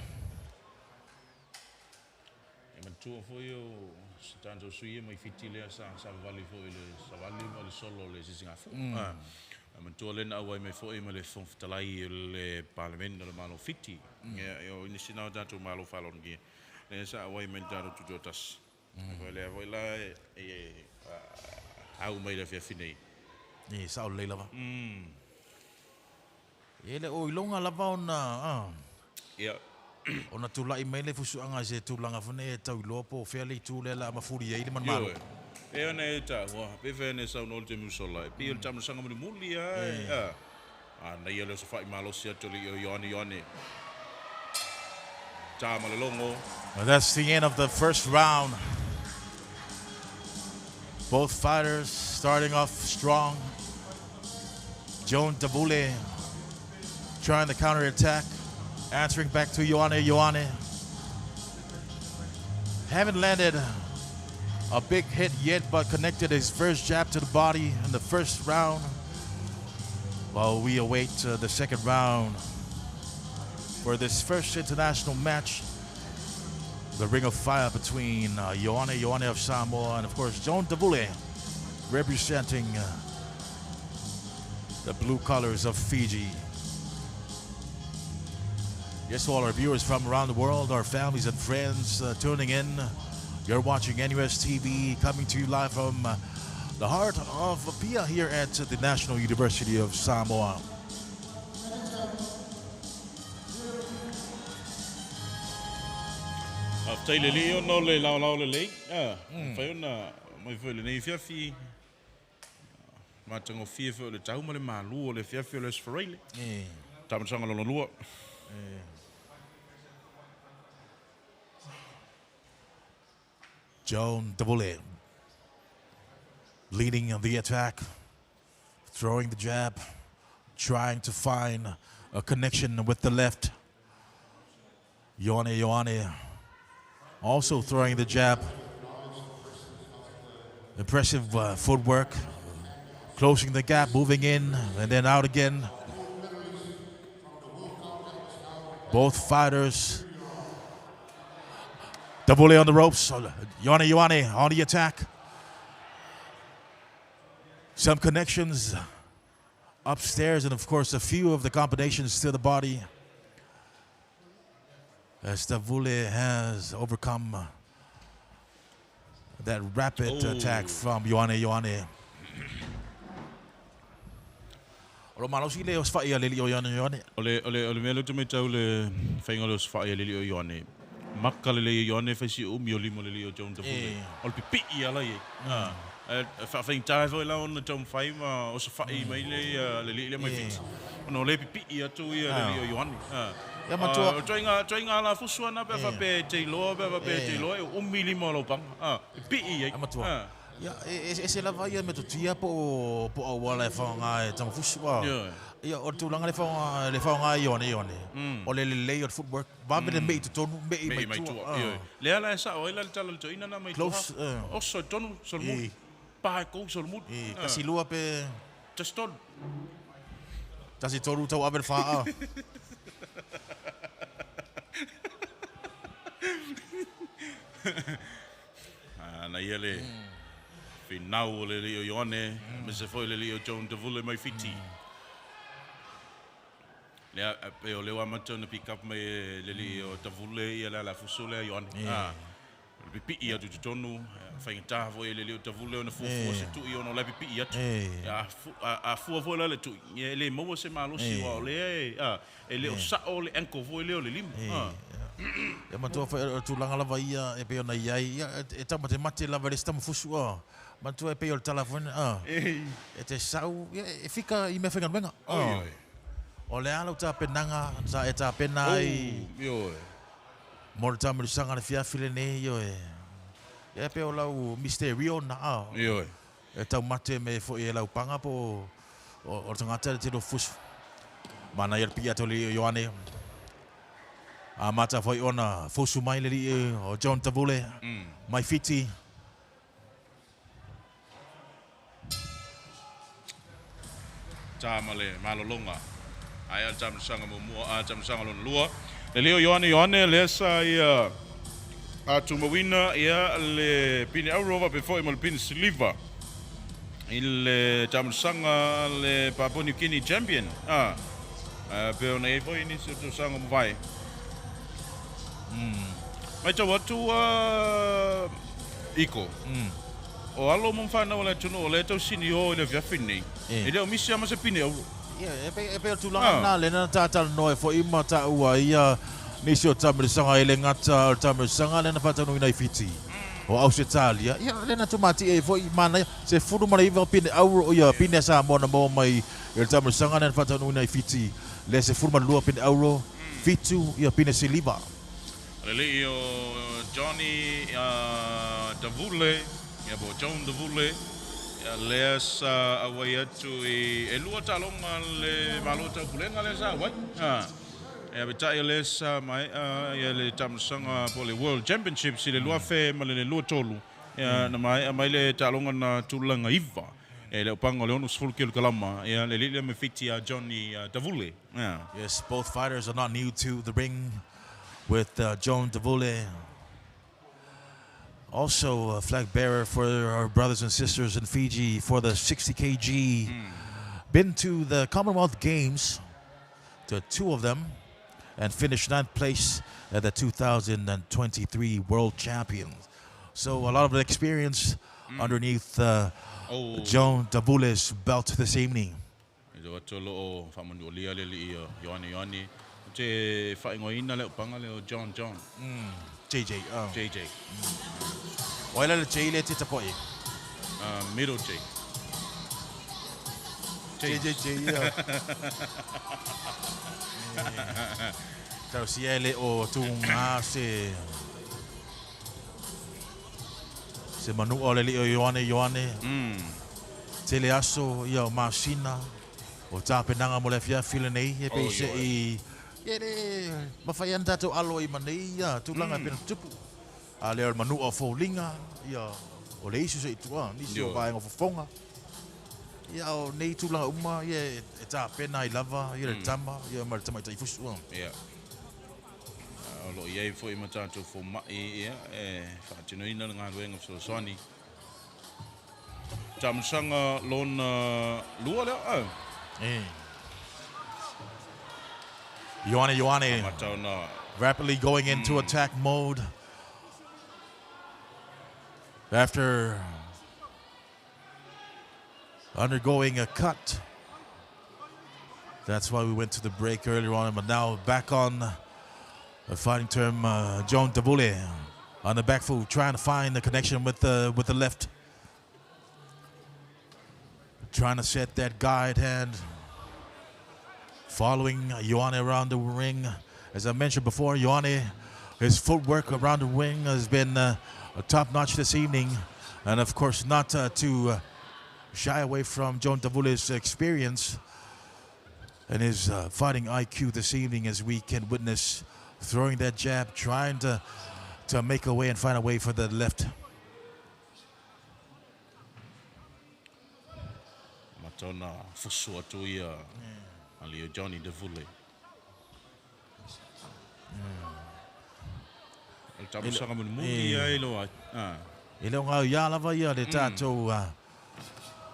Tua foi o tanto sui mai fitile sa vali foi le vali mo le solo le singafu. Tua le na wai mai foi mai le fon talai le parlamento le malo fiti. Yo inisina tanto malo falon gi. Le sa wai mai tanto tujotas. Foi la au mai le fine. Ni sa le lava. Ele o ilonga lava ona. Yeah. Ona tulai mai le fusuanga se tulanga fune tau lopo fairly tule la mafuri ai le man malo. E ona e ta wa pe vene sa no te musola. Pe il tamu sanga mo muli ai. Na yele so fai malo sia tuli yoni. Ta malongo. Well, that's the end of the first round. Both fighters starting off strong. Joan Davule trying to counterattack. Answering back to Ioane. Haven't landed a big hit yet, but connected his first jab to the body in the first round. While we await the second round for this first international match, the Ring of Fire between Ioane of Samoa and, of course, Joan Davule, representing the blue colors of Fiji. Yes, to all our viewers from around the world, our families and friends tuning in. You're watching NUS TV, coming to you live from the heart of Apia here at the National University of Samoa. After le no le lao le fai ona mai foi le nei fiafi. Matango fie foi le tau mo le malu le fiafi le sferile. Tamu sanga lo lua. Joan Davule leading the attack, throwing the jab, trying to find a connection with the left. Ioane also throwing the jab. Impressive footwork, closing the gap, moving in and then out again. Both fighters. Davule on the ropes. Ioane on the attack. Some connections upstairs, and of course a few of the combinations to the body, as Davule has overcome that rapid attack from Ioane. Romano si le os fai le Ioane. Ole melo te metau le fainga le os fai le Ioane. Maka le Ioane fai si umi o limo le o Joan Davule. Ol pipi ala ye. Fa fain tai foi la on Tom fai ma o se fai mai le mai fit. Ono le pipi atu ia le Ioane. Ya matua toinga la fusuana be fa pe te lo umi limo lo pang. Pipi ia. Matua. Ya ese la vai me tutia po wala fa nga tama fusua. Ya o tulanga le fa nga Ioane. O le lay of footwork. Ba me le mate tonu me mai tu. Le ala sa o ila tala to ina na mai tu. Close. O so tonu so mu. Pa ko so mu. Kasi lua pe just ton. Kasi toru tau aber fa. Na yele. Finau le Ioane, me se foi le Joan Davule mai fiti. Le pe o le wa matona pick up me le Davule ia la fusole Ioane. Le pipi ia tu tonu, fa ngata foi le Davule ona fu se tu i ona le pipi ia. Ya fu foi le tu. Le mo se malo si o le le o sa o le enko foi le lim. Ya matua fa tulanga lava ia e pe ona iai e tamate mate lava le sta fusua. Matua e pe o telefone e te sau e fika I me whenga wenga. O le ala ta penanga sa e ta penai. Mo tamu sanga le fiafile nei yo e pe o lau misterio na e tau mate me fo e lau panga po o tangata te do fusu. Mana ia pia to le Ioane. A mata foi ona fusu mai le o Joan Davule. Mai fiti. Tamale malolonga. Ai jam sanga mo jam sanga lon lua. Le leo Ioane lesa ia tumawina ia le pini aurova before imal pini siliva. Il jam sanga le Papua New Guinea champion. Pero na ipo ini tu sanga mo vai. Mai tawa tu iko. O alo mo fa na wala tuno le to sini o le via fini. Ele o misi ama se pini au. Pe tu lang na le na ta no fo ima ta ua ia nisi o tamu sanga ele ngata tamu sanga le na fata no ina fiti. O Australia ia le na tomati e fo mana se furu mara iva pini au o ia pini sa mo na mo mai ele tamu sanga le na fata no ina fiti. Le se furu lua pini euro fitu ia pini siliva. Le o Johnny Davule ya bo John Davule ya les awai atu e lua talonga le malota kulenga le sa wai ya beta les mai ya le tamsanga po le World Championship si le lua fe ma le lua tolu ya na mai le talonga na tulanga iva e le panga le onus full kill kalama ya le le me fiti Johnny Davule. Yes, both fighters are not new to the ring with Joan Davule. Also a flag bearer for our brothers and sisters in Fiji for the 60 kg. Been to the Commonwealth Games, to 2 of them, and finished 9th place at the 2023 World Champions. So a lot of experience underneath Joan Davule's belt this evening. Te whaingoina leo panga leo John. JJ. JJ. Waila le J le te tapoi. Middle J. JJ. Tau si ele o tunga se manu o le li o Ioane. Tele aso ia o masina o tapenanga mo le fiafile nei e pe se i Yere mafaian tato alo I manei ia tulanga pena tupu. A le manu o foulinga ia o le isu se tua nisi o vai o fofonga. Ia o nei tulanga uma ia e ta pena I lava ia le tama ia ma tama tai fusu. Ia. Lo ia foi ma tato fo mai ia e fa tino ina nga wenga so soni. Tamsanga lon lua le Ioane rapidly going into attack mode after undergoing a cut. That's why we went to the break earlier on, but now back on the fighting term. Joan Davule on the back foot, trying to find the connection with the left, trying to set that guide hand. Following Ioane around the ring. As I mentioned before, Ioane, his footwork around the ring has been top-notch this evening. And of course, not to shy away from Joan Davule's experience and his fighting IQ this evening, as we can witness throwing that jab, trying to make a way and find a way for the left. Matona fusua tu ia. Ali Johnny Davule. El tamu sanga mun mugi ai lo. Ele nga ia lava ia le tatou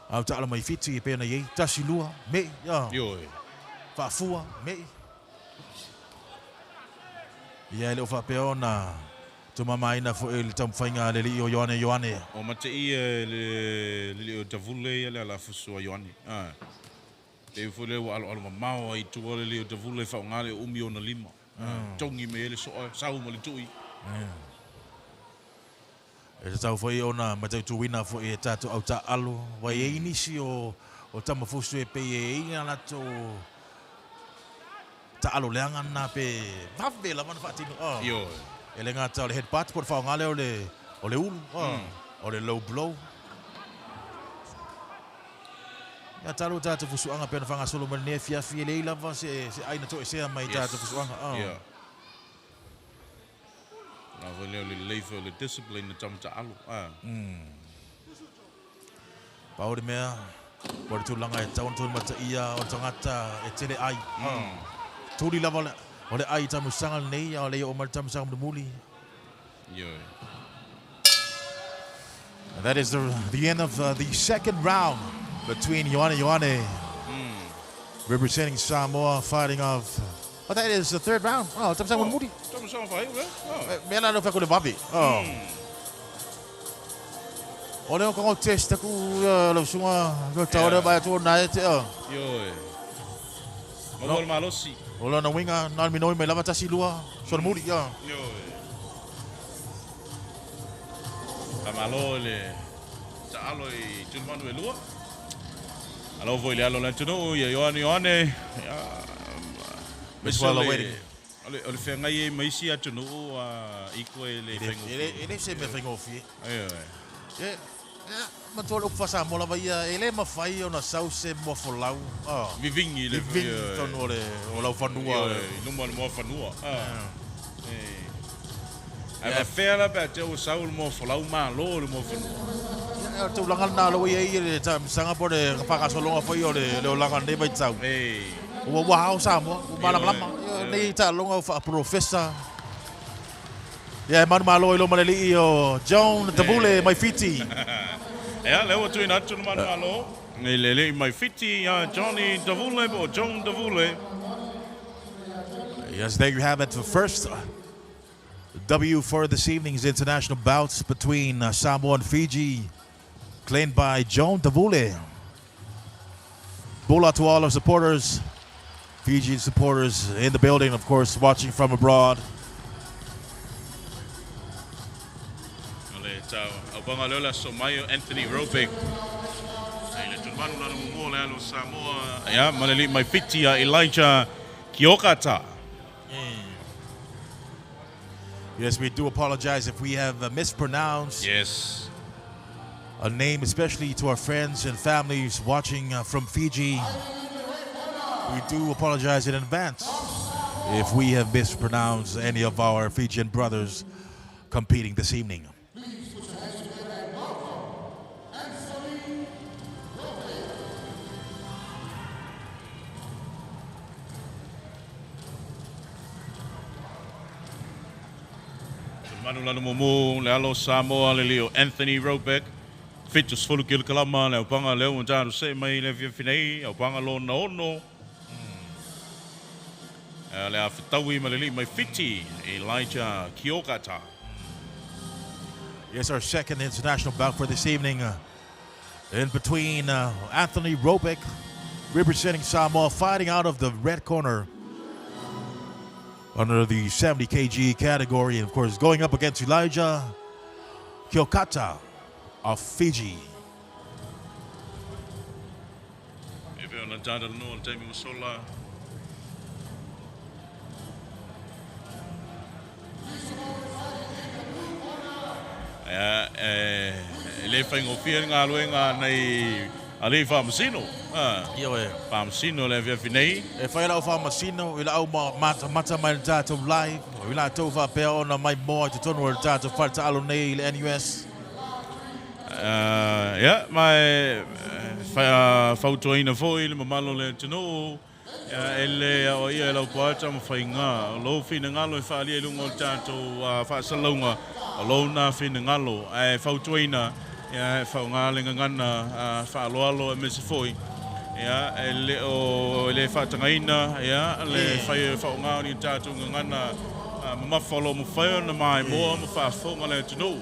au ta ala mai fiti pe na ye tasilua me ya. Yo. Fa fua me. Ia le fa pe ona tu mama ina fo el tam fainga le li Ioane. O mate I le Davule le la fusua Ioane. E fule wa alo mau ai tu ole le Davule fa ngale umi ona 5. Tongi me le so sau mo le tui. E tau foi ona matau tu wina fo e tatu au ta alo wa e inisi o tama fusu e pe e ina na to ta alo leanga na pe vave la man fatino. Yo. Ele ngata le head part por fa ngale o le ulu. O le low blow. Ya talu tatu fusuanga pe na fanga solo me ne fia le lava se ai na to se mai tatu fusuanga. Yeah. Na vole le level le discipline na tamta alu. Pauri mea Por tulanga e taon tonu mata ia o tangata e tele ai. Tuli lava o le ai tamusanga nei o le o mal tamusanga muli. And that is the end of the second round between Ioane representing Samoa fighting off. Oh, that is the third round. Oh, tamusanga muli. Tamusanga fai, me la no fa ko le babi. Oh. O leo ko test ku lo sunga ko tawre ba tu na te. Yo. Mo malosi. O lo na winga na mi no me lava tasi lua. So muli ya. Yo. Kamalo le ta alo I tulmanu e lua. Alo voi le alo la tunu ya Ioane. Meswala waiting. Ole fe ngai mai si atunu I ko le fengo. Ele se me fengo fi. Ai. Ma tolo fasa mo lava ia ele ma fai ona sause mo folau. Vivingi le tono le o lau fanua. No mo fanua. Ai fela ba te o saul mo folau ma lo mo fanua. Tu langal na lo ia ile tam sanga por de paka solonga foi o le langal ne vai tau. O wa sa mo mala lama nei ta longa fa professor. Yeah, manu malo ilo maleli o John Tabule mai fiti. Yeah, leo tu ina tu manu malo. Nei lele mai fiti Johnny Tabule or John Tabule. Yes, there you have it. The first W for this evening's international bouts between Samoa and Fiji, claimed by John Tabule. Bula to all our supporters, Fiji supporters in the building, of course, watching from abroad. Abanga lola Somayo Anthony Robic. Ele tulmanu na mo le alo Samoa. Ya maleli mai fiti Elijah Kiokata. Yes, we do apologize if we have mispronounced a name, especially to our friends and families watching from Fiji. We do apologize in advance if we have mispronounced any of our Fijian brothers competing this evening. Manula Momo, Lealo Samoa, Lelio Anthony Robeck, Fitus Fulukil Kalama, Leopanga Leo, and Jaro say my Levia Fine, Opanga Lo no. Leaftawi Malili, my Fiti, Elijah Kiokata. Yes, our second international bout for this evening. In between Anthony Robeck, representing Samoa, fighting out of the red corner under the 70 kg category, and of course going up against Elijah Kiokata of Fiji. Le fai ngofia ngā luenga nei ali Famasino. Famasino le via finei. E fai lau Famasino, ila au mata mai tato live, ila tau fa pea ona mai moa te tonu o tato farta alo nei le NUS. Mai fautoina foi le mamalo le tino. Ele o ia lau poata ma fai ngā. Lo fina ngalo e whaali e lungo tato whaasalonga. Lo na fina ngalo. Fautoina. Whaungalenga ngana whaaloalo e mese foi. Ele o le whatangaina. Le whai whaunga ni tato ngana. Mawhalo mo whai na mai moa mo whaafonga le tino.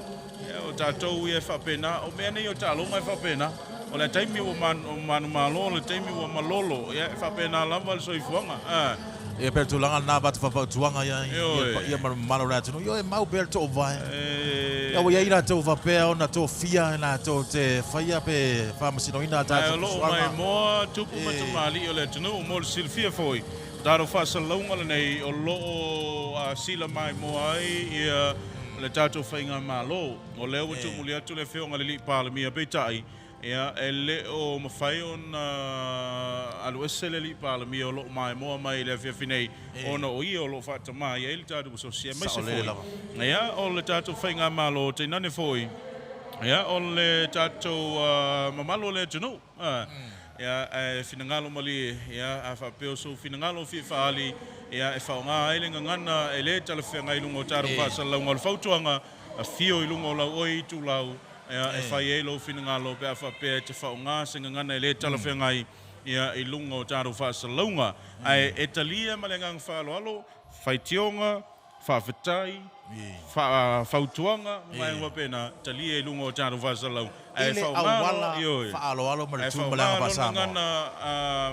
O tato e whapena. O mea nei o talonga e whapena. O le taimi o manu malo, le taimi o malolo, whapena lama le soifuanga. E per tu langa na bat fa tuanga ia malo na tino. Yo e mau per to vai. Ya wo ia to va pe ona to fia na to te faia pe Famasino ina ta. Lo mai mo tupu matu mali o le tino mo silfia foi. Daro fa salonga le nei o lo sila mai mo ai ia le tato fainga malo. O le o tu mulia tu le feonga le li pala mia betai. Ele o mawhai on aluesele li pala mi o lo mai moa mai le whiawhinei ona o ia o lo whata mai e li tātou so sia mai se foi. O le tātou whainga malo te nane foi Ia, o le tātou mamalo le tunu. Ia, finangalo mali, ia, a whapeo so finangalo fi whaali, ia, e whaonga ailinga ngana, e le talawhenga i lungo tāru whasalau ngol whautuanga, a fio i lungo lau oi tu lau, ia, e whai e lo finangalo pe a whapea te whaonga, senga ngana e le talawhenga ia, i lungo tāru whasalaunga. Ai, e talia malengang whaaloalo, whai tionga, whawhetai, whautuanga, mai ngwa pena, talia i lungo tāru whasalau. Ile awala faaloalo ma le tumalanga pasamo. Ngana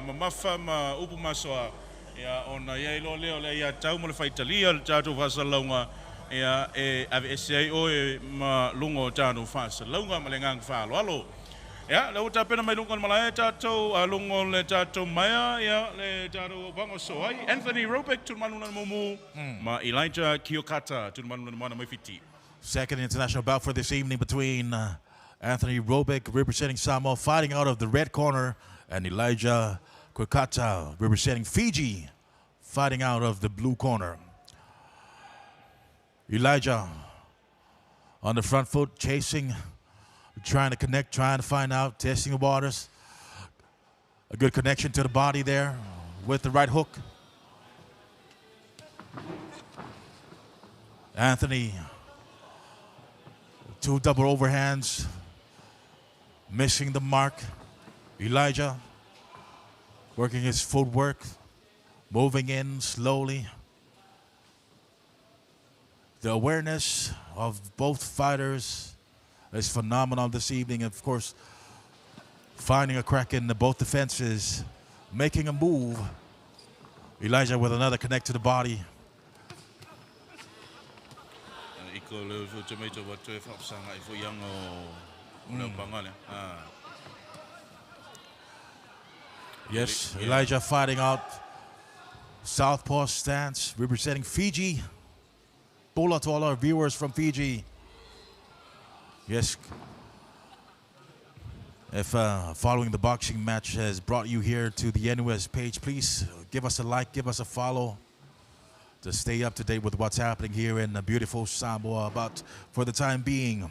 mamafa ma upu masoa ia ona ia ilo leo le ia tau mo le faitalia le tatu fasalaunga ia e ave sei o ma lungo tatu fasalaunga ma le ngang faaloalo. Ia le uta pena mai lungo malai tatu lungo le tatu maya ia le tatu bango soai Anthony Robeck tu manuna mumu ma Elijah Kiokata tu manuna mana mai fiti. Second international bout for this evening between Anthony Robeck representing Samoa fighting out of the red corner and Elijah Kwekata representing Fiji fighting out of the blue corner. Elijah on the front foot chasing, trying to connect, trying to find out, testing the waters. A good connection to the body there with the right hook. Anthony, 2 double overhands. Missing the mark. Elijah working his footwork, moving in slowly. The awareness of both fighters is phenomenal this evening. Of course, finding a crack in both defenses, making a move. Elijah with another connect to the body. Yes, Elijah fighting out southpaw stance, representing Fiji. Bola to all our viewers from Fiji. Yes, if following the boxing match has brought you here to the NUS page, please give us a like, give us a follow to stay up to date with what's happening here in beautiful Samoa. But for the time being,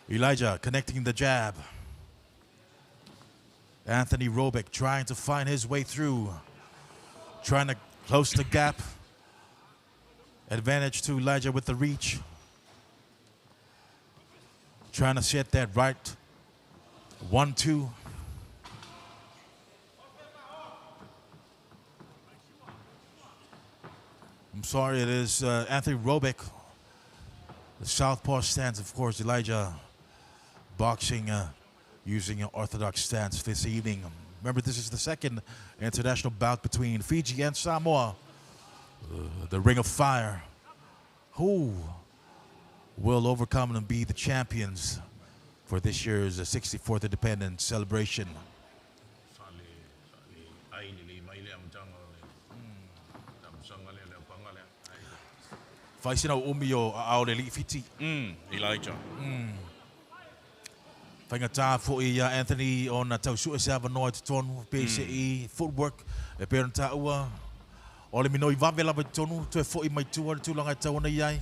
Elijah connecting the jab. Anthony Robeck trying to find his way through, trying to close the gap. Advantage to Elijah with the reach. Trying to set that right 1-2. I'm sorry, it is Anthony Robeck. The southpaw stance, of course, Elijah boxing using an orthodox stance this evening. Remember, this is the second international bout between Fiji and Samoa. The Ring of Fire. Who will overcome and be the champions for this year's 64th Independence celebration? Faisina umio aole li fiti. Elijah. Whaingata fo I Anthony on tausu e se avanoa te tonu PCE footwork e peranta ua o le minoi vave lava te tonu to e fo I mai tua le tūlanga tauna iai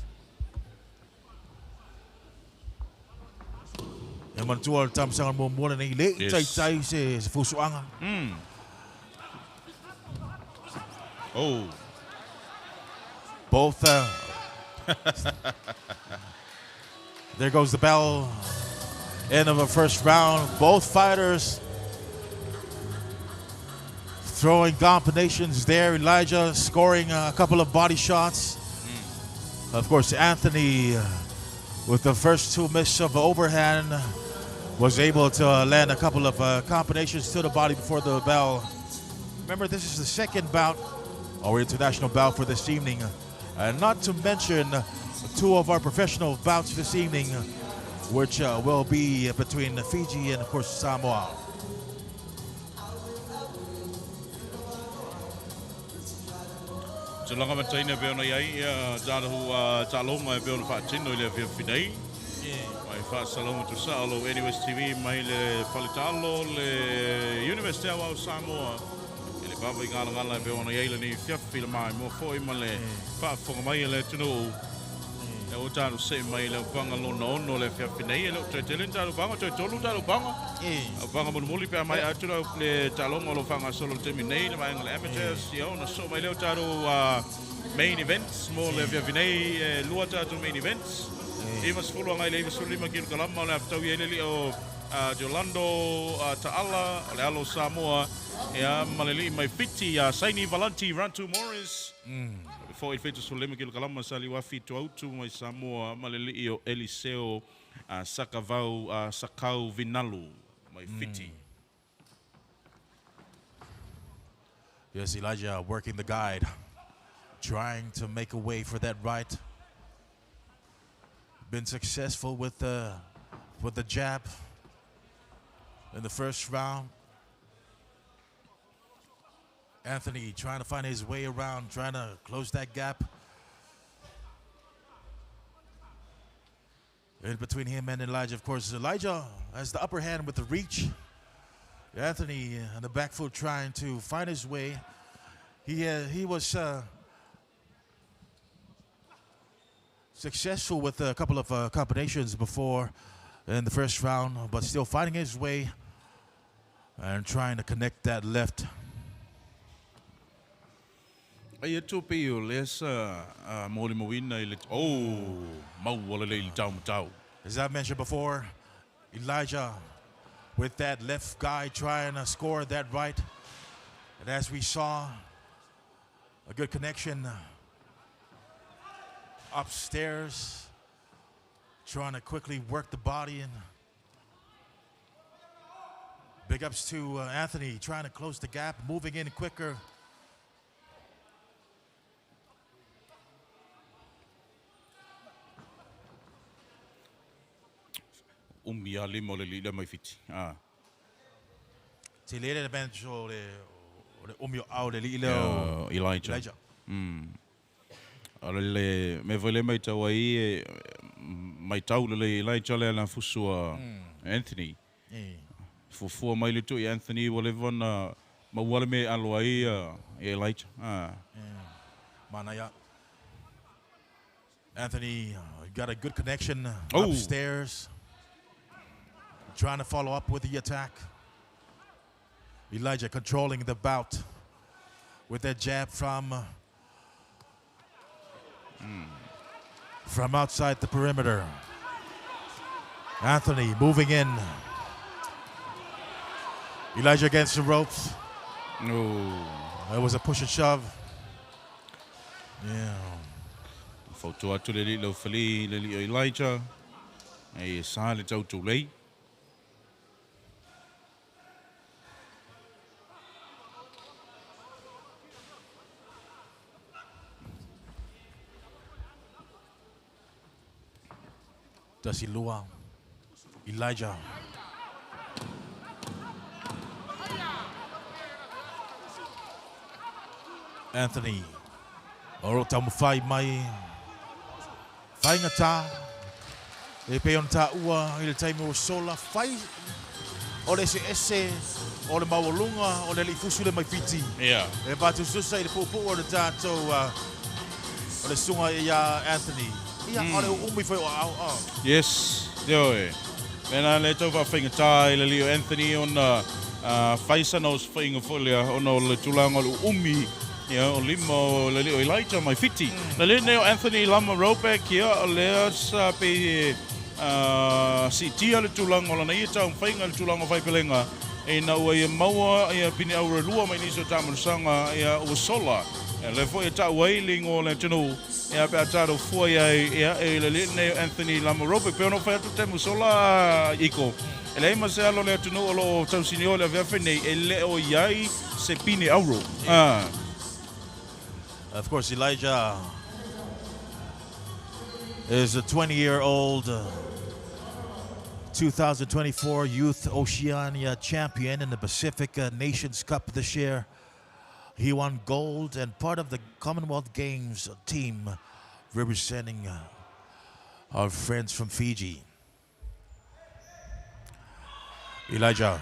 e mantua le tamsanga mo mona nei le tai se fusuanga. Oh, both there goes the bell. End of the first round. Both fighters throwing combinations there. Elijah scoring a couple of body shots. Of course, Anthony, with the first 2 misses of the overhand, was able to land a couple of combinations to the body before the bell. Remember, this is the second bout, our international bout for this evening. And not to mention 2 of our professional bouts this evening, which will be between Fiji and, of course, Samoa. Tulanga mataina pe ona iai tārahu tālonga e pe ona whaatino I le whia whinei. Mai whaasalonga tu saalo NUS TV mai le whalitalo le University of Samoa. E le papa I ngala e pe ona iai le ni whiawhi le mai mua fōi ma le whaafonga mai le tunu. E o tālu se mai le panga ono le whiawhinei le te telen tālu panga, te tolu tālu panga. O panga muli pia mai atu le talonga lo whanga solo te minei le maenga le amateurs, na so mai leo tālu main events, mo le whiawhinei lua tātu main events. Ima sefulu ngai le 25 kg le aftau i ele o Jolando Ta'ala, o le alo Samoa, maleli mai fiti Saini Valanti Rantu Morris. Before it fetus lima kg sali wa fitu autu mai Samoa, maleli o Eliseo Sakavau Sakau Vinalu mai fiti. Yes, Elijah working the guide, trying to make a way for that right. Been successful with the jab in the first round. Anthony trying to find his way around, trying to close that gap in between him and Elijah. Of course, Elijah has the upper hand with the reach. Anthony on the back foot trying to find his way. He was successful with a couple of combinations before in the first round, but still finding his way and trying to connect that left. Ai tu pe o lesa moli mowina ile mau wala le tau. As I mentioned before, Elijah with that left guy trying to score that right. And as we saw, a good connection upstairs, trying to quickly work the body in. Big ups to Anthony trying to close the gap, moving in quicker. Umia limo le lida mai fiti. Te lere bencho le umio au le lilo Elijah. Ale me vole mai tau ai mai tau le Elijah le na fusua Anthony. Fufua mai le tu Anthony wale vona ma wale me alo ai Elijah. Manaya. Anthony got a good connection upstairs. Trying to follow up with the attack. Elijah controlling the bout with that jab from outside the perimeter. Anthony moving in. Elijah against the ropes. That was a push and shove. Yeah. Foto atu le li lo fali le li Elijah. Ai sa le tau tu lei. Dasilua, Elijah. Anthony. Oro tamu fai mai. Fai ngata. E pe on ta ua i le taimu o sola. Fai o le ese o le mawalunga o le lifusu le mai fiti. Yeah. E batu susa i le pupu o le tato o le sunga i Anthony. Yes, yo. Mena le tau whawhinga tai le lio Anthony on whaisa nos whainga folia ono le tulanga o umi o limo le lio Elijah mai fiti. Le lio neo Anthony lama rope kia o lea sa pe si tia le tulanga o lana ia tau whainga le tulanga whaipelenga e na ua ia maua ia pini aura lua mai niso tamarasanga ia ua sola. Le foi ta wailing o le tunu e pe ataro foi e le ne Anthony Lamarope pe no fa tu temu sola iko ele ma se alo le tunu o lo tau sinio le vefe nei e le o yai se pini euro. Of course, Elijah is a 20-year-old 2024 Youth Oceania champion in the Pacific Nations Cup this year. He won gold and part of the Commonwealth Games team representing our friends from Fiji. Elijah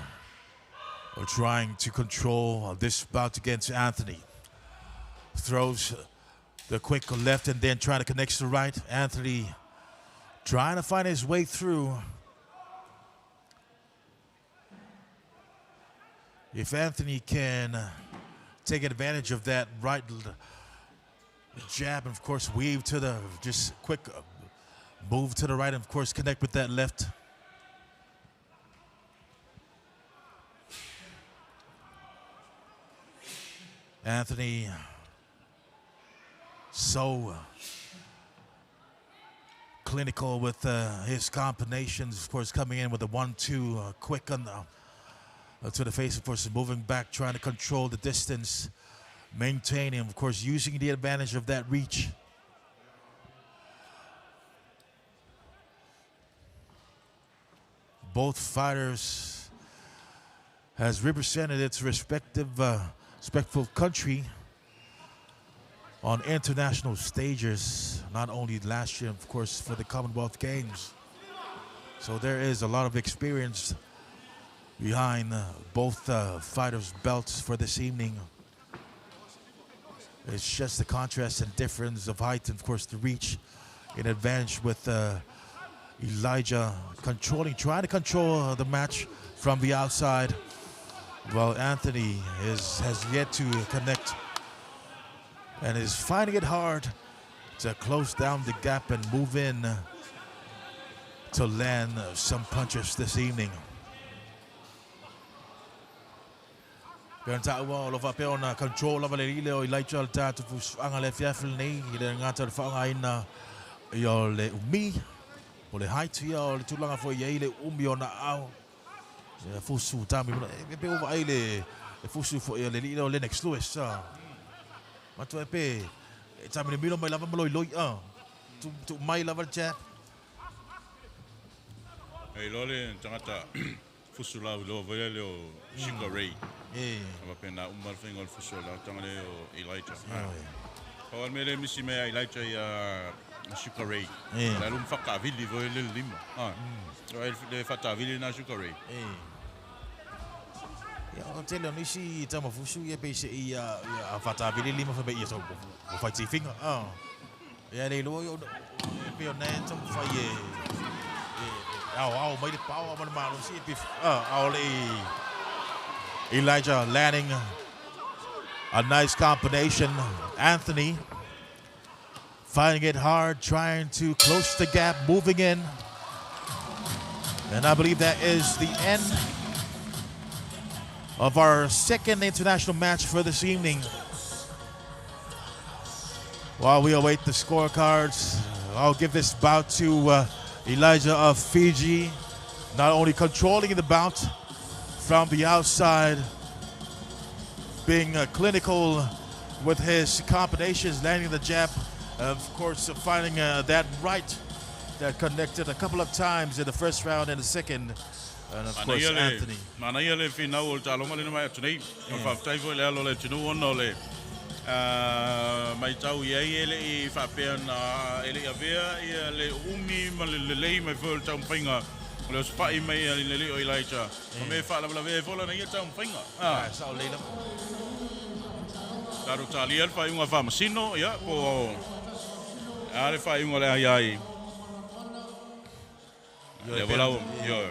trying to control this bout against Anthony. Throws the quick left and then trying to connect to the right. Anthony trying to find his way through. If Anthony can take advantage of that right jab and, of course, weave to the, just quick move to the right and, of course, connect with that left. Anthony, so clinical with his combinations, of course, coming in with a 1-2 quick on the, to the face, of course, moving back, trying to control the distance, maintaining, of course, using the advantage of that reach. Both fighters has represented its respective respectful country on international stages, not only last year, of course, for the Commonwealth Games. So there is a lot of experience behind both fighters' belts for this evening. It's just the contrast and difference of height and, of course, the reach in advantage with Elijah trying to control the match from the outside. Well, Anthony has yet to connect and is finding it hard to close down the gap and move in to land some punches this evening. Pero tawa lo fa pe ona control la le le o Elijah al tatu fu anga le fiafel nei ile ngata fa nga ina yo le umi o le height ya o le tulanga fo ye ile umi ona au fu su tami pe o vai le fu su fo le le o le next Lewis ma tu pe tami le milo mai lava maloi loi tu mai lava chat Ei lole tangata fusula lo vele o Sugar Ray. Ava pena umar finga o fusula tangale o Elijah. Paul mele misi me Elijah ya Sugar Ray. La lum faka vili vele lima. So le fata vili na Sugar Ray. Ya o tele nisi tama fusu ya pe se ya fata vili lima fa be ya so fight finga. Ya le lo yo pe na tam fa ye mai de power man malo si Elijah landing a nice combination. Anthony finding it hard, trying to close the gap, moving in. And I believe that is the end of our second international match for this evening. While we await the scorecards, I'll give this bout to Elijah of Fiji, not only controlling the bout from the outside, being clinical with his combinations, landing the jab, of course finding that right that connected a couple of times in the first round and the second, and of course Anthony. Manayale final talonga le mai tunei, fa tai vo le alo le tunu ono le mai tau ia ele fa pena ele avea ia le umi ma le mai vol tau pinga le spai mai le o Elijah me fa la ve vola na ia tau pinga sa le la daru tali el fa unha fa masino ia po ale fa unha le ai le vola yo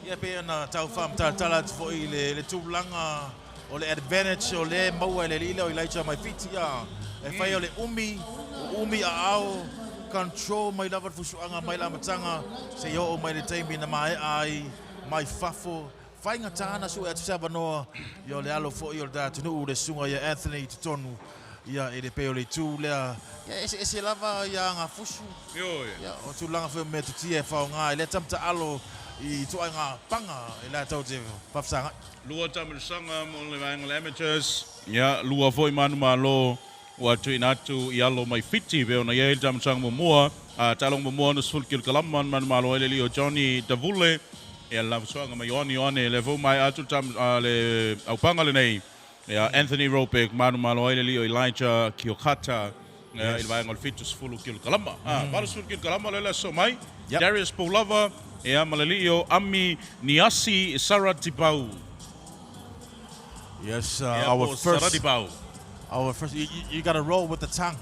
ia pe na tau fam tala fo le tulanga o le advantage o le maua le lila o Elijah mai fitia e fai o le umi a au control mai lava fusuanga mai la matanga se yo o mai le taimi na mai ai mai fafo fai ngatana su e tsava no yo le alo fo yo da tunu le sunga ya Anthony tonu ya e le pe o le tu le ya ese lava ya nga fusu yo ya o tu langa fe me tu tie fa nga le tamta alo I tu nga panga ila tau te papsanga lua tamu sanga mo le wang amateurs ya lua foi manu malo wa tu inatu yalo mai fiti ve ona ye tamu sanga mo talong mo no sulkil kalaman man malo ele lio Johnny Davule e la sanga mai oni le vo mai atu tam le au panga le nei ya Anthony Ropek manu malo ele lio Elijah Kiokata il vai ngol fitus fulu kil kalama baru sulkil kalama le so mai Darius Paulava e amalelio Ami Niasi Saratipau. Yes, our first. You got to roll with the tongue.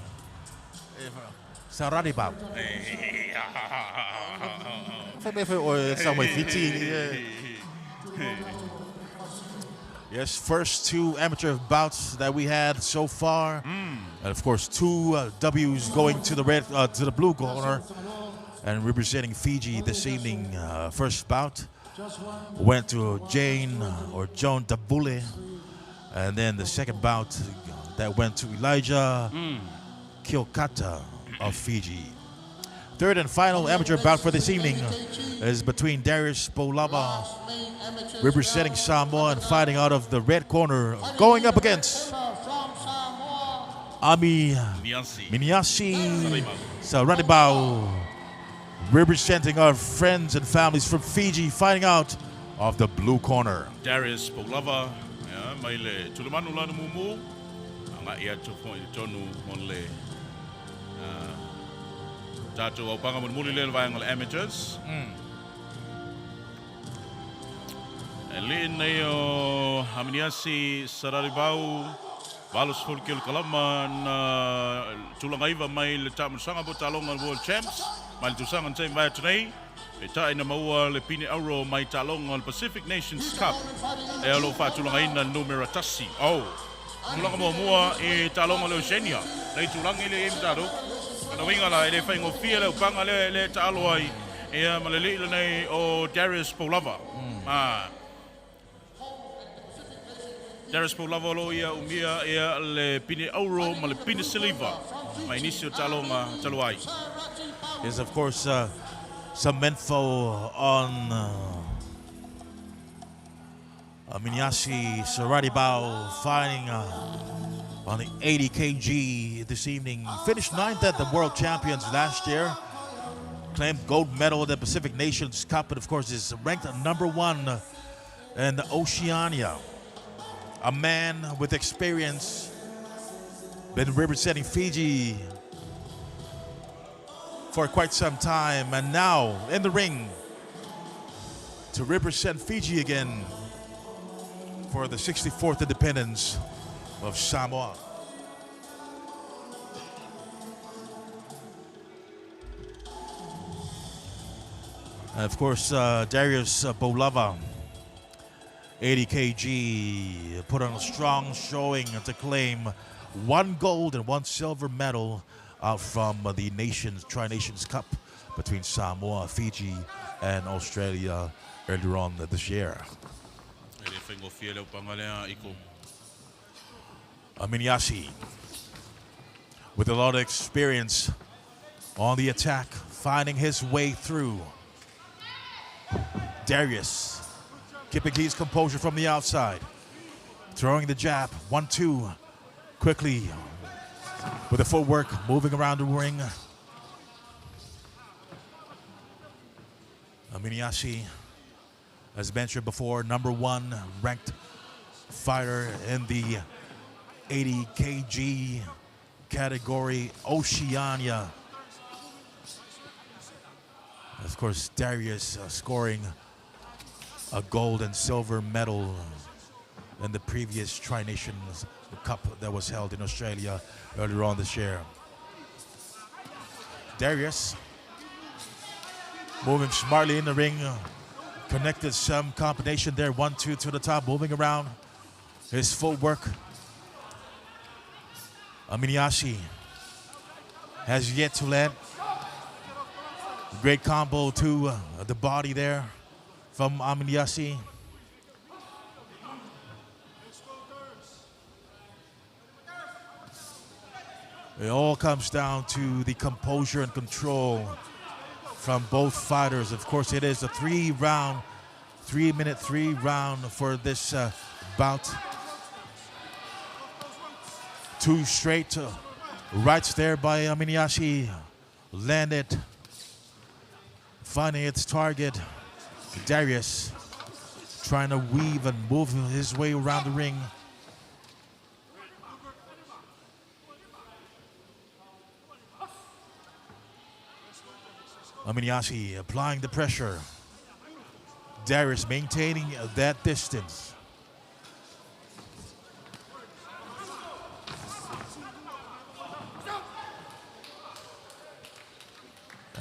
Saradibao. Eh, Yes, first two amateur bouts that we had so far, and of course two W's going to the blue corner, and representing Fiji this evening. First bout went to Joan Tabule, and then the second bout that went to Elijah Kilkata of Fiji. Third and final amateur bout for this evening is between Darius Bolava, representing Samoa and fighting out of the red corner, going up against Ami Miniasi Saradibao, representing our friends and families from Fiji, fighting out of the blue corner. Darius Bolava, mai le tulamanu lana mumu, anga ia tofo i tonu mon le tato au panga mon muli le vaingal amateurs. Le neo Haminiasi Saradibao, Valos Fulkil Kalaman, Tulangaiva mai le tamusanga botalonga world champs, mai tusangan say mai today. Ita ina maua le pini auro mai talonga Pacific Nations Cup. E alo fa tulangaina numero tasi. Oh, tulanga mua e talonga le Oceania. Le tulangi le imtaro. Kana winga la ele fa ngofia le upanga le talo ai. E malele le nei o Darius Bolava. Darius Bolava lo ia umia ia le pini auro ma le pini silver. Mai inisio talonga taluai. Is of course some info on Miniasi Saradibao fighting on the 80 kg this evening. Finished 9th at the World Champions last year. Claimed gold medal at the Pacific Nations Cup, and of course is ranked number 1 in the Oceania. A man with experience, been representing Fiji for quite some time, and now in the ring to represent Fiji again for the 64th independence of Samoa. And of course, Darius Bolava, 80 kg, put on a strong showing to claim 1 gold and 1 silver medal out from the Tri-Nations Cup between Samoa, Fiji, and Australia earlier on this year. Miniasi, with a lot of experience on the attack, finding his way through. Darius keeping his composure from the outside, throwing the jab, 1-2, quickly with the footwork, moving around the ring. Miniasi, as mentioned before, number 1 ranked fighter in the 80 kg category, Oceania. Of course, Darius scoring a gold and silver medal in the previous Tri-Nations Cup that was held in Australia earlier on this year. Darius moving smartly in the ring, connected some combination there, 1-2 to the top, moving around. His footwork. Miniasi has yet to land. Great combo to the body there from Miniasi. It all comes down to the composure and control from both fighters. Of course, it is a 3-minute round for this bout. 2 straight rights there by Miniasi, landed, finding its target. Darius trying to weave and move his way around the ring. Miniasi applying the pressure. Darius maintaining that distance.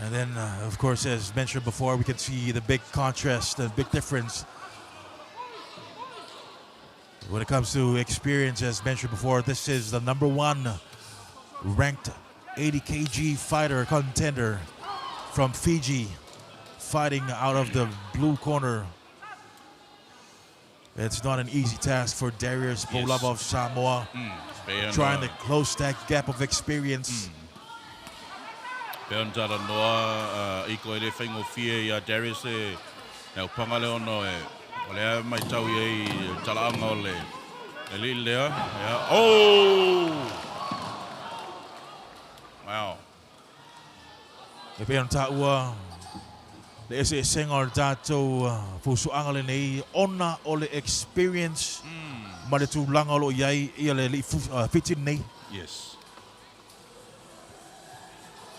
And then, of course, as mentioned before, we can see the big contrast, the big difference when it comes to experience. As mentioned before, this is the #1 ranked 80 kg fighter contender from Fiji, fighting out of the blue corner. It's not an easy task for Darius Polava of Samoa, trying to close that gap of experience. Peon tara noa I ko ele whaingo fie ia Darius e nau pangale ono e o lea mai tau i talaanga o le li lea. Oh! Wow. E peon taua le ese senga o tātou fusuanga le nei ona o le experience ma le tūlanga lo iai ia le fitin nei. Yes.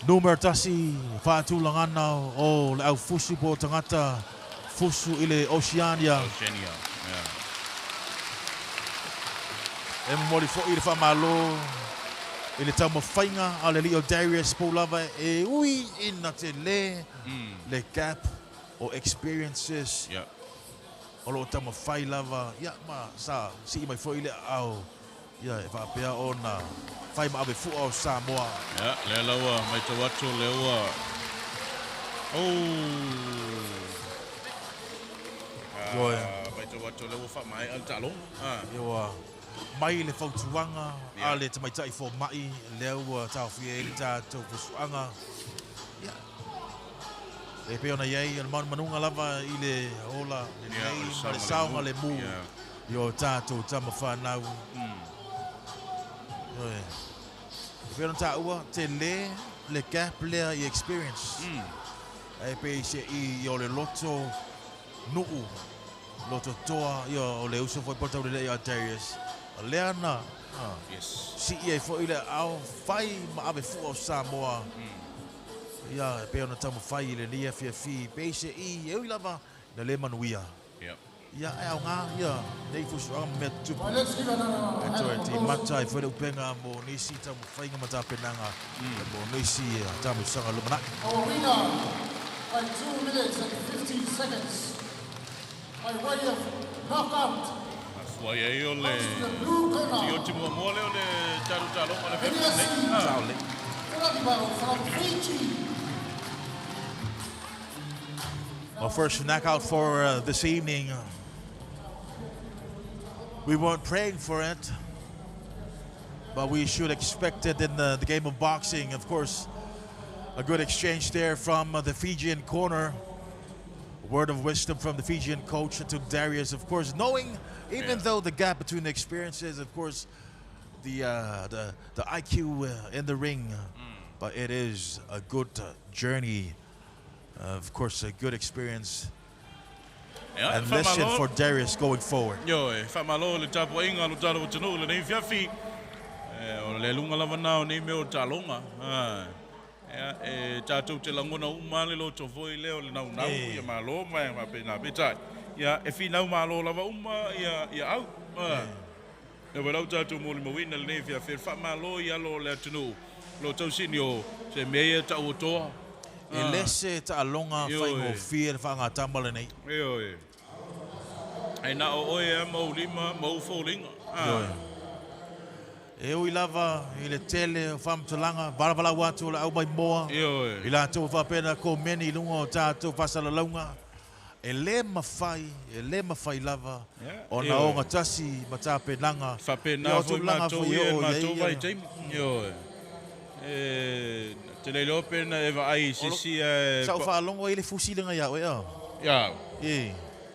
Numer tasi whaatulangana o le au fusu po tangata fusu i le Oceania. Oceania, yeah. E mori fo i le whamalo i le tau mawhainga a le Leo Darius Polava e ui ina te le gap o experiences. Yeah. O lo tau mawhai lava, ia ma sa si mai fo i le au. Ia e whapea o na whai ma awe fua o Samoa. Yeah, le laua, mai te watu le ua. Mai te watu le ua wha mai al talo. Ia mai le whautuanga, a le tamaitai fo mai, le ua tau fia e le tātou fusuanga. Ia. E peona iei, al manunga lava i le ola, le nei, ma le saunga le mu. Io tātou tama whanau. E peona tāua, te le gap lea I experience. E pe se I o le loto nuu, loto toa, o le uso foi portau le a Darius. Lea na, si I e fo I le au, whai ma ave fu o Samoa. Ia, e peona tama whai I le nia fia fi, pe se I, e ui lava, na le manuia. Ia, e au ngā, ia, nei fusuanga me tupu. E toi, te mata I whare upenga mo nisi tamu whainga mata penanga. Mo nisi tamu sanga lumana. Our winner by 2 minutes and 15 seconds by way of knockout. Wai e o le ti o ti mua mua leo le taru talo ma le whewhi. From Fiji. Our first knockout for this evening. We weren't praying for it, but we should expect it in the game of boxing. Of course, a good exchange there from the Fijian corner. A word of wisdom from the Fijian coach to Darius, of course, knowing even though the gap between the experiences, of course, the IQ in the ring, but it is a good journey. Of course, a good experience. And lesson for Darius going forward. Yo, whamalo le tapu inga lo talo tunu le nei fiafi. O le lunga lava nao nei meo talonga. E tātou te langona umale lo to voi leo le nau nau. Ia malo mai ma pe na betai. Ia e fi nau malo lava uma ia au. E warau tātou mo le mawina le nei fiafi. Whamalo ia lo le tunu. Lo tau sini o se mea tau o toa. E lese ta alonga whaingo fia whanga tambale nei. Eo e. Ai na o oe e mau lima, mau fōlinga. E ui lava I le tele whamtulanga, waravala watu le au mai moa. Eo e. I la tō whapena ko meni lunga o tātou whasala launga. E le mawhai lava. O na o ngatasi ma tā penanga. Whapena fo mātou e mātou vai teimi. Eo e. Te le lope na eva ai sisi e... Sao whaalongo I le fusilinga iau e au? Ia.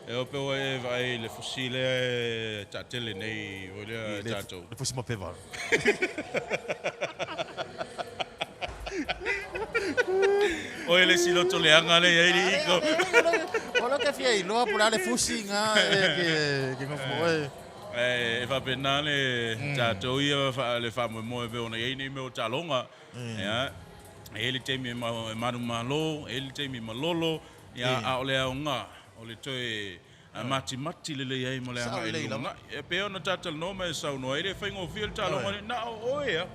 E ope o eva ai le fusile e tatele nei o le tatou. Le fusima pewa. O ele siloto le anga le ai iko. O lo ke fia I loa pula le fusi ngā ke ngofo e. E whapena le tatou ia le whamoe moe veo na ei nei meo talonga. Ia. Ele teimi maru malo, ele teimi malolo, ia a ole au ngā, ole toe mati le ai mo le anga e lunga. E peo na tatal noma e sau noa, ele whaingo fia le talonga, na o oea.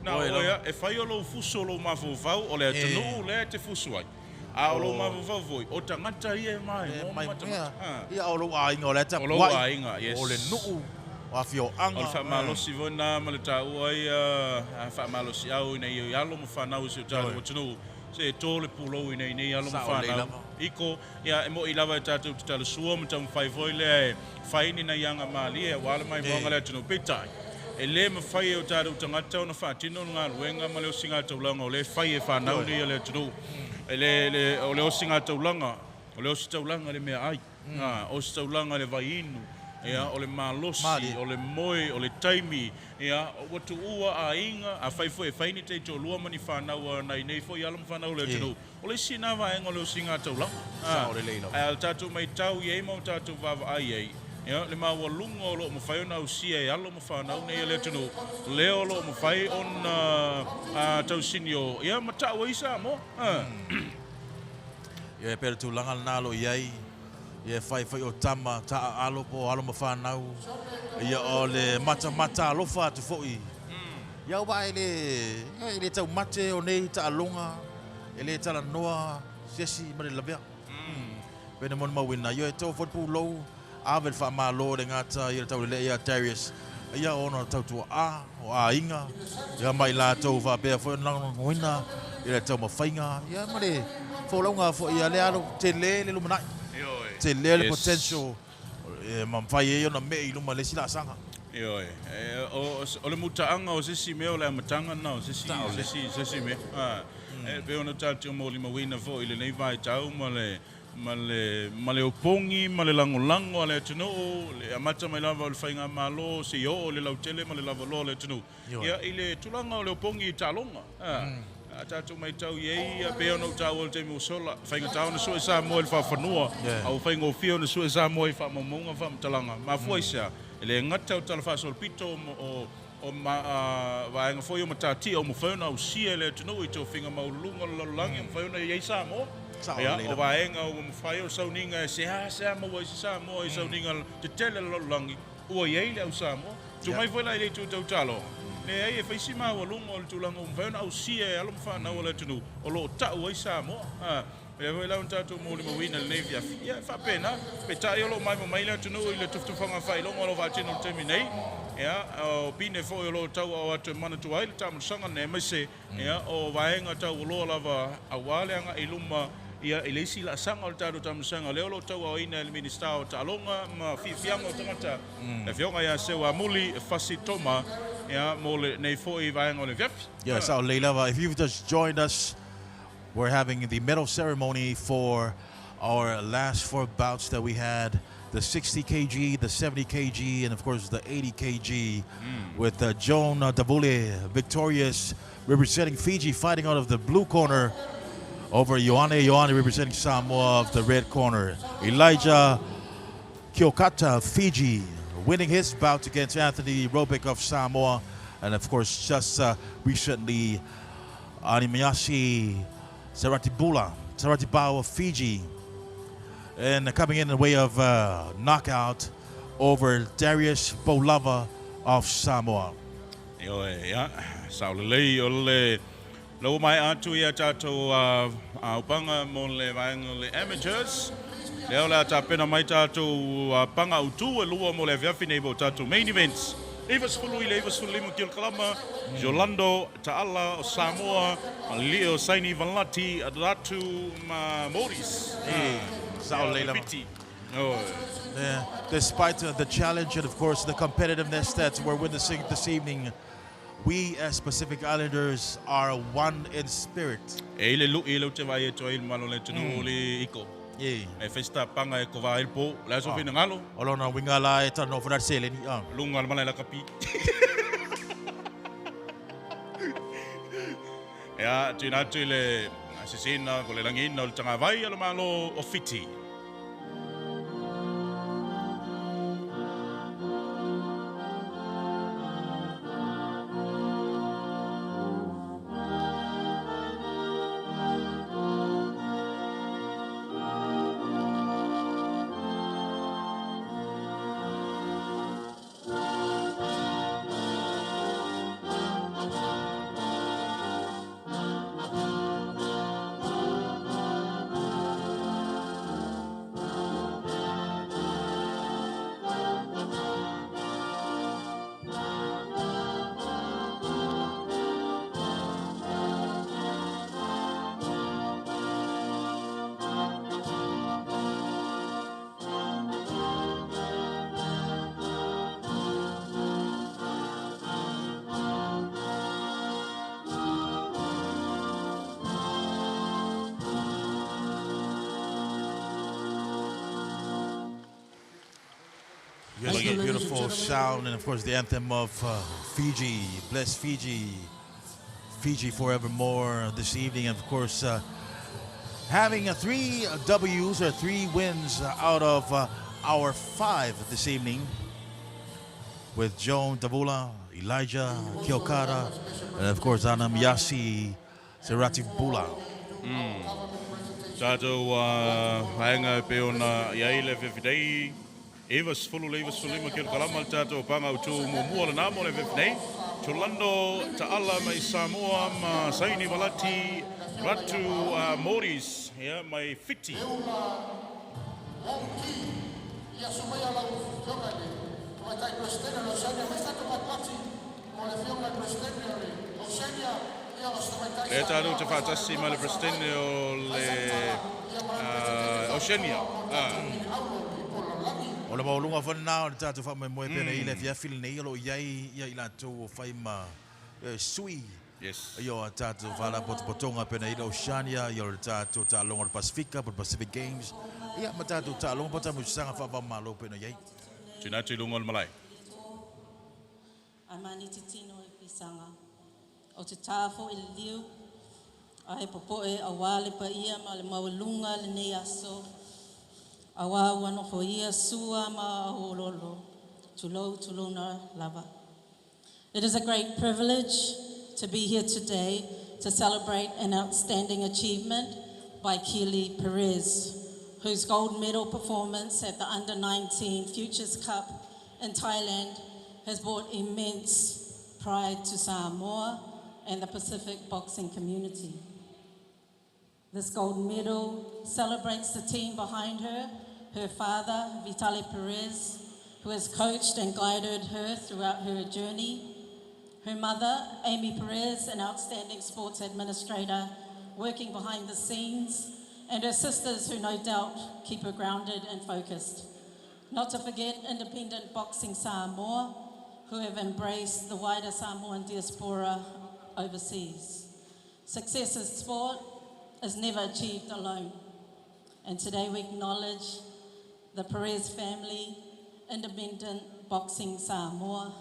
Na Oi, o lo. ia e fai o lo fuso lo mafofau o le tunu le te fuso ai. A o lo mafofau voi o tangata ia mai mo Mai mata. mea. Ia o lo a inga o le ta O lo a inga, yes. O le nuu. O a fio O anga. le whaamalosi vona ma le tāua ai a whaamalosi au ina i alo mo whanau se o tātou o tunu. Se tōle pulou ina i alo mo Sa o le whanau. lava. Iko, ia e mo i lava e tātou te tala sua mo tamu whai foi le e whaini na ianga maali e wale mai monga le tunu pitai. E le ma whai o tātou tangata o na whaatino ngā luenga ma le o singa taulanga o le whai e whanau ni a le tunu. E le o le o singa taulanga, o le o si taulanga le mea ai. O si taulanga le vai inu. Ia, o le malosi, o le moe, o le taimi, ia, o watu ua a inga, a whaifo e whaini te to lua mani whanau nei nei fo i alam whanau le tunu. O le sinawa engo le o singa taulang. Sa o le leila. Ai tātou mai tau i eima o tātou vava ai ei. Ia, le maua lunga o lo mo whai ona usia e alo mo whanau nei le tunu. Leo lo mo whai on tau sinio. Ia, matau isa mo. Ia pere tu langa nalo iai. Ia fai o tama ta alo po alo mawhanau. Ia o le mata alofa tu foi. Ia wa ele tau mate o nei ta alonga. Ele tala noa sesi ma le lavea. Pene mon mawina. Ia e tau fot pu lou. Avel fa ma lo le ngata ia tau le ia Darius. Ia ono tau tua o a inga. Ia mai la tau fa pe fo nang ngoina. Ia tau mawhainga. Ia ma le fo longa fo ia le alo te le lumanai. Te le potential mamfai e ona me i luma le sila sanga. Ioi, o le mutaanga o sisi me o le amatanga na o sisi me. Pe ona tatu mo li mawina fo i le nei vai tau ma le opongi, ma le lango ale tunu, le amata mai lava o le whainga malo, se i o le lautele ma le lava lo le tunu. Ia i le tulanga o le opongi i talonga. A tātou mai tau iei, a pe ona utau o le teimi o sola, whainga tau na sua sa moe le whawhanua, au whainga o fio na sua sa moe whamamunga whamatalanga. Ma fua isa, ele ngata o tala whasol pito o vaenga foi o matati o mo whauna o sia le tunu i tō whinga maulunga lalangi o whauna iei sa mo. O vaenga o mo whai o sauninga se sa moa i sa moa i sauninga te tele lalangi, ua iei le au sa mo. Tu mai whaila i le tū tau talo. Ne ai e whaisi maa wa lunga o le tūlanga o mwhauna au sia e alum whanau o le tunu o lo tau ai sa mo. Pea hoi lau tātou mō le mawina le nevi afi. Ia, whapena, pe tai o lo mai mo mai le tunu i le tuftufanga whailonga o lo whaatino le temi nei. Ia, o pine fo o lo tau au atu manatu ai le tāmu sanga ne maise. Ia, o vaenga tau o lo lava awaleanga i luma ia i leisi la sanga o le tātou tāmu sanga. Leo lo tau au ina le minista o tālonga ma fianga o tangata. Le fionga ia sewa muli fasi toma. Yeah, so Leila, if you've just joined us, we're having the medal ceremony for our last 4 bouts that we had, the 60 kg, the 70 kg, and of course the 80 kg, with Joan Davule victorious, representing Fiji, fighting out of the blue corner, over Ioane representing Samoa of the red corner. Elijah Kiokata, Fiji, winning his bout against Anthony Robic of Samoa. And of course, just recently, Animayashi Saratibao of Fiji. And coming in the way of knockout over Darius Bolava of Samoa. Yeah, saulelei ole lo mai atu ia tātou upanga mo le vaenga le amateurs. Leo la tapena mai tātou panga utu e lua mo le viafi nei mo tātou main events. Evas fulu i le Evas fulu lima Kilkalama, Jolando Ta'ala o Samoa, Leo Saini Vanlati, Ratu Mamoris. Yeah, despite the challenge and of course the competitiveness that we're witnessing this evening, we as Pacific Islanders are one in spirit. E le lu i lo te vai e toa il malo le tunu le iko. Yeah. E festa panga e kova il po, la so fina ngalo. Olona wingala e tano for that sale ni lunga le malai la kapi. Ya, tina tu le asesina ko le langina o tanga vai lo malo o fiti. beautiful sound, and of course the anthem of Fiji. Bless Fiji, Fiji forevermore this evening. And of course, having 3 W's or 3 wins out of our 5 this evening, with Joan Tavula, Elijah Kiokara, and of course Anam Yasi Serati Bula. Tātou haenga pe ona iaile whewhidei. Evas fulu lima kilo kalama le tātou panga utu mua le namo le whewhidei. Tolando ta'ala mai Samoa ma saini walati ratu Moris, mai fiti. E tātou te whātasi ma le presidente o le Oceania. O le maulunga whanau le tātou whamoe pena I le fiafili nei alo iai ia I lātou o whaima sui. Yes. Io a tātou whala potonga pena I le Oceania, io le tātou tālonga le Pasifika, po Pacific Games. Ia ma tātou tālonga po tamu sanga whapamalo pena iai. Tēnā tui lunga le malai. Amani te tino e pisanga. O te tāwho I le liu, a he popoe a wāle pa ia ma le maulunga le nei aso, a wā wanofo ia sua ma a hololo, tulona lava. It is a great privilege to be here today to celebrate an outstanding achievement by Keely Perez, whose gold medal performance at the Under-19 Futures Cup in Thailand has brought immense pride to Samoa and the Pacific boxing community. This gold medal celebrates the team behind her, her father, Vitaly Perez, who has coached and guided her throughout her journey, her mother, Amy Perez, an outstanding sports administrator working behind the scenes, and her sisters who no doubt keep her grounded and focused. Not to forget Independent Boxing Samoa, who have embraced the wider Samoan diaspora overseas. Success in sport is never achieved alone. And today we acknowledge the Perez family, Independent Boxing Samoa,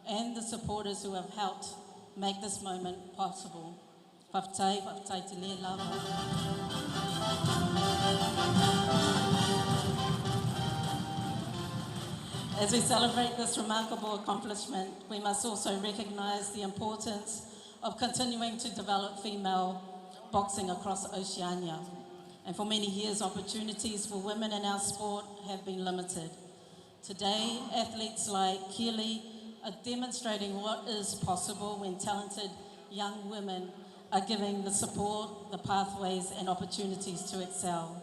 and the supporters who have helped make this moment possible. Whaftai te le lava. As we celebrate this remarkable accomplishment, we must also recognise the importance of continuing to develop female boxing across Oceania. And for many years, opportunities for women in our sport have been limited. Today, athletes like Keely are demonstrating what is possible when talented young women are given the support, the pathways and opportunities to excel.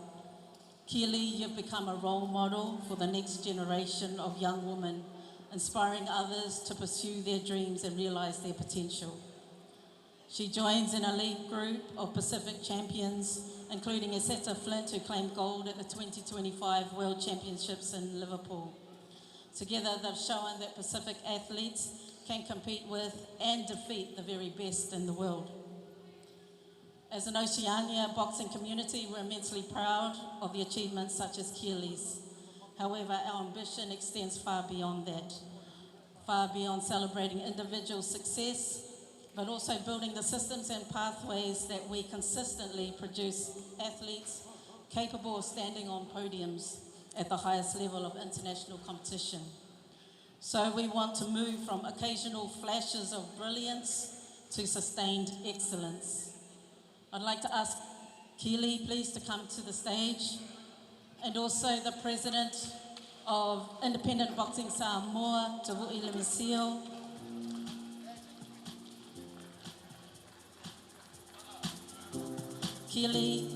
Keely, you've become a role model for the next generation of young women, inspiring others to pursue their dreams and realise their potential. She joins an elite group of Pacific champions, including Esetta Flint, who claimed gold at the 2025 World Championships in Liverpool. Together, they've shown that Pacific athletes can compete with and defeat the very best in the world. As an Oceania boxing community, we're immensely proud of the achievements such as Keely's. However, our ambition extends far beyond that, far beyond celebrating individual success, but also building the systems and pathways that we consistently produce athletes capable of standing on podiums at the highest level of international competition. So we want to move from occasional flashes of brilliance to sustained excellence. I'd like to ask Keely, please, to come to the stage, and also the President of Independent Boxing Samoa, Tavui Lemisio. Keely,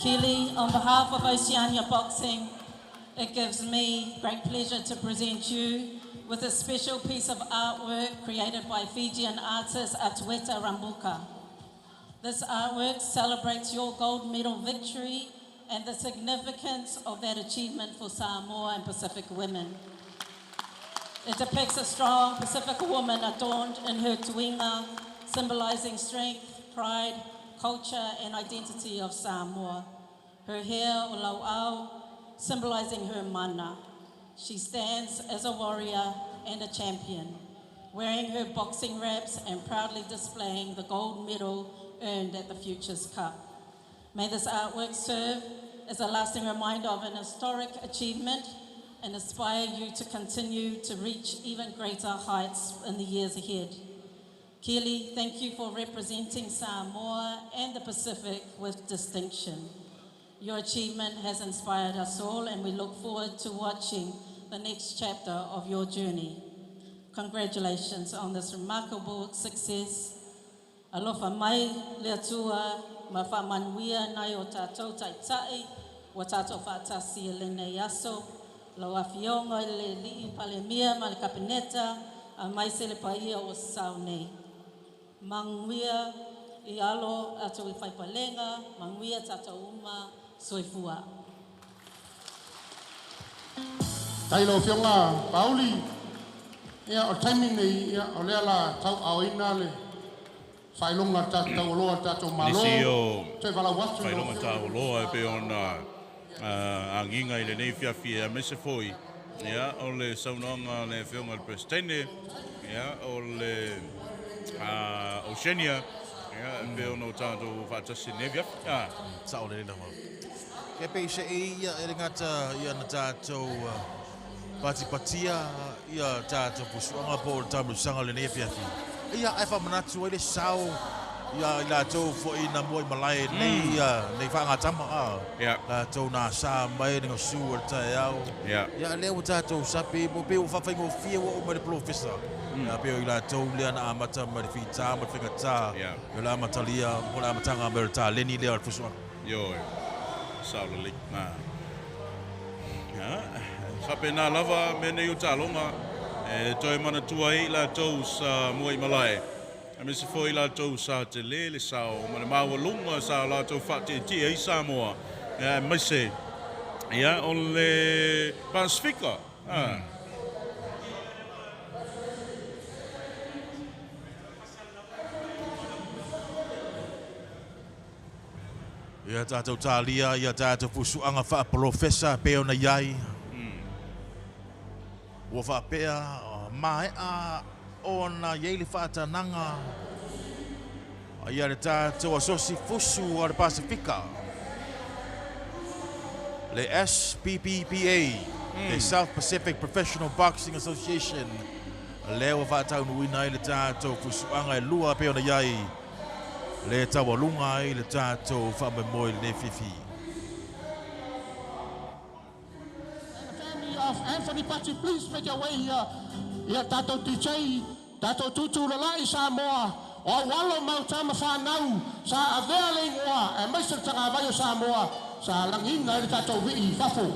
Keely, on behalf of Oceania Boxing, it gives me great pleasure to present you with a special piece of artwork created by Fijian artist Atueta Rambuka. This artwork celebrates your gold medal victory and the significance of that achievement for Samoa and Pacific women. It depicts a strong Pacific woman adorned in her tuinga, symbolizing strength, pride, culture and identity of Samoa. Her hair o lauau, symbolizing her mana. She stands as a warrior and a champion, wearing her boxing wraps and proudly displaying the gold medal earned at the Futures Cup. May this artwork serve as a lasting reminder of an historic achievement and inspire you to continue to reach even greater heights in the years ahead. Keely, thank you for representing Samoa and the Pacific with distinction. Your achievement has inspired us all, and we look forward to watching the next chapter of your journey. Congratulations on this remarkable success. Alofa mai le atua ma whamanuia nai o tātou taitai, wa tātou whaatasi e lene yaso, lo a fionga i le lii pale mia ma le kapineta, a mai se le paia o sau nei. Manguia i alo atu i whaipalenga, manguia tātou uma soifua. Tailo fionga Pauli, ia o timing nei ia o lea la tau aoina le whailonga tātou loa tātou malo. Nisi o Te wala watu whailonga tāu loa e pe ona anginga i le nei whiawhi e mese foi. Ia, o le saunanga le whionga le Prestene. Ia, o le Oceania. Ia, e pe ona o tātou whaatasi ne whiawhi. Sao le rina mau. Ke pe se ia e ngata ia na tātou pati-patia ia tātou pusuanga po o tātou sanga le nei whiawhi. Ia ai whamanatu ai le sao ia i lātou fo i na moi malai nei nei whaangatama Ia. lātou nā sā mai ni ngosu o tae au. Ia. Ia leo tātou sapi mo pe o whawhaingo fia o mai le professor. Ia pe o i lātou lea na amata mai le whita mai le whingata. Ia. Ia la amatalia mo la amatanga mai le tā leni lea le fusuanga. Yo, sao le lik. Sape nā lava me nei o tālonga. E toi mana tua i la tau sa mua i malai. A me se foi la tau sa te le sao. Ma le maua lunga sa la tau whate tia i Samoa. Mai se. Ia, o le Pasifika. Ia tātou tālia, ia tātou fusuanga wha professor pe ona iai. Ua whapea mai a ona yeili whātananga. Ia le tātou asosi fusu o le Pasifika. Le SPPPA, the South Pacific Professional Boxing Association. Leo whātau nuina i le tātou fusuanga e lua pe ona iai. Le tawalunga i le tātou whamemoi le whiwhi. Family of Anthony Patti, please make your way here. Ia tātou DJ, tātou tutu lalai Samoa, o walo mau tama whanau, sa avea le ingoa, e maisa tanga vai o Samoa, sa langina i le tātou wii, whafo.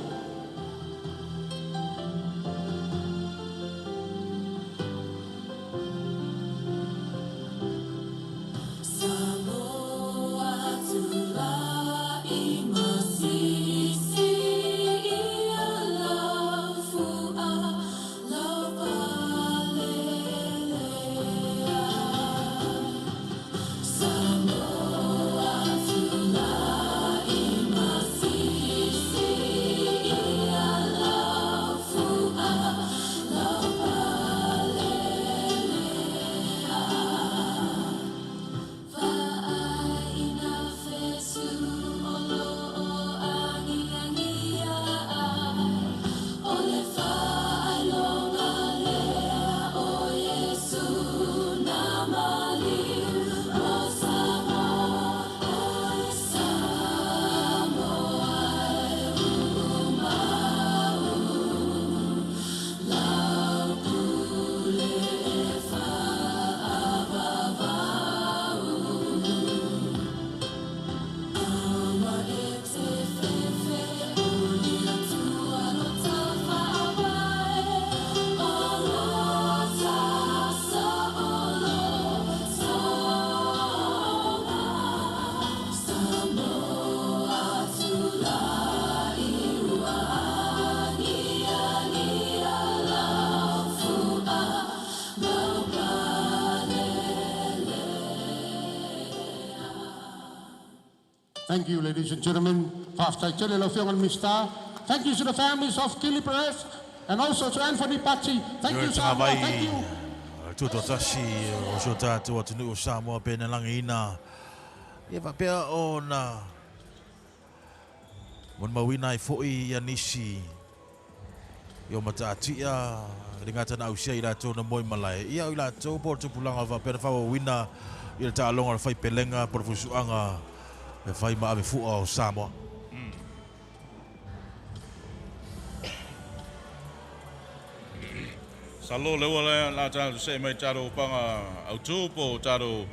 Samoa, Thank you, ladies and gentlemen. Thank you to the families of Kili Perez and also to Anthony Pachi. Thank you, Samoa. Thank you. Tuto tashi o so tātou atunu o Samoa pēna langiina. Ia wapea o na mon mawina I fo'i ia nisi i o mataatia ringata na ausia I rātou na moi malai. Ia I rātou po tupulanga wapea na whawawina I le tālonga na whai pelenga por fusuanga e whai maa me fu'a o Samoa. Salo lewa le la tātou se mai tātou panga au tūpo tātou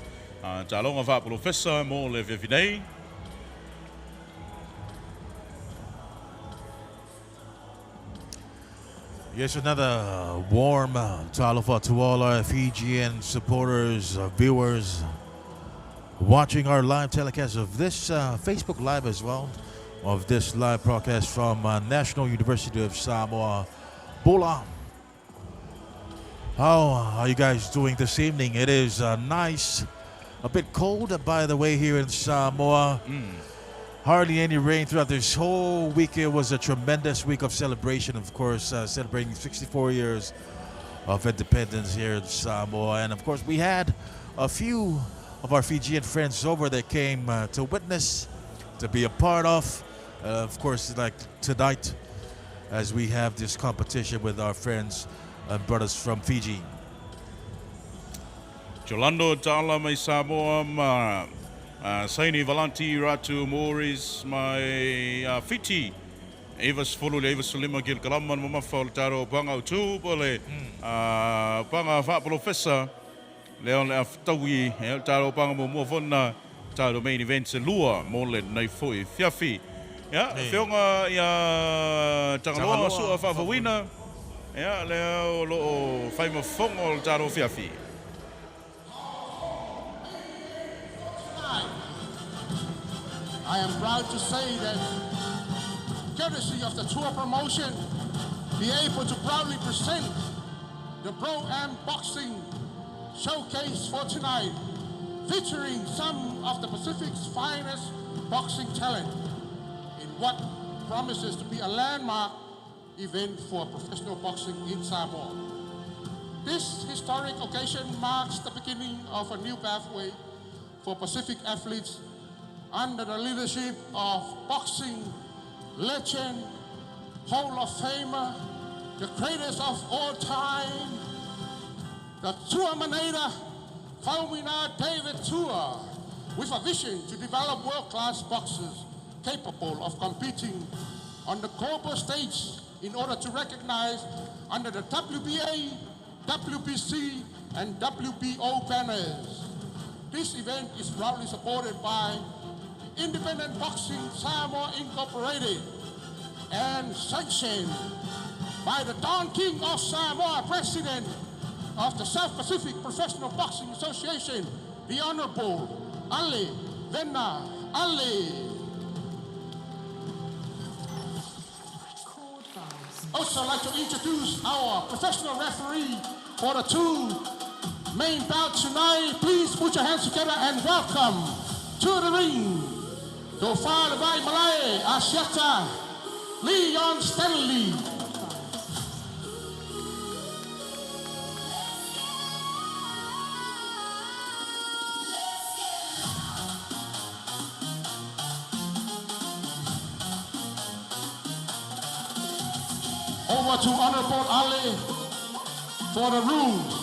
tālonga wha professor mo le whiwhinei. Yes, another warm talofa to all our Fijian supporters, viewers, watching our live telecast of this Facebook Live as well, of this live broadcast from National University of Samoa, Bula. How are you guys doing this evening? It is nice, a bit cold, by the way, here in Samoa. Hardly any rain throughout this whole week. It was a tremendous week of celebration, of course, celebrating 64 years of independence here in Samoa. And of course, we had a few of our Fijian friends over that came to witness, to be a part of course, like tonight, as we have this competition with our friends and brothers from Fiji. Jolando Tala mai Samoa ma Saini Valanti Ratu Moris mai Fiti Evas Fulu Evas Sulima Gil Kalaman Mama Taro Panga Tu Pole Panga Fa Professor Leon Aftawi El Taro Panga Mofona Taro main events Lua Mole Nai Foi Fiafi. Ja, Fionga ya Tangaloa Sua Fafawina. Ja, leo lo Faima Fongo Taro Fiafi. I am proud to say that, courtesy of the tour promotion, be able to proudly present the Pro-Am Boxing Showcase for tonight, featuring some of the Pacific's finest boxing talent in what promises to be a landmark event for professional boxing in Samoa. This historic occasion marks the beginning of a new pathway for Pacific athletes under the leadership of boxing legend, Hall of Famer, the greatest of all time, the Tuamanada Faumina David Tua, with a vision to develop world-class boxers capable of competing on the global stage in order to recognize under the WBA, WBC, and WBO banners. This event is proudly supported by Independent Boxing Samoa Incorporated and sanctioned by the Don King of Samoa, President of the South Pacific Professional Boxing Association, the Honorable Ali Vena Ali. Also, I'd like to introduce our professional referee for the two main bouts tonight. Please put your hands together and welcome to the ring, Dofar Vai Malay Asiata Leon Stanley. Over to Honorable Ali for the rules.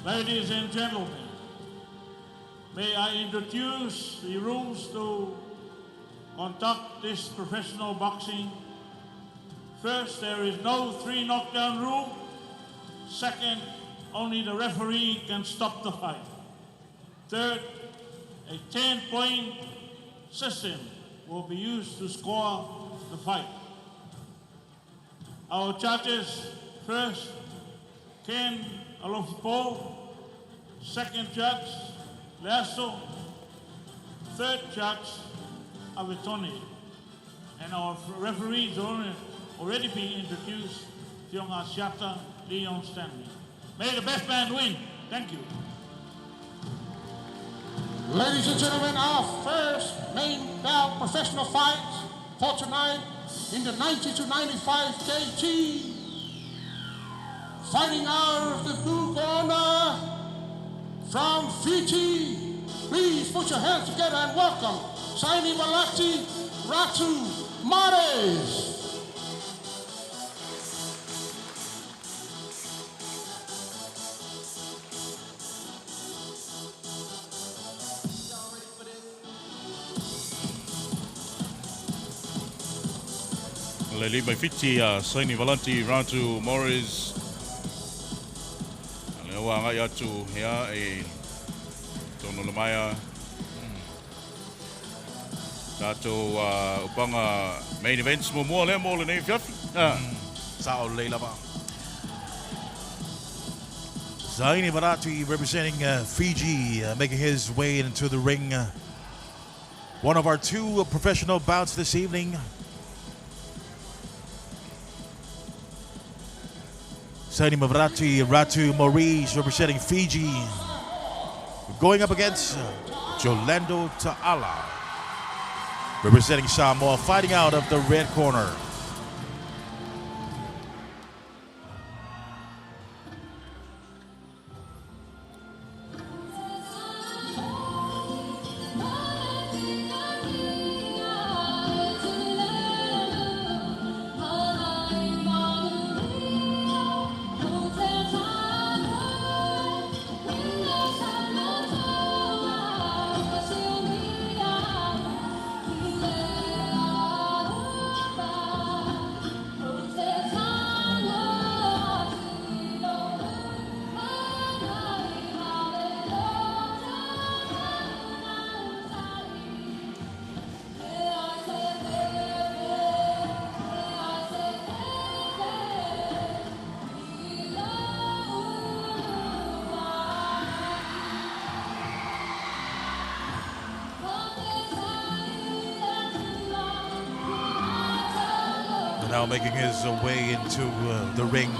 Ladies and gentlemen, may I introduce the rules to conduct this professional boxing. First, there is no 3 knockdown rule. Second, only the referee can stop the fight. Third, a 10-point system will be used to score the fight. Our judges, first, Ken Alofipo. Second judge, Leaso. Third judge, Avetoni. And our referees already been introduced. Fionga Siata, Leon Stanley. May the best man win. Thank you. Ladies and gentlemen, our first main bout professional fight for tonight in the 90 to 95 kg. Fighting out of the blue corner from Fiji. Please put your hands together and welcome Saini Balati Ratu Mares. Leli mai fiti Saini Valenti Ratu Morris. Lewa ngai atu hea e tono lamaya. Tato upanga main events mo le mo le nei fiafi. Sao leila ba. Zaini Barati representing Fiji, making his way into the ring. One of our two professional bouts this evening. Zaini Barati, Ratu Maurice representing Fiji. Going up against Jolando Ta'ala, representing Samoa, fighting out of the red corner. Now making his way into the ring.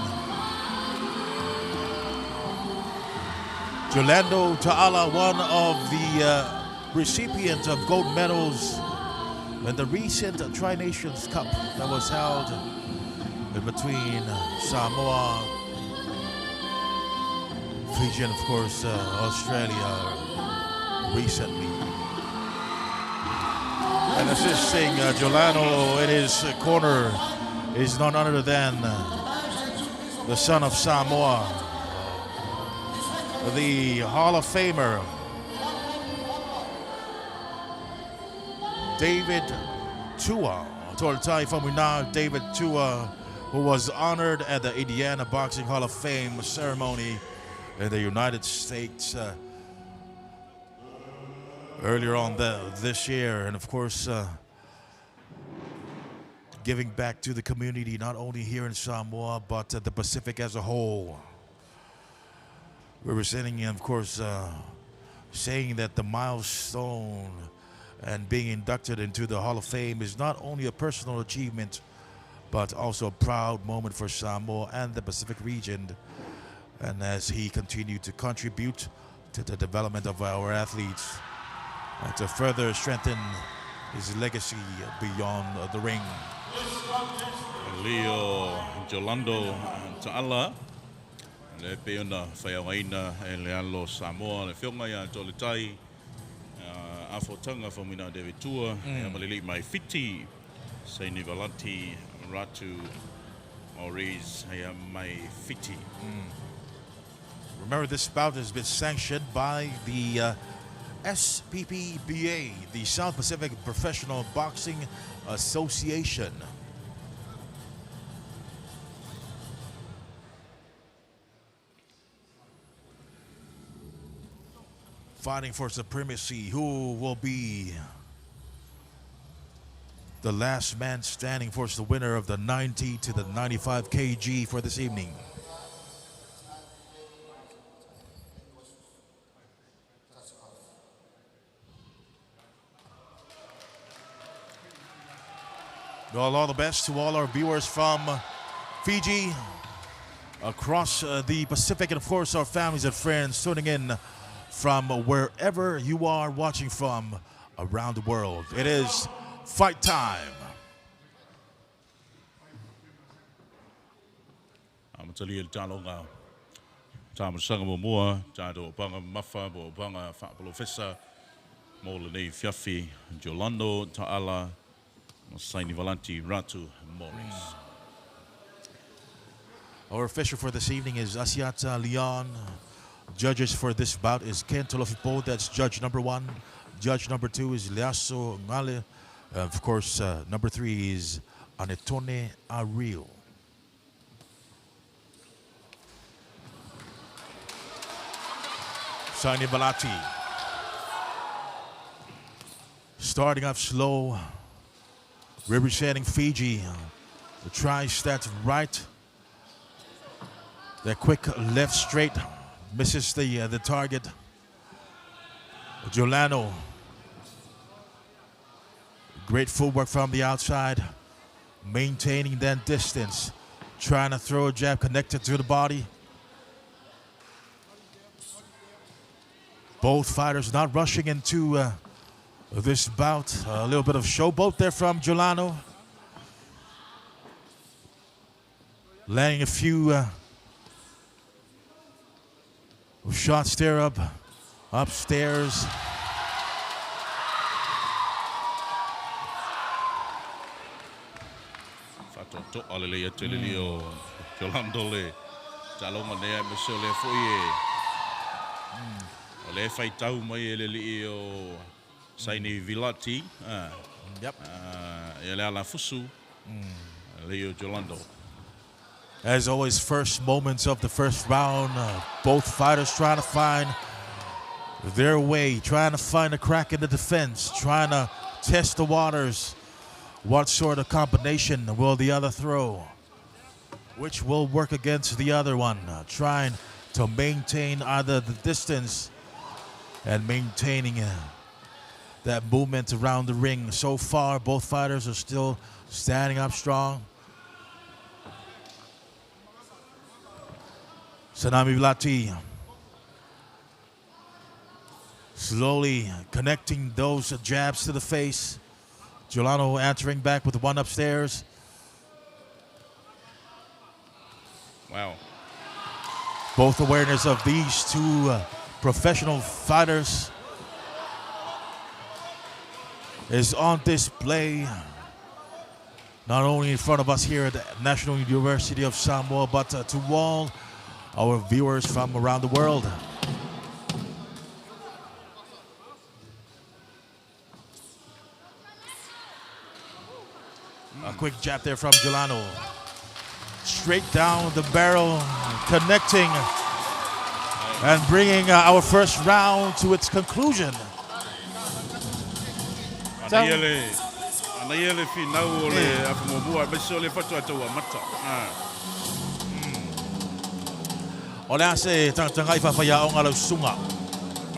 Jolando Ta'ala, one of the recipients of gold medals in the recent Tri-Nations Cup that was held in between Samoa, Fiji, and of course Australia recently. And assisting Jolando in his corner is none other than the son of Samoa, the Hall of Famer, David Tua. Toltai Famuna, David Tua, who was honored at the Indiana Boxing Hall of Fame ceremony in the United States earlier on this year. And of course, giving back to the community, not only here in Samoa, but the Pacific as a whole. Representing, of course, saying that the milestone and being inducted into the Hall of Fame is not only a personal achievement, but also a proud moment for Samoa and the Pacific region. And as he continued to contribute to the development of our athletes and to further strengthen his legacy beyond the ring. Leo Jolando Ta'ala le peona whaiawaina e le alo Samoa le whionga ia tolitai afotanga whamina David Tua e amalili mai fiti Saini Valenti Ratu Maurice e mai fiti. Remember, this bout has been sanctioned by the SPPBA, the South Pacific Professional Boxing Association. Fighting for supremacy, who will be the last man standing for the winner of the 90 to the 95 kg for this evening. Well, all the best to all our viewers from Fiji, across the Pacific, and of course our families and friends tuning in from wherever you are watching from around the world. It is fight time. Amatali el talonga. Tama sanga mo mua, tado panga mafa, bo panga fa professor, mo le nei fiafi, Jolando Ta'ala, Saini Valanti Ratu Morris. Our official for this evening is Asiata Leon. Judges for this bout is Ken Tolofipo, that's judge number 1. Judge number 2 is Liaso Ngale. Of course, number 3 is Anetone Ariel. Saini Balati. Starting off slow, representing Fiji. The tri-stat right. That quick left straight misses the target. Jolano. Great footwork from the outside. Maintaining that distance. Trying to throw a jab connected to the body. Both fighters not rushing into this bout. A little bit of showboat there from Jolano. Landing a few shots there upstairs. Fato to alele telelio Jolando le talonga ne meso le foye. Le fai tau mai le li o Saini Vilati. Yep. Ele ala fusu. Leo Jolando. As always, first moments of the first round, both fighters trying to find their way, trying to find a crack in the defense, trying to test the waters. What sort of combination will the other throw? Which will work against the other one? Trying to maintain either the distance and maintaining that movement around the ring. So far, both fighters are still standing up strong. Sanami Vilati slowly connecting those jabs to the face. Jolano answering back with one upstairs. Wow. Both awareness of these two professional fighters is on display. Not only in front of us here at the National University of Samoa, but to all our viewers from around the world. A quick jab there from Jolano. Straight down the barrel, connecting and bringing our first round to its conclusion. Anaiele finau ole afumobua meso le fatu ataua mata. O le ase tangai whawhaia o ngā lausunga.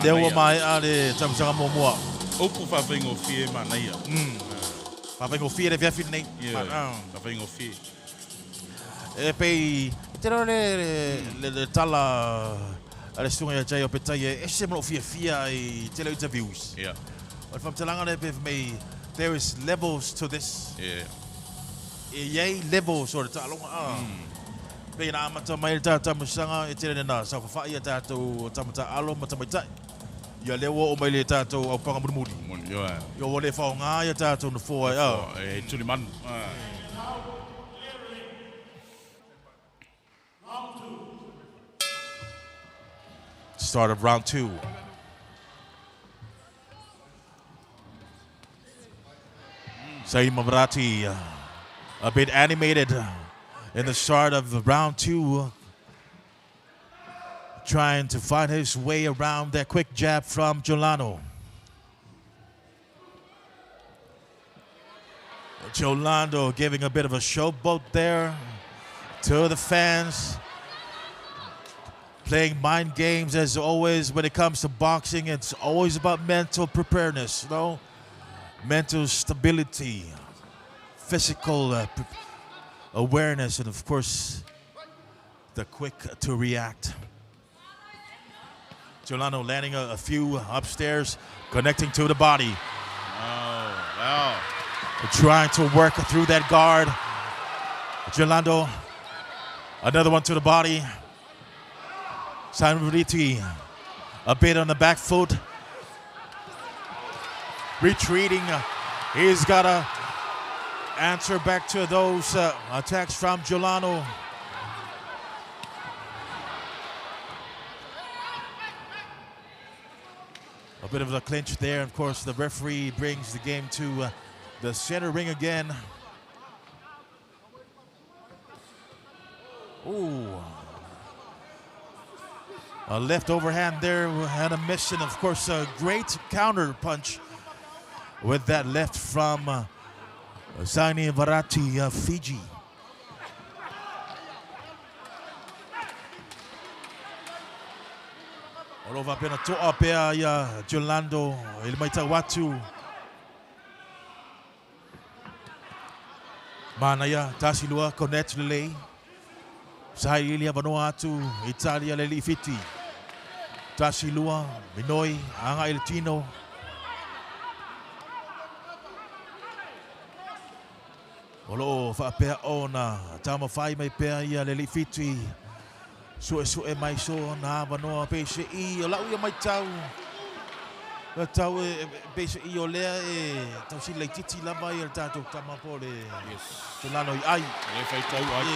Te ua mai a le tamsanga momua. Opu whawhaingo fie manaia. Whawhaingo fie le whiawhi nei. Whawhaingo fie. E pei, te rau le tala a le sunga ia jai o petai e se mano fia i te leo interviews. Yeah. O le whamtalanga le pe mei, there is levels to this. Yeah. E yei levels o le talonga. Pei na amata mai le tātamusanga e tere nena sa whawhai a tātou tamata alo matamaitai. Ia lewa o mai le tātou au panga murimuri. Ia o le whao ngā ia tātou na fōa e tuni manu. Start of round 2. Saini Mabarati a bit animated in the start of round 2, trying to find his way around that quick jab from Jolano. Jolando giving a bit of a showboat there to the fans. Playing mind games as always when it comes to boxing. It's always about mental preparedness, you know? Mental stability, physical awareness, and of course, the quick to react. Giuliano landing a few upstairs, connecting to the body. Oh, wow. Trying to work through that guard. Giuliano, another one to the body. Simon Riti, a bit on the back foot. Retreating. He's got to answer back to those attacks from Giuliano. A bit of a clinch there. Of course, the referee brings the game to the center ring again. Ooh. A left overhand there had a miss, and of course a great counter punch with that left from Zaini Varati of Fiji. Olova pena toa pea ya Giuliano Ilmaita Watu. Manaya Tasilua connect lele. Sahilia Vanuatu Italia leli fiti. Tasilua Minoi Anga Il Tino. Olo fa pea ona tama fai mai pea ia leli fiti. Sue mai so na Vanoa PCI o lau ia mai tau. Tau PCI o lea tau si lei titi lava i tatou tamapo le Giuliano i ai. Le fai tau ai.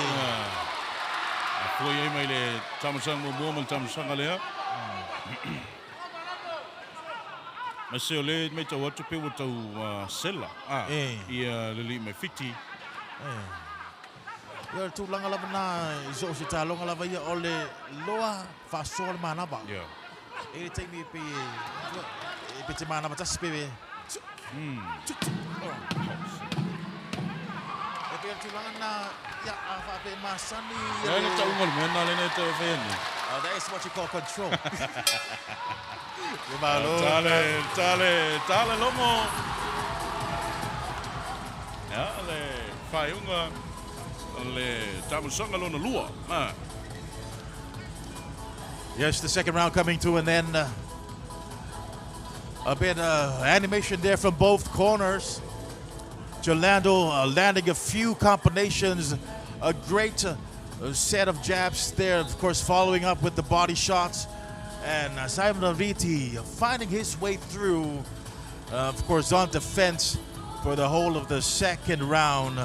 A foi ai mai le tamasanga mo mo tamasanga lea. Ma se o le mai tau atu pe o tau sela. Ia leli mai fiti. Ia tu langa lava na iso se talonga lava ia o le loa fasol manaba. Yeah. E te mi pe te manaba tas pe. E pe tu langa na ia fa pe masani. Le tau ngol mena le tau feni. That is what you call control. Tale lomo. Ja, le fai unga le tamusanga lona lua. Yes, the second round coming to an end. A bit animation there from both corners. Giuliano landing a few combinations, a great set of jabs there, of course, following up with the body shots. And Simon Riti finding his way through, of course, on defense for the whole of the second round,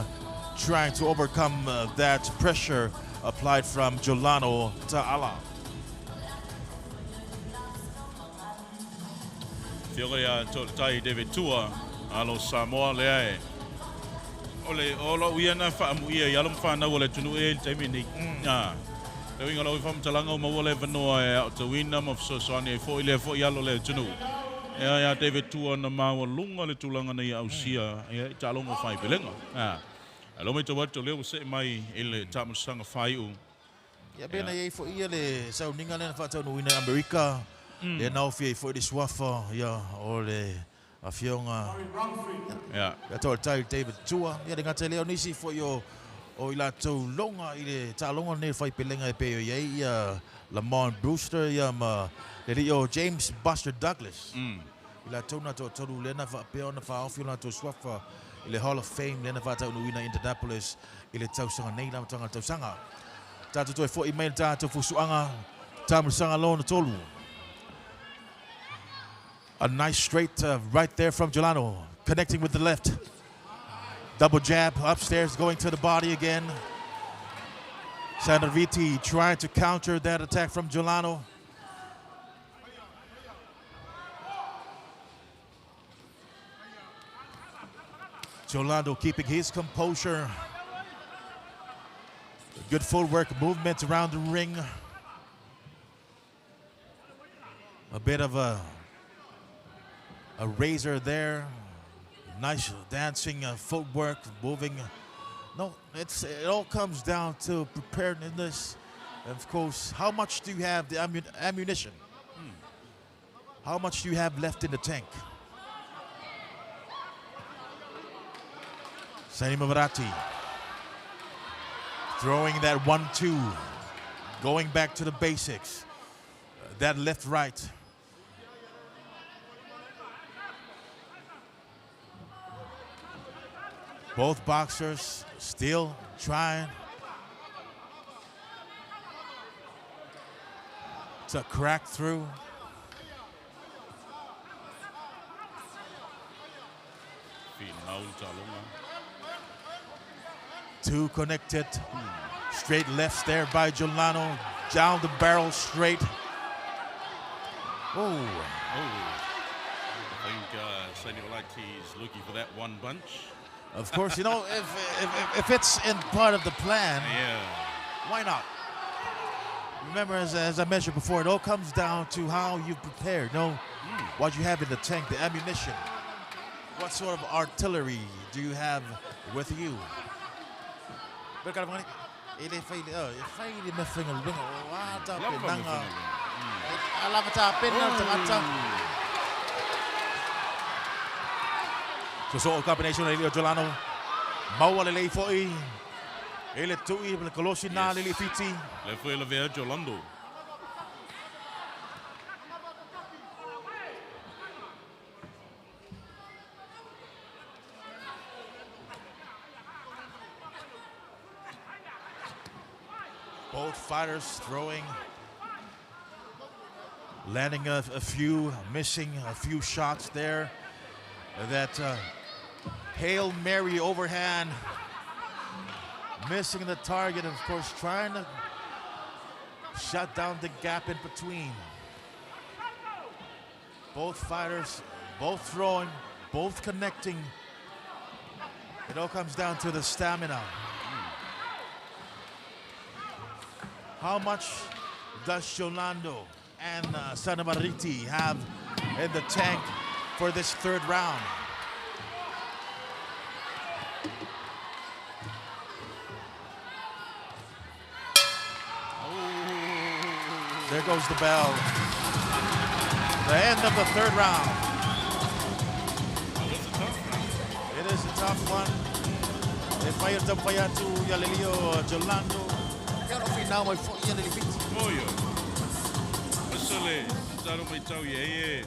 trying to overcome that pressure applied from Giuliano Ta'ala. Whioga ia tai David Tua, alo Samoa lea e. Ole olo ia na whaamu ia, ia long whanau ole tunu e taimi ni. Leo inga lau i whamtalanga o mawale whanua e au tawina ma fsosani e fo ile fo ialo le tunu. Ia David Tua na maua lunga le tulanga na ia au sia, ia i talonga whai pelenga. Alo me tawatu leo se mai ile tamusanga whai u. Ia bena ia fo ia le sau ninga le na whatau nuina Amerika. Le nau fia i fo i le swafa ia o le a fionga. Ia tol tai David Tua. Ia le ngata leo nisi fo i o i la tau longa i le ta longa ne whai pelenga e peo iei ia Lamont Brewster ia ma le li o James Buster Douglas. I la tau na tau tau lena wha peo na wha awhio na tau swafa i le Hall of Fame lena wha tau nuina Indianapolis i le tau sanga nei na tanga tau sanga. Tātou toi fo i mail tātou fusuanga tāmu sanga lona tolu. A nice straight right there from Giuliano, connecting with the left. Double jab upstairs, going to the body again. Sanaviti trying to counter that attack from Giuliano. Giuliano keeping his composure. Good footwork, movement around the ring. A bit of a razor there. Nice dancing footwork, moving. No, it all comes down to preparedness. And of course, how much do you have the ammunition? How much do you have left in the tank? Sani Mavarati throwing that 1-2. Going back to the basics. That left right. Both boxers still trying to crack through. Two connected. Straight lefts there by Jolano. Down the barrel straight. Oh. I think Senor Lighty's looking for that one bunch. Of course, you know, if it's in part of the plan, Yeah. why not? Remember, as I mentioned before, it all comes down to how you've prepared, you know, what you have in the tank, the ammunition. What sort of artillery do you have with you? So combination Leo Jolano. Mawala lei foi. Ele tui le kolosi na le fiti. Le foi le vea Jolando. Both fighters throwing, landing a few, missing a few shots there. That Hail Mary overhand, missing the target, of course, trying to shut down the gap in between. Both fighters, both throwing, both connecting. It all comes down to the stamina. How much does Jolando and Sanamariti have in the tank for this third round? There goes the bell. The end of the third round. It is a tough one. They fire to Yalilio Jolando. Pero final may Moyo. Asole, taro mai tau ye.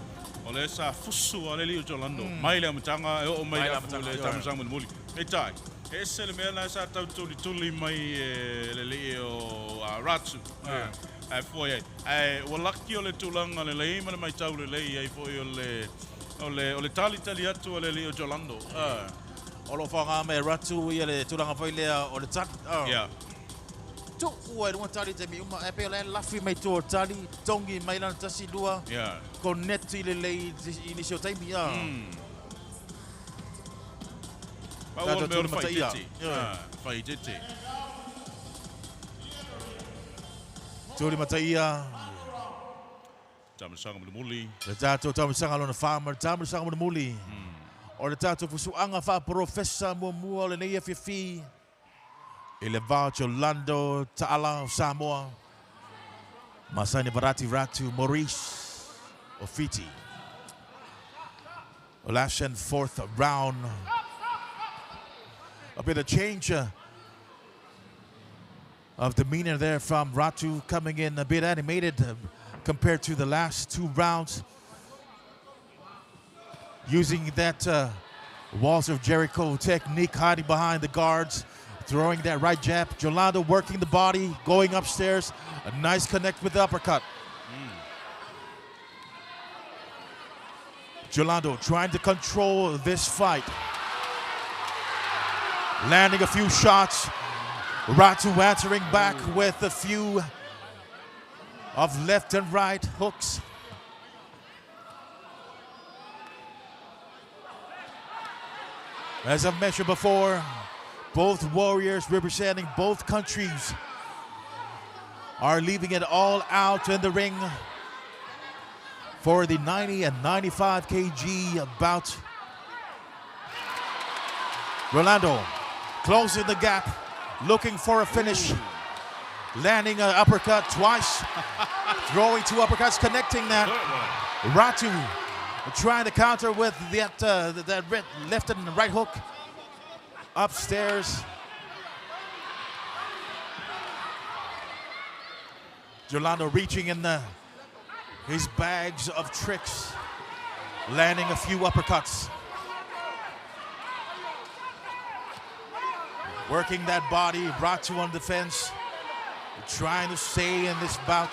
Ole sa fusu ole Leo Jolando. Mai le matanga o mai le tamusang muli. E tai. E se le mea sa tau tuli mai le Leo Ratu. Ai foi ai walaki ole tulanga le lei mana mai tau le lei ai foi ole tali atu ole Leo Jolando. Olo fanga me Ratu ile tulanga foi le ole tat. Yeah. Tu ua runga tali te mi uma e pe le lafi mai to tali tongi mai lan tasi dua. Yeah. Connecti le lei inisio taimi ya. Tato tuli matai. Fai tete. Tuli matai. Tamusanga muli. Le tato tamusanga lona farmer, tamusanga muli. O le tato fusuanga fa professa mua le nei fifi. Ele va Jolando Ta'ala of Samoa. Masani Varati Ratu Maurice Ofiti. Last and fourth round. A bit of change of demeanor there from Ratu, coming in a bit animated compared to the last two rounds. Using that Walls of Jericho technique, hiding behind the guards. Throwing that right jab. Jolando working the body, going upstairs. A nice connect with the uppercut. Jolando trying to control this fight. Landing a few shots. Ratu answering back with a few of left and right hooks. As I've mentioned before, both warriors representing both countries are leaving it all out in the ring for the 90 and 95 kg bout. Rolando closing the gap, looking for a finish. Landing an uppercut twice, throwing two uppercuts, connecting that. Ratu trying to counter with that left and right hook. Upstairs. Jolando reaching in his bags of tricks, landing a few uppercuts. Working that body, Ratu on defense, trying to stay in this bout,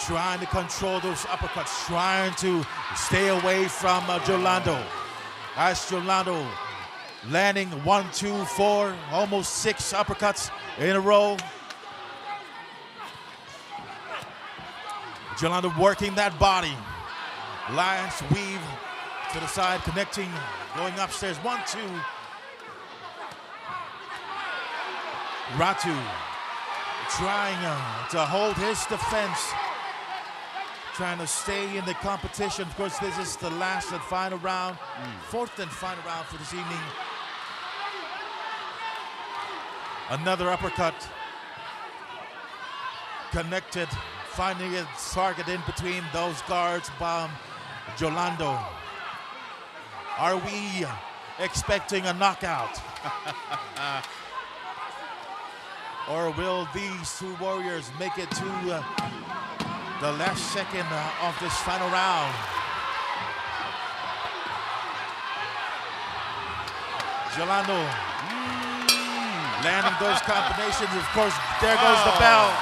trying to control those uppercuts, trying to stay away from Jolando. As Jolando landing 1, 2, 4, almost 6 uppercuts in a row. Jolando working that body. Lance weave to the side, connecting, going upstairs. 1, 2. Ratu trying to hold his defense, trying to stay in the competition. Of course, this is the last and final round, fourth and final round for this evening. Another uppercut, connected, finding a target in between those guards by Jolando. Are we expecting a knockout? Or will these two warriors make it to the last second of this final round? Jolando landing those combinations. Of course, there goes the bell.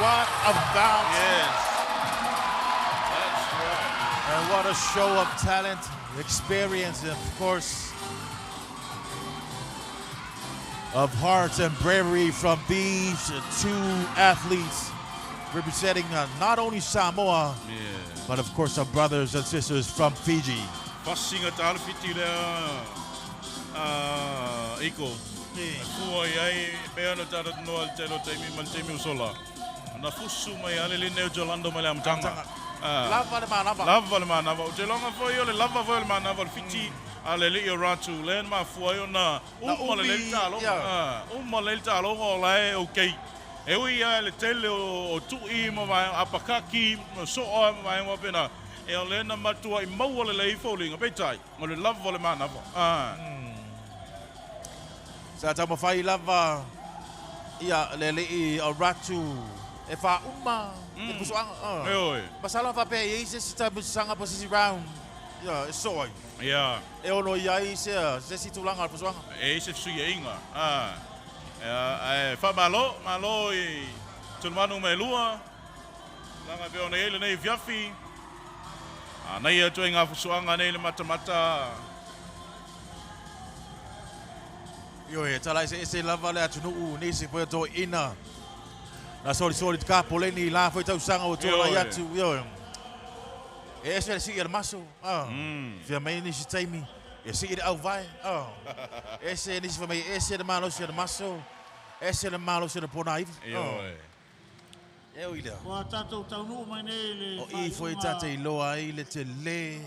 What a bounce. Yes. That's right. And what a show of talent, experience, and of course, of heart and bravery from these two athletes representing not only Samoa, but of course our brothers and sisters from Fiji. Passinga talfiti lea iko. Fua iai pea no tara no al telo taimi usola. Na fusu mai ale le neo Jolando mai le amtanga. Lava le manava. Lava le manava. O te longa foi o le lava foi le manava le fiti. Ale le Ratu len ma foi ona uma le talo. Uma le talo o lai okay. E ui le tele o tui mo mai apakaki so o mai mo pena. E o le na matua I mau le lei folinga petai. Mo le lava le manava. Sa tama fai lava ia le o Ratu e fa uma e pusuanga. Oi. Masala fa pe e se sta busanga posisi round. Ja, is sooi. Ja. E ono iai se si tulanga al pusuanga. E se sui inga. Fa malo I tulmanu me lua. Langa pe ona ele nei fiafi. Nei atu inga pusuanga nei le mata. Yo e tala se lava le atu no nei se po to ina. Na sori ka poleni la foi tau sanga o to la atu yo. E se si ir maso. Via mai ni se taimi. E se ir au vai. E se ni se mai e se de malo se de maso. E se de malo se de ponaiv. Yo. E o ida. Wa tatou taunu mai nei le. O I foi tate loa I le te le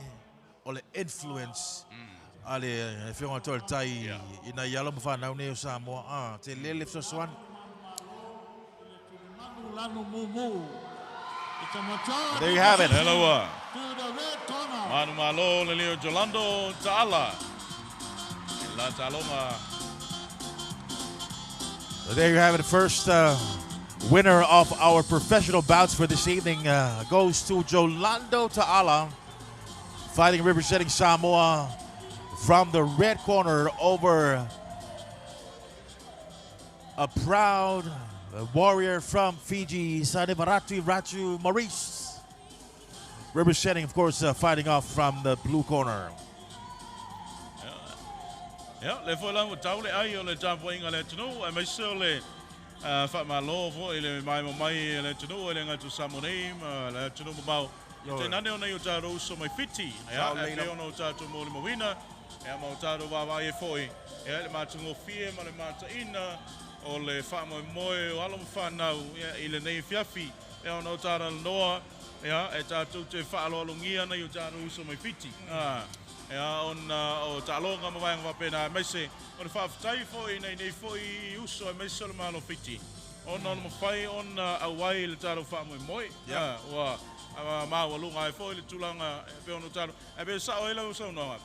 o le influence. Ale fiona tol tai ina yalo mfa na ne o Samoa. Te le so swan. Lanu mumu. It's a majority. There you have it. Hello. To the red corner. Manu malo le leo Jolando Ta'ala. La Taloma. There you have it. First winner of our professional bouts for this evening goes to Jolando Ta'ala, fighting and representing Samoa from the red corner over a proud warrior from Fiji, Sanevarati Ratu Maurice, representing, of course, fighting off from the blue corner. Ja, le foi lang o tau le ai o le tapu inga le tunu, e mai seo le fa malo fo le mai le tunu le ngatu samonei le tunu mau. Te nane ona i o taro so mai fiti, ja, e le ona o tato mo le mawina, e ma o taro wawa e foi, e le matungo fie ma le mata ina, o le fa moe o alo whanau, i le nei fiafi, e ona o taro noa, ja, e tato te fa alo alongia na i o taro so mai fiti. Ja, o talonga mawanga wapena mese o le whaafitai fo I nei fo I uso e mese o le malo fiti. Ona o le mawhai ona awai le taro wha moe. Ja, ua maua lunga e fo I le tulanga e pe ono taro. E pe sao e lau sau noa.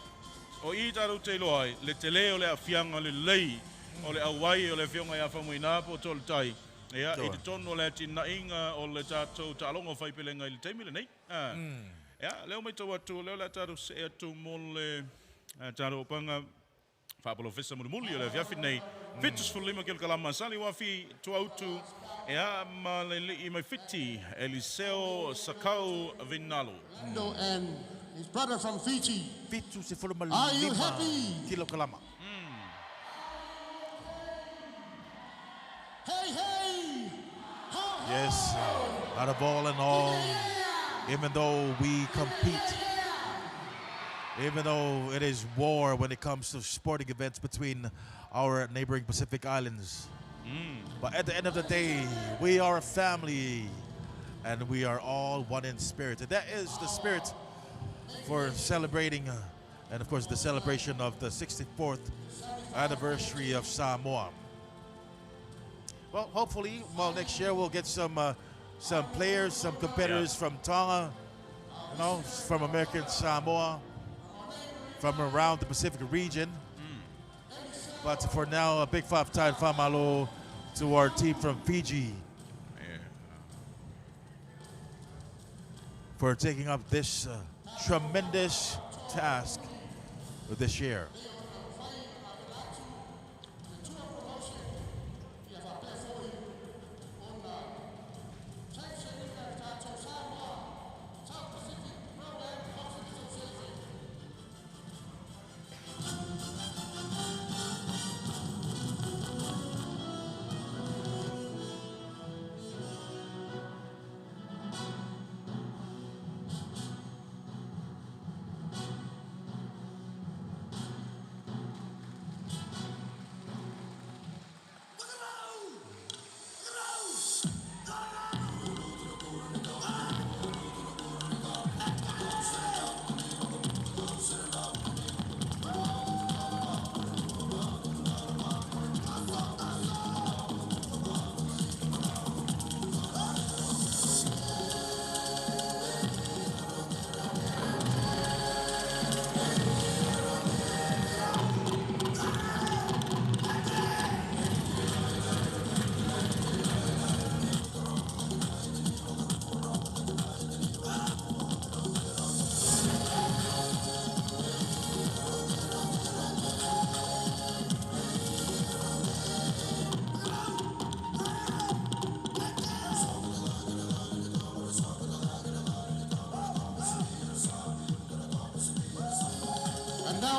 O I taro te loa le te leo le afianga le lei o le awai o le fionga ia whamuina po tolu tai. Ia, i te tono le tina inga o le tātou tālonga whaipelenga i le teimile nei. Ia, leo mai tau atu, leo le tātou se atu mo le tātou opanga whapalo fesa muli o le fiafi nei. Fitus for lima kil kalama sali wafi tu autu. Ia, ma le i mai fiti, Eliseo Sakau Vinalo. And his brother from Fiji. Fitu se for Are you happy? Kilo kalama. Hey, hey! Yes, out of all in all, even though we compete, even though it is war when it comes to sporting events between our neighboring Pacific Islands, but at the end of the day, we are a family and we are all one in spirit. And that is the spirit for celebrating, and of course the celebration of the 64th anniversary of Samoa. Well, hopefully, next year we'll get some players, some competitors from Tonga, you know, from American Samoa, from around the Pacific region. But for now, a big five-time whamalo to our team from Fiji for taking up this tremendous task this year.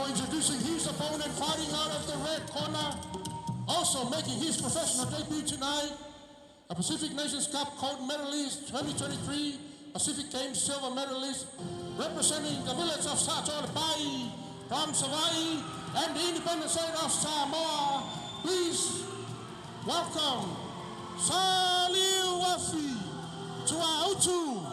Introducing his opponent, fighting out of the red corner, also making his professional debut tonight, a Pacific Nations Cup gold medalist 2023, Pacific Games silver medalist, representing the village of Sato'apai from Hawaii and the independent state of Samoa. Please welcome Saliu Wafi Tuautu.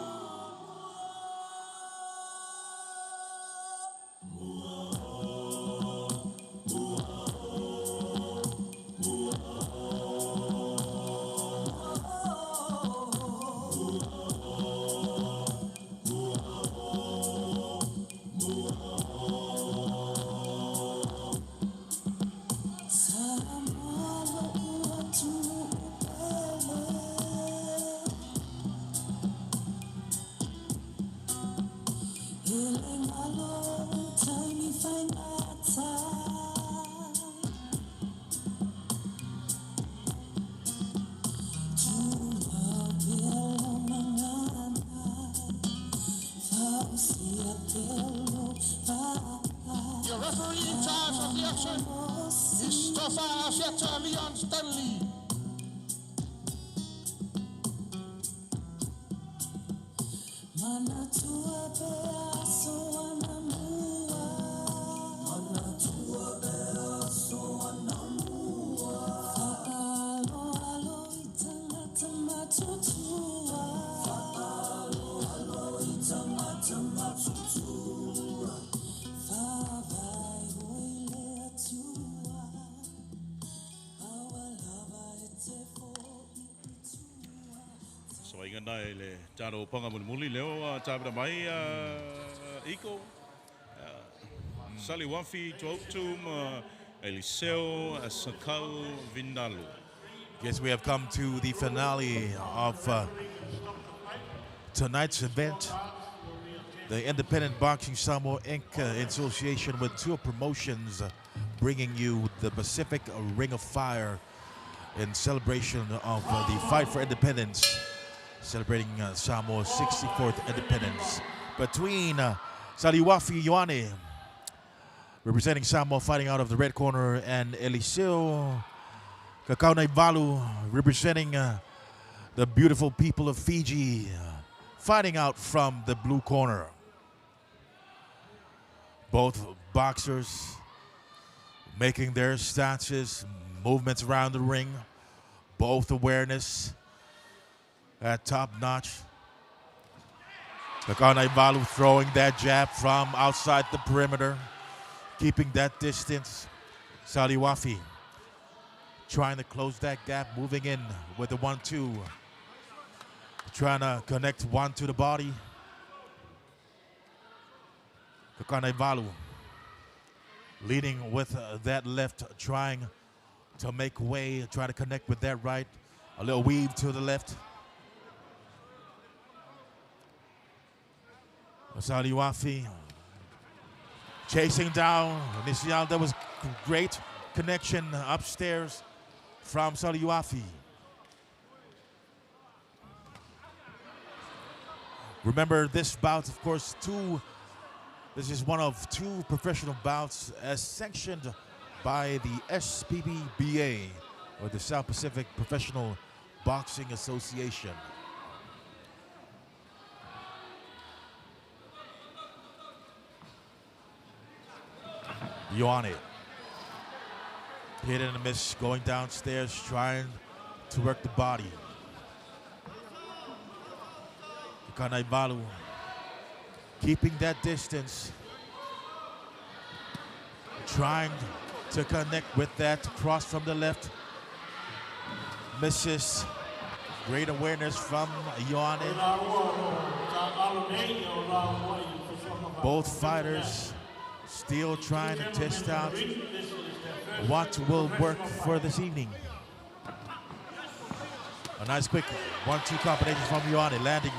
Your referee in charge of the action is Tofa Asiata Leon Stanley. So inga nai le tāro panga muli leo tāpira mai Iko. Sali Wafi Tuautu Eliseo Sakau Vinalo. Guess we have come to the finale of tonight's event. The Independent Boxing Samoa Inc. In association with Tour Promotions bringing you the Pacific Ring of Fire in celebration of the fight for independence, celebrating Samoa's 64th independence between Saliwafi Ioane, representing Samoa, fighting out of the red corner, and Eliseo Kakaunaivalu, representing the beautiful people of Fiji, fighting out from the blue corner. Both boxers making their stances, movements around the ring, both awareness at top notch. Kakaunaivalu throwing that jab from outside the perimeter, keeping that distance. Saliwafi trying to close that gap, moving in with the 1-2. Trying to connect one to the body. Kakaunaivalu leading with that left, trying to make way, try to connect with that right. A little weave to the left. Saliwafi chasing down Initial. That was great connection upstairs from Saliwafi. Remember this bout, of course, this is one of 2 professional bouts as sanctioned by the SPBBA, or the South Pacific Professional Boxing Association. Ioane, hit and a miss, going downstairs, trying to work the body. Kakaunaivalu keeping that distance, trying to connect with that cross from the left. Misses. Great awareness from Ioane. Both fighters still trying to test out what will work for this evening. A nice quick 1-2 combination from Ioane, landing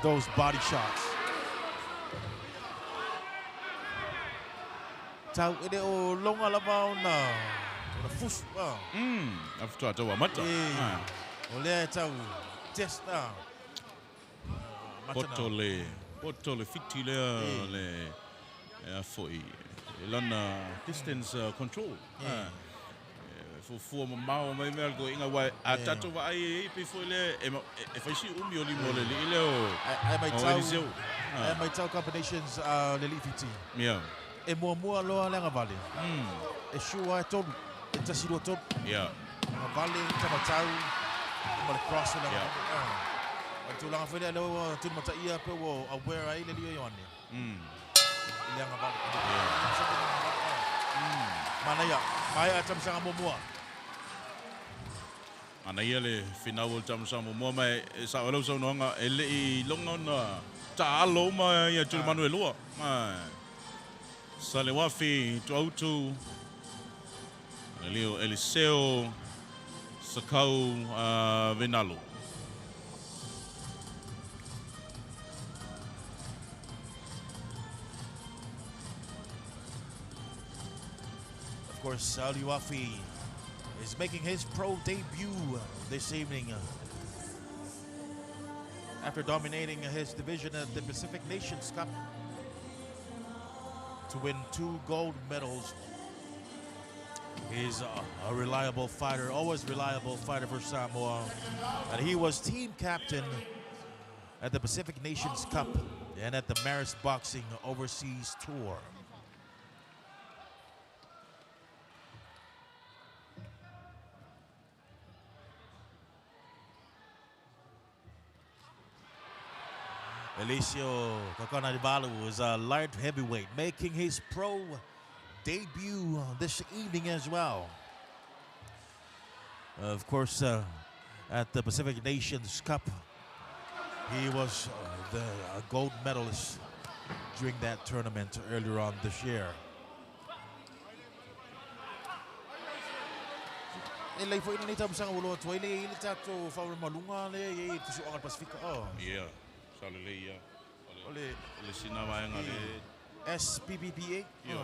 those body shots. Tau ide o longa lava na fus ba. After atawa mata. Ole tau testa. Potole fitile le foi. Lana distance control. For mau mai mel go inga wai atato wa ai pe foi le e fai si oli mole le ile o. I might tell combinations le lifiti. Yeah. E mua loa lenga vale. E shua tot e tasiro tot. Yeah. Vale tamatau ma cross la. Tu la fele lo tu mata ia pe wo aware ai le io yone. Lenga vale. Mana ya? Mai tam sanga mua. Ana ia le final tam sanga mua mai sa lo so nonga ele I longa na ta lo ma ia tu Manuel lo. Saliwafi Tuautu, Leo Eliseo, Sakau Venalo. Of course, Saliwafi is making his pro debut this evening after dominating his division at the Pacific Nations Cup to win 2 gold medals. He's a reliable fighter, always reliable fighter for Samoa. And he was team captain at the Pacific Nations Cup and at the Maris Boxing Overseas Tour. Eliseo Kakaunaivalu is a light heavyweight, making his pro debut this evening as well. Of course, at the Pacific Nations Cup, he was the gold medalist during that tournament earlier on this year. Ele foi ni tam sang ulo toi le ile tato fa malunga le ye tusu angat Pasifika. Oh. Ia. Sale le ia. Ole Le sina vaenga le SPPPA. Ia.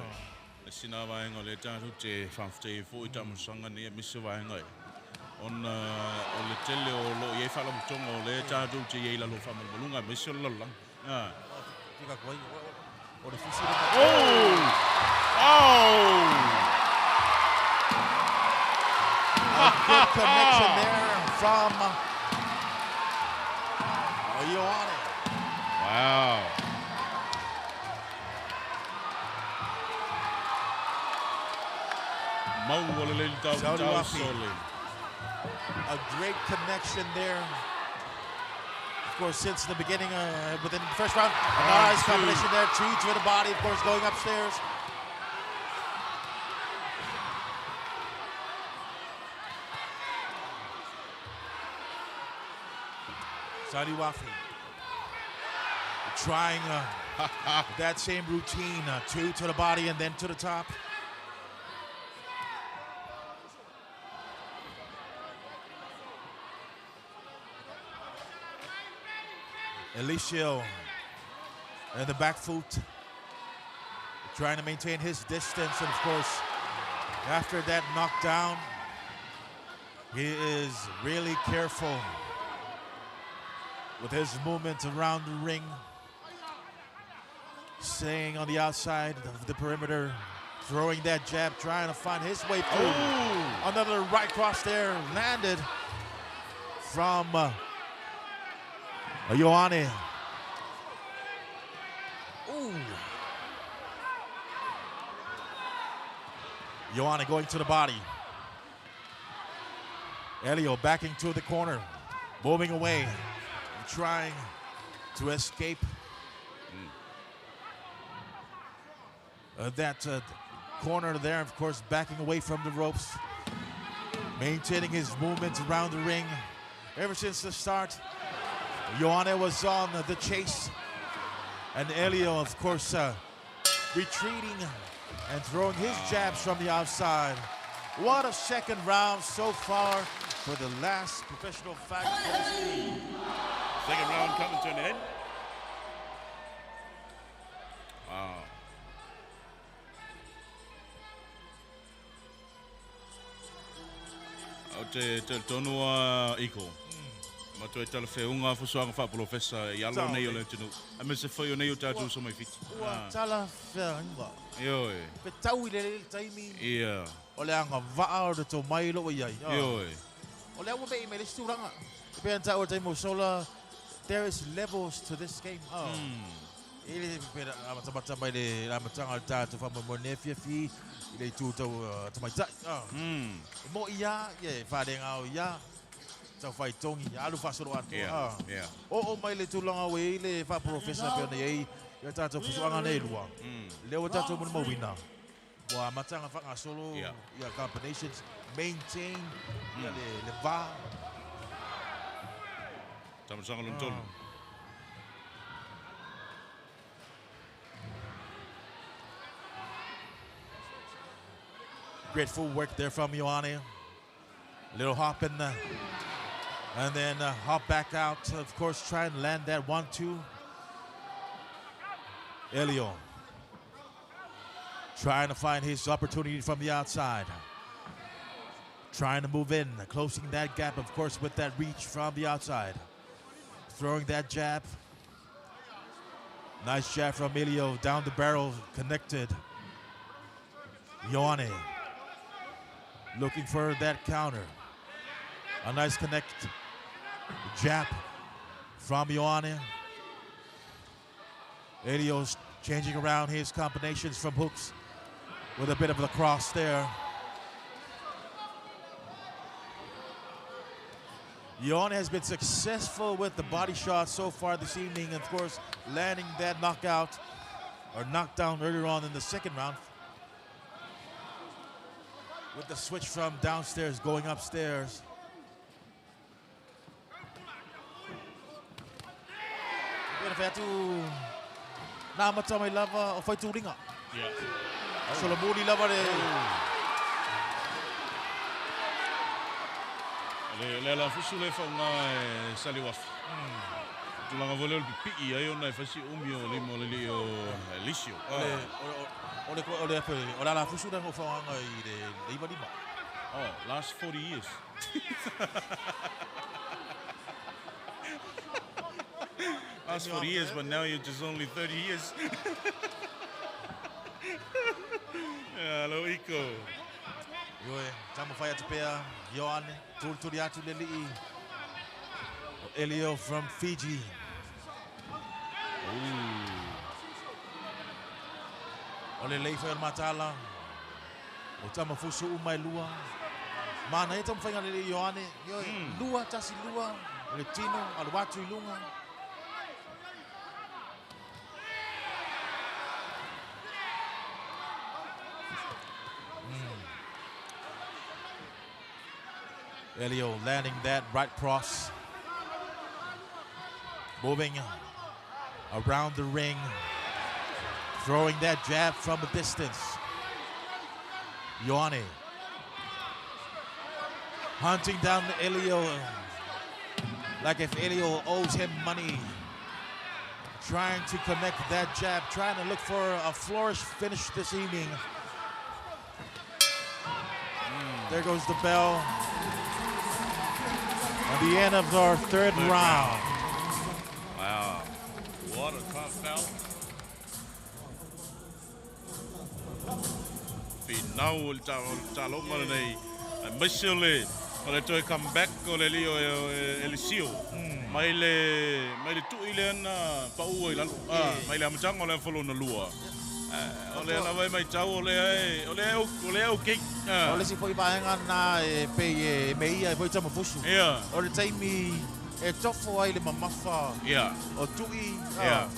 Le sina vaenga le tātou te whawhte fo I tamusanga ni misa vaenga. On le tele o lo ye whala mutonga o le tātou te ye la lo whamalunga misa lola. Tika koi. O le fisi. A good connection there from Ioane. Wow. Mau wala le Saudi tau Wafi. sole. A great connection there. Of course, since the beginning, within the first round, a nice combination there. Two to the body, of course, going upstairs. Saudi Wafi trying that same routine, two to the body and then to the top. Eliseo and the back foot, trying to maintain his distance, and of course, after that knockdown, he is really careful with his movements around the ring, staying on the outside of the perimeter, throwing that jab, trying to find his way through. Another right cross there, landed from Ioane. Ooh. Ioane going to the body. Elio backing to the corner, moving away, trying to escape that corner there, of course, backing away from the ropes, maintaining his movements around the ring. Ever since the start, Ioane was on the chase, and Elio, of course, retreating and throwing his jabs from the outside. What a second round so far for the last professional fight. Second round coming to an end. Wow. O te tonua iko. Ma toi tala whiunga fusuanga wha professor I alo nei o le tunu. A me se whai o nei o tātou so mai fiti. Ua tala whiunga. Ioi. Pe tau I le taimi. Ia. O le anga vaa o le tō mai lo iai. Ioi. O le awa mei me le sturanga. Pe an tau o taimo sola. There is levels to this game. Ele pera amata mai le amatanga o tātou wha mo nefia fi. Ile tūtau tamai tai. Mo ia, ye wharenga o ia. Tau whai tongi, alu whasoro atu. Yeah. O mai le tūlanga wei le wha professor pe ona iei. Ia tātou whasuanga nei lua. Leo tātou muna mawina. Wa matanga whanga solo. Ia combinations. Maintain. Ia le wā. Tamasanga lum tolu. Great footwork there from Ioane. Little hop in and then hop back out. Of course, try and land that 1-2. Elio trying to find his opportunity from the outside. Trying to move in, closing that gap, of course, with that reach from the outside. Throwing that jab. Nice jab from Elio, down the barrel, connected. Ioane looking for that counter. A nice connect jab from Ioane. Elio's changing around his combinations from hooks with a bit of the cross there. Ioane has been successful with the body shot so far this evening, and of course, landing that knockout or knockdown earlier on in the second round. With the switch from downstairs going upstairs. Na mata mai lava o fai turinga. Yeah. So la muli lava de. Le la fusu le whaunga e sali wafi. Tulanga vole o pipi ai ona e whasi umi o limo le li o lisio. O la fusu na whaanga I le iwa lima. Oh, last 40 years. Last 40 years, but now you're just only 30 years. Hello, Iko. Yoe, tamo whai atu pea, Ioane, turi atu le li'i. Elio from Fiji. O le leifa el matala. O tama fusu umai lua. Mana e tamu whainga le li'i Ioane. Yoe, lua, tasi lua. O le tino, alu watu I lunga. Elio landing that right cross. Moving around the ring. Throwing that jab from a distance. Ioane. Hunting down Elio. Like if Elio owes him money. Trying to connect that jab. Trying to look for a flourish finish this evening. There goes the bell. At the end of our third round. Wow. What a tough bout. Finau il talonga nei. Missile. Ole toi come back o le lio Elisio. Mai le tu ile na pa u ile. Mai le amchang ole follow na lua. Ole na vai mai tau ole okay. Ole si foi vaenga na pe meia foi tama fusu. Yeah. Ole taimi e tofo ai le mamafa. Yeah. O tui. Yeah.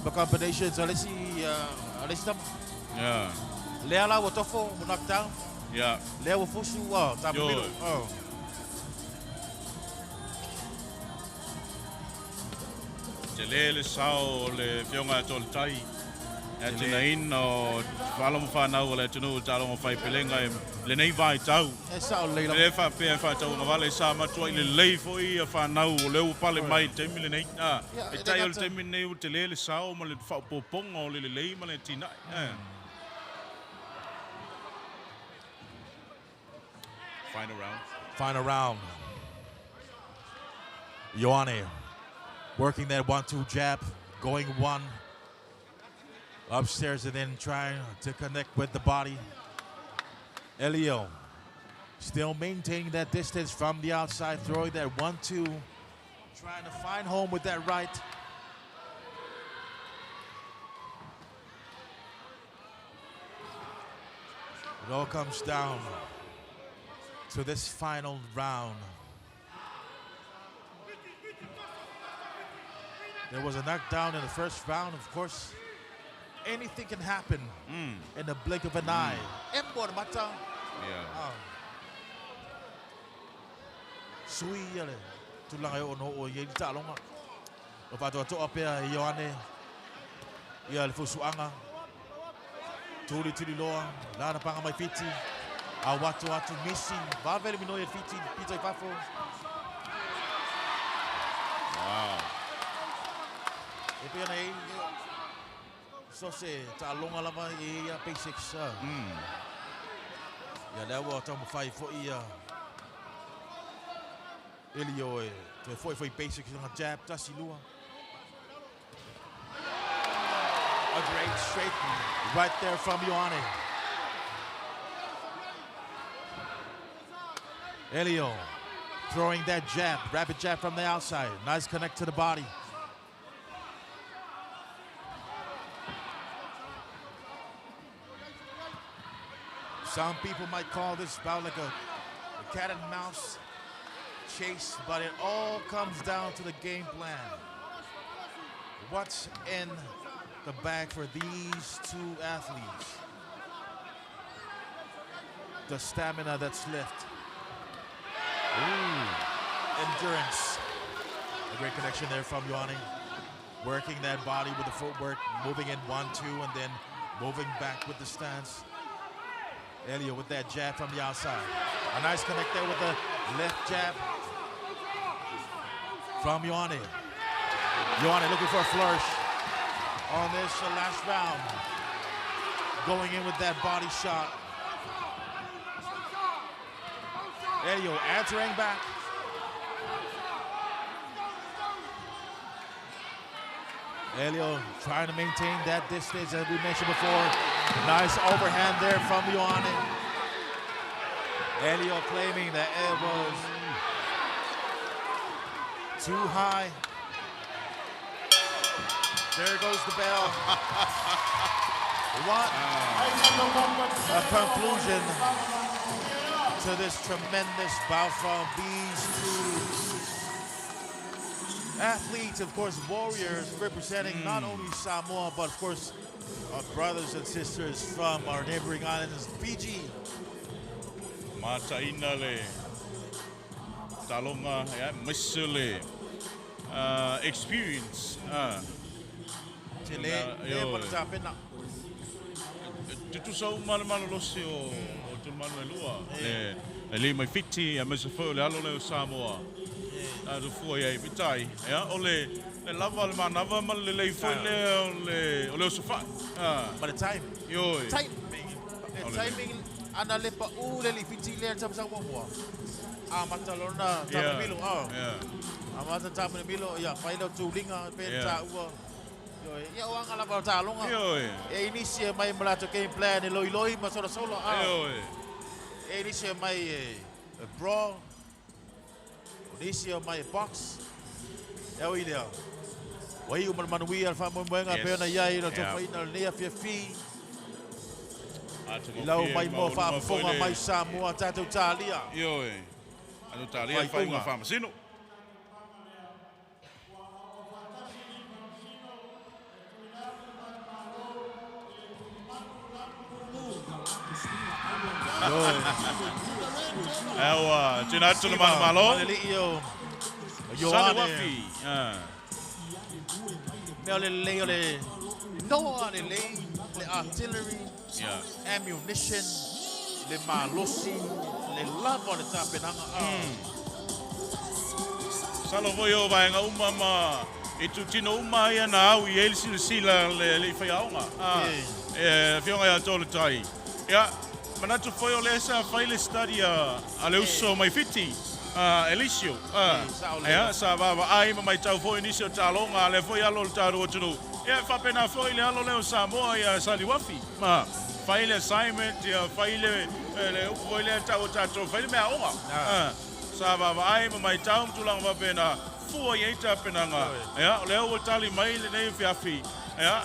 The combinations ole si tam. Yeah. Le ala o tofo mo knockdown. Yeah. Le o fusu tama middle. Te le sao le fionga tol tai. E te nei no whalamu whanau le tunu talonga whai pelenga le nei vai tau. E sao leila. Le wha pēr wha tau ngā wale sa matua I le lei fo I a whanau o leu pale mai teimi le nei. E tai o le teimi nei o te le sao ma le whapoponga o le lei ma le tina. Final round. Final round. Ioane working that 1-2 jab, going one upstairs and then trying to connect with the body. Elio still maintaining that distance from the outside, throwing that 1-2, trying to find home with that right. It all comes down to this final round. There was a knockdown in the first round, of course. Anything can happen in the blink of an eye. Yeah. Sui ale. Tulanga e ono o ye ta longa. O pato to apea Ioane. Ia le fusuanga. Tuli loa. La na panga mai fiti. A watu misi. Va vele mino e fiti. Pita I fafo. Wow. E pia na e. So se ta longa lava e ia basics. Ia le wa ta mo fai fo ia. Elio e to foi basics on a jab tasi lua. A great straight right there from Ioane. Elio throwing that jab, rapid jab from the outside. Nice connect to the body. Some people might call this bout like a cat and mouse chase, but it all comes down to the game plan. What's in the bag for these two athletes? The stamina that's left. Endurance. A great connection there from Ioane. Working that body with the footwork, moving in 1-2 and then moving back with the stance. Elio with that jab from the outside. A nice connect there with the Left jab from Ioane. Ioane looking for a flourish on this last round. Going in with that body shot. Elio answering back. Elio trying to maintain that distance as we mentioned before. Nice overhand there from Ioane. Elio claiming that it was too high. There goes the bell. What a conclusion to this tremendous bout from these two athletes, of course, warriors representing not only Samoa, but of course, our brothers and sisters from our neighboring islands, Fiji. Mataina le talonga ya misule experience tu so mal losi o tu mal lua le mai fiti a mesa fo le alo le Samoa a du fo ia bitai ya ole le lava le manava mal le fo le sofa by the time yo timing ana le pa u le fiti le tsa sa mo a matalona ta milo a mata ta milo ya failo tu linga pe ta u ya wang ala ba ta longa e inicia mai malato game plan e loi ma solo e inicia mai brawl inicia mai box e o ile wai o manui al fa mo nga pe na ia no to final ne fi lau mai mo fa fonga mai Samoa tatu talia anu talia fa nga fa masino Ewa, tinato le malo. Ioane. Le no le artillery, ammunition, le malosi, le lava le tapenanga. Salo voyo vai nga umama e tu tino uma ia na au i el sila le faiaonga. Fionga ia tolu tai. Ya, manatu foi o lesa faile study a le uso mai fiti. Elisio. Ya, sa va ai mai tau foi inisio talonga le foi alo taru tunu. Ya, fa pena foi le alo le Samoa ia saliwafi. Ma faile assignment ia faile le foi le tau tatu faile me aonga. Sa va ai mai tau tulang va pena foi ia penanga. Ya, le o tali mai le nei fiafi. Ya.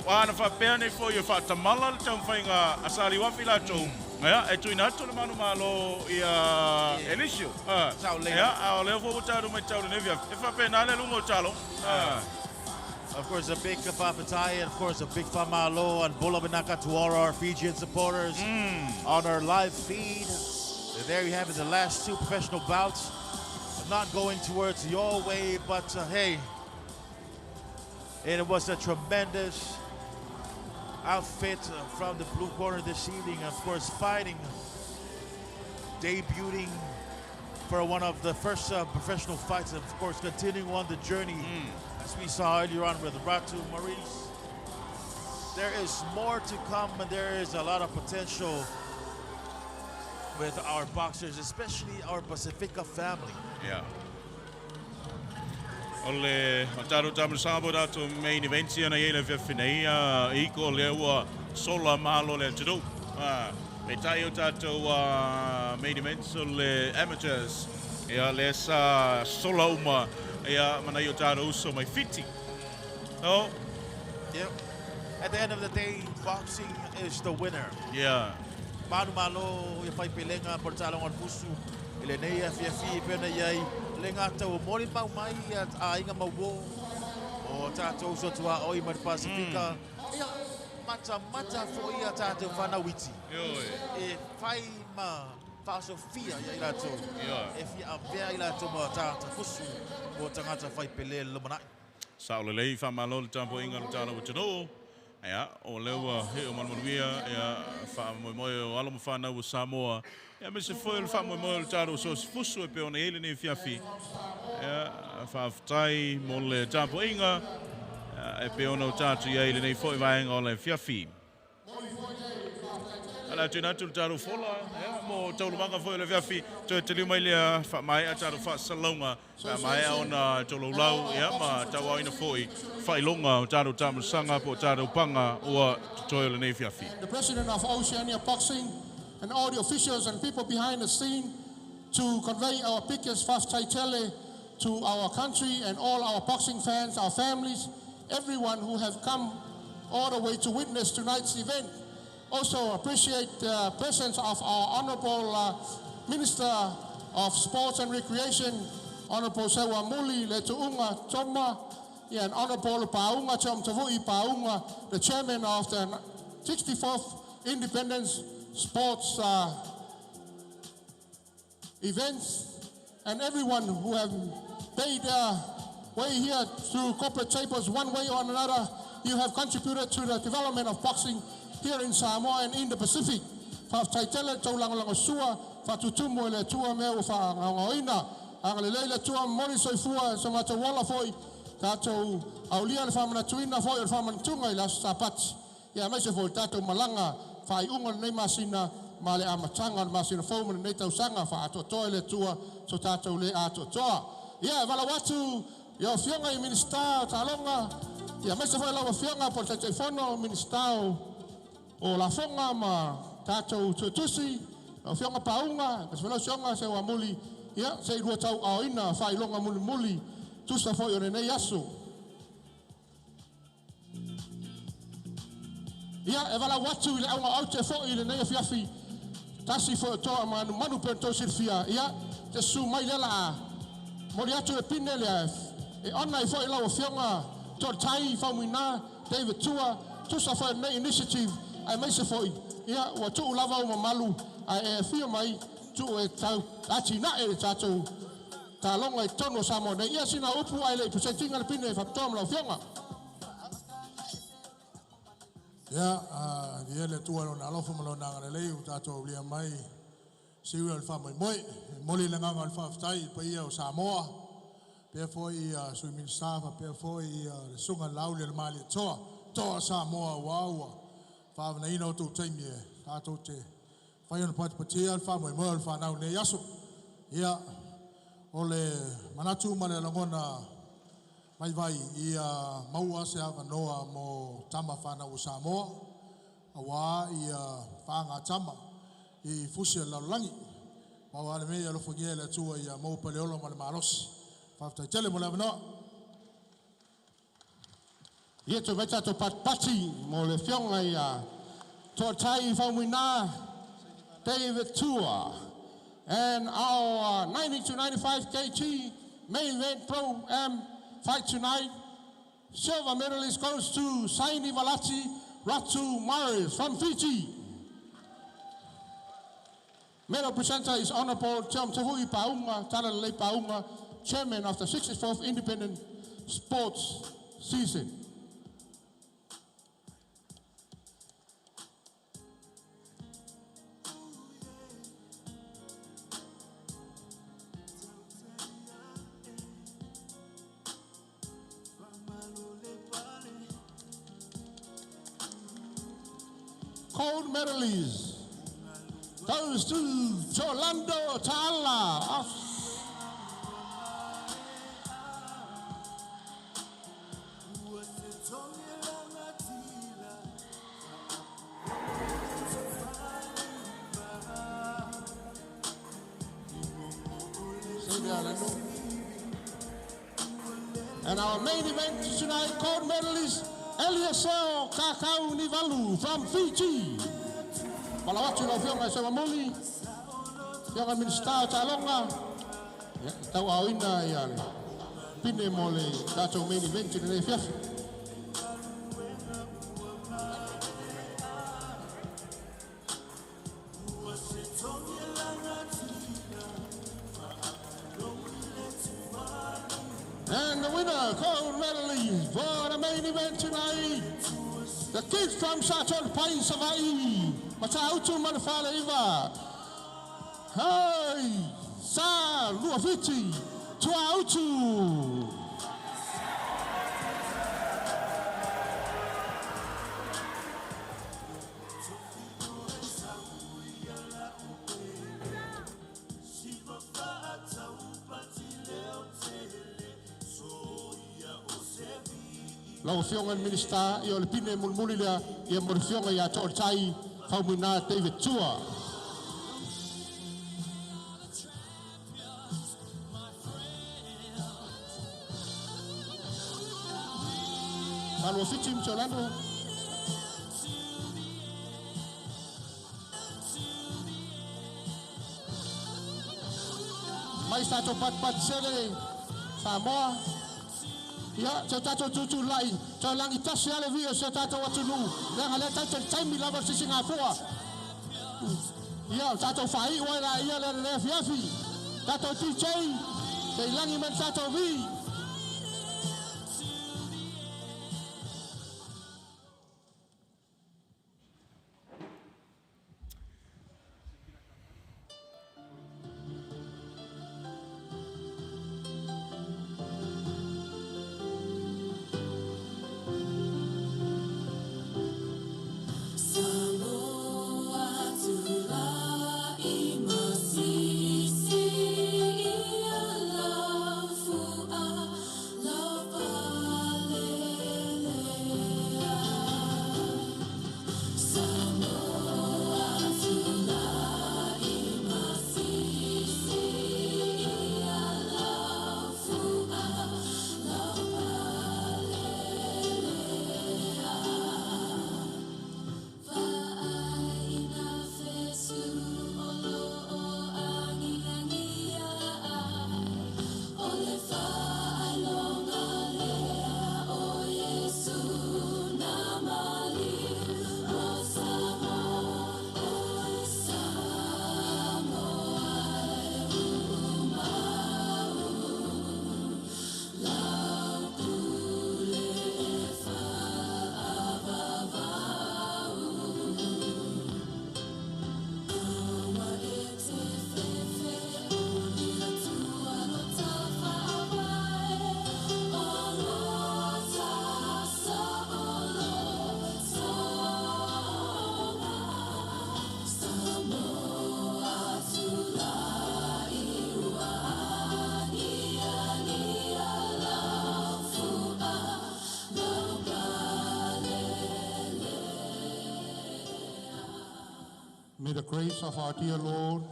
Wana fa pene fo yo fa tamala le tau fainga asali wa fila tau. Ya, e tu ina tu le manu malo ia Elisio. Ya, a le fo taru mai tau le via. E fa pena le lungo talo. Of course, a big papatai, and of course, a big famalo and bulabanaka to all our Fijian supporters on our live feed. And there you have it, the last two professional bouts. Not going towards your way, but hey, it was a tremendous outfit from the blue corner this evening. Of course, fighting, debuting for one of the first professional fights, and of course, continuing on the journey as we saw earlier on with Ratu Maurice. There is more to come, and there is a lot of potential with our boxers, especially our Pacifica family. Yeah. Ole mataru tamu sabo dato main event ia na ele finei iko lewa sola malo le tudo me tayo tato main event le amateurs ia lesa sola uma ia manayo tato so mai fiti. Oh yeah, at the end of the day, boxing is the winner. Yeah, manu malo ia fai pelenga por talongan pusu ile nei FFI pena yai lenga tau mori pau mai a inga mau o tatou so tua oi mar Pacifica ia mata fo ia tatou whanawiti e fai ma fa Sofia ia ila tau e fi a vea ila tau ma tata fusu o tangata fai pele lumanai Saule lei fa malo tampo inga tano tano Ia, o leo he o manuia, ia, wha moe o alo mawhanau o Samoa. Ia, me se foi wha moe o taro so se fusu e pe ona ele ne fiafi. Ia, whaafutai mo le tapo inga, e pe ona o tatu ia ele nei foi vaenga o le fiafi. Ala tuna tu taro fola, ia, mo taulu manga foi le fiafi, to te liu mai lea wha mai a taro wha salonga, mai a ona tolo lau, ia, ma tau aina foi, whailonga o taro tamasanga po taro panga ua tutoio le nei fiafi. The president of Oceania Boxing and all the officials and people behind the scene to convey our biggest whaftaitele to our country and all our boxing fans, our families, everyone who have come all the way to witness tonight's event. Also appreciate the presence of our Honorable Minister of Sports and Recreation, Honorable Sewa Muli Letuunga Toma, and Honorable Paunga Chom Tavui Paunga, the chairman of the 64th Independence Sports events, and everyone who have paid their way here through corporate chambers one way or another. You have contributed to the development of boxing here in Samoa and in the Pacific. Whaftaitele tau langolango sua, whatutumu ele tua mea o whangaoina, angalelei le tua mori soifua, sa mata wala foi, tātou aulia le whamana tuina foi, le whamana tunga i las sapati. Ia meise foi tātou malanga, whai unga nei masina, ma le amatanga, masina fōmana nei tau sanga, whaatotoa le tua, so tātou le atotoa. Ia, wala watu, ia whionga I minister, talonga, ia meise foi lawa whionga, por te whono minister, o la fonga ma tātou tutusi, o whionga paunga, kas whanau sionga se wa muli, ia, se I rua tau ao ina, whai longa muli muli, tusa foi o nei asu. Ia, e wala watu I le aunga au te foi I le nei fiafi, tasi foi o toa manu pento sirfia, ia, te su mai lela a, mori atu e pine lea, e ona I foi lau o whionga, tō tai, whaumuina, David Tua, tusa foi nei initiative, ai mai se foi ia wa tu lava o mamalu ai e fia mai tu e tau ati na e tatu ta longa I tono samo nei ia sina upu ai le presenting al pine fa tom la fianga Ya, dia le tua lo na lo fo lo na le u tato lia mai siu al fa mai moli le nganga al fa stai pa ia o Samoa pe foi sui ministava pe foi le sunga lau le mali to Samoa wa Whaavana ina o tō taimi e, tātou te whaiona pati pati al wha mai al whanau ne yaso. Ia, o le manatu ma le langona mai vai I maua se awa noa mo tama whanau o Samoa. A wā I whaanga tama I fusi a laulangi. Maua ale mea alofo ngia le atua I mau paleolo ma le maalosi. Whaaftai tele mo le avanoa. ia to veta to pati mo le whionga I tō tai whaumuina David Tua and our 90 to 95 kg main event pro-am fight tonight. Silver medalist goes to Saini Valati Ratu Maris from Fiji. Medal presenter is Honorable Chom Tavui Paunga, Talalei Paunga, chairman of the 64th Independent Sports Season. Gold medalists goes to Jolando Tala. And our main event tonight, gold medalist Eliasel Kakau Nivalu from Fiji. Malawatu na whionga se mamuli. Whionga minister talonga. Tau au ina I pine mo le tātou main event I nei whiafi. And the winner, gold medalist for the main event tonight, The kids from Saton Pai Savai, Matautu Manafala Iva. Hey, Sa Luaviti, Tuautu. Lau fionga minista i ole pine mulmuli lea i a mori fionga i a tō tai whaumuna David Tua. Malua fiti mto lano. Mai sato pat sele Samoa. Ya, sa tato tutu lai, sa lang itas ya levi sa tato watunu. Lang halata sa time lava sa Singapore. Ya, tato fai wala ya le fiafi. Tato TJ, kay lang iman tato vi. May the grace of our dear Lord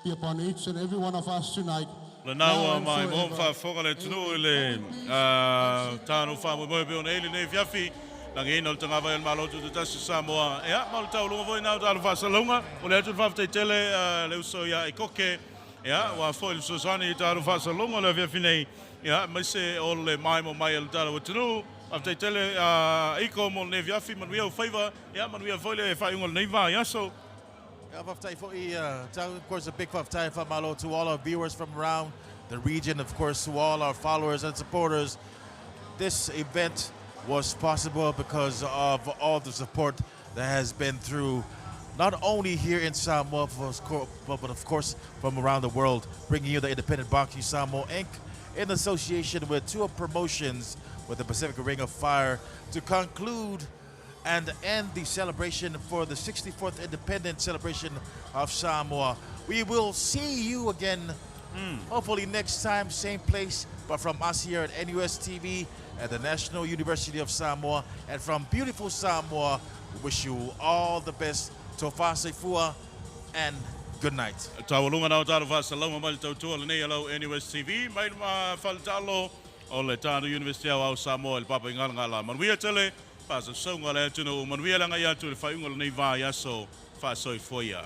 be upon each and every one of us tonight. Le naua mai mo fa foga le tunu le tano fa mo be on ele ne fiafi la ngena o tanga vai malo tu tasi Samoa ya mal tau lo voi na tau fa salonga o le tu fa te tele le so ya ikoke ya wa fo il Susani tau fa salonga le fiafi nei ya ma se o le mai mo mai el tau tunu after tele iko mo ne fiafi man we favor ya man we foi le fa ngol nei va ya so. Of course, a big time for Malo to all our viewers from around the region, of course, to all our followers and supporters. This event was possible because of all the support that has been through, not only here in Samoa, but of course from around the world, bringing you the Independent Boxing Samoa Inc. in association with Tua Promotions with the Pacific Ring of Fire to conclude and end the celebration for the 64th Independent Celebration of Samoa. We will see you again, hopefully next time, same place, but from us here at NUS TV at the National University of Samoa, and from beautiful Samoa, we wish you all the best. Tofa Seifua, and good night. Tawalunga na taro fa salama mal tautua le nei alo NUS TV, mai ma faltalo o le tano University of Samoa, el papa ngala manuia tele. Pasa songa le tunu manuia langa ya tu le fa unga le nei va ya so fa soi foia.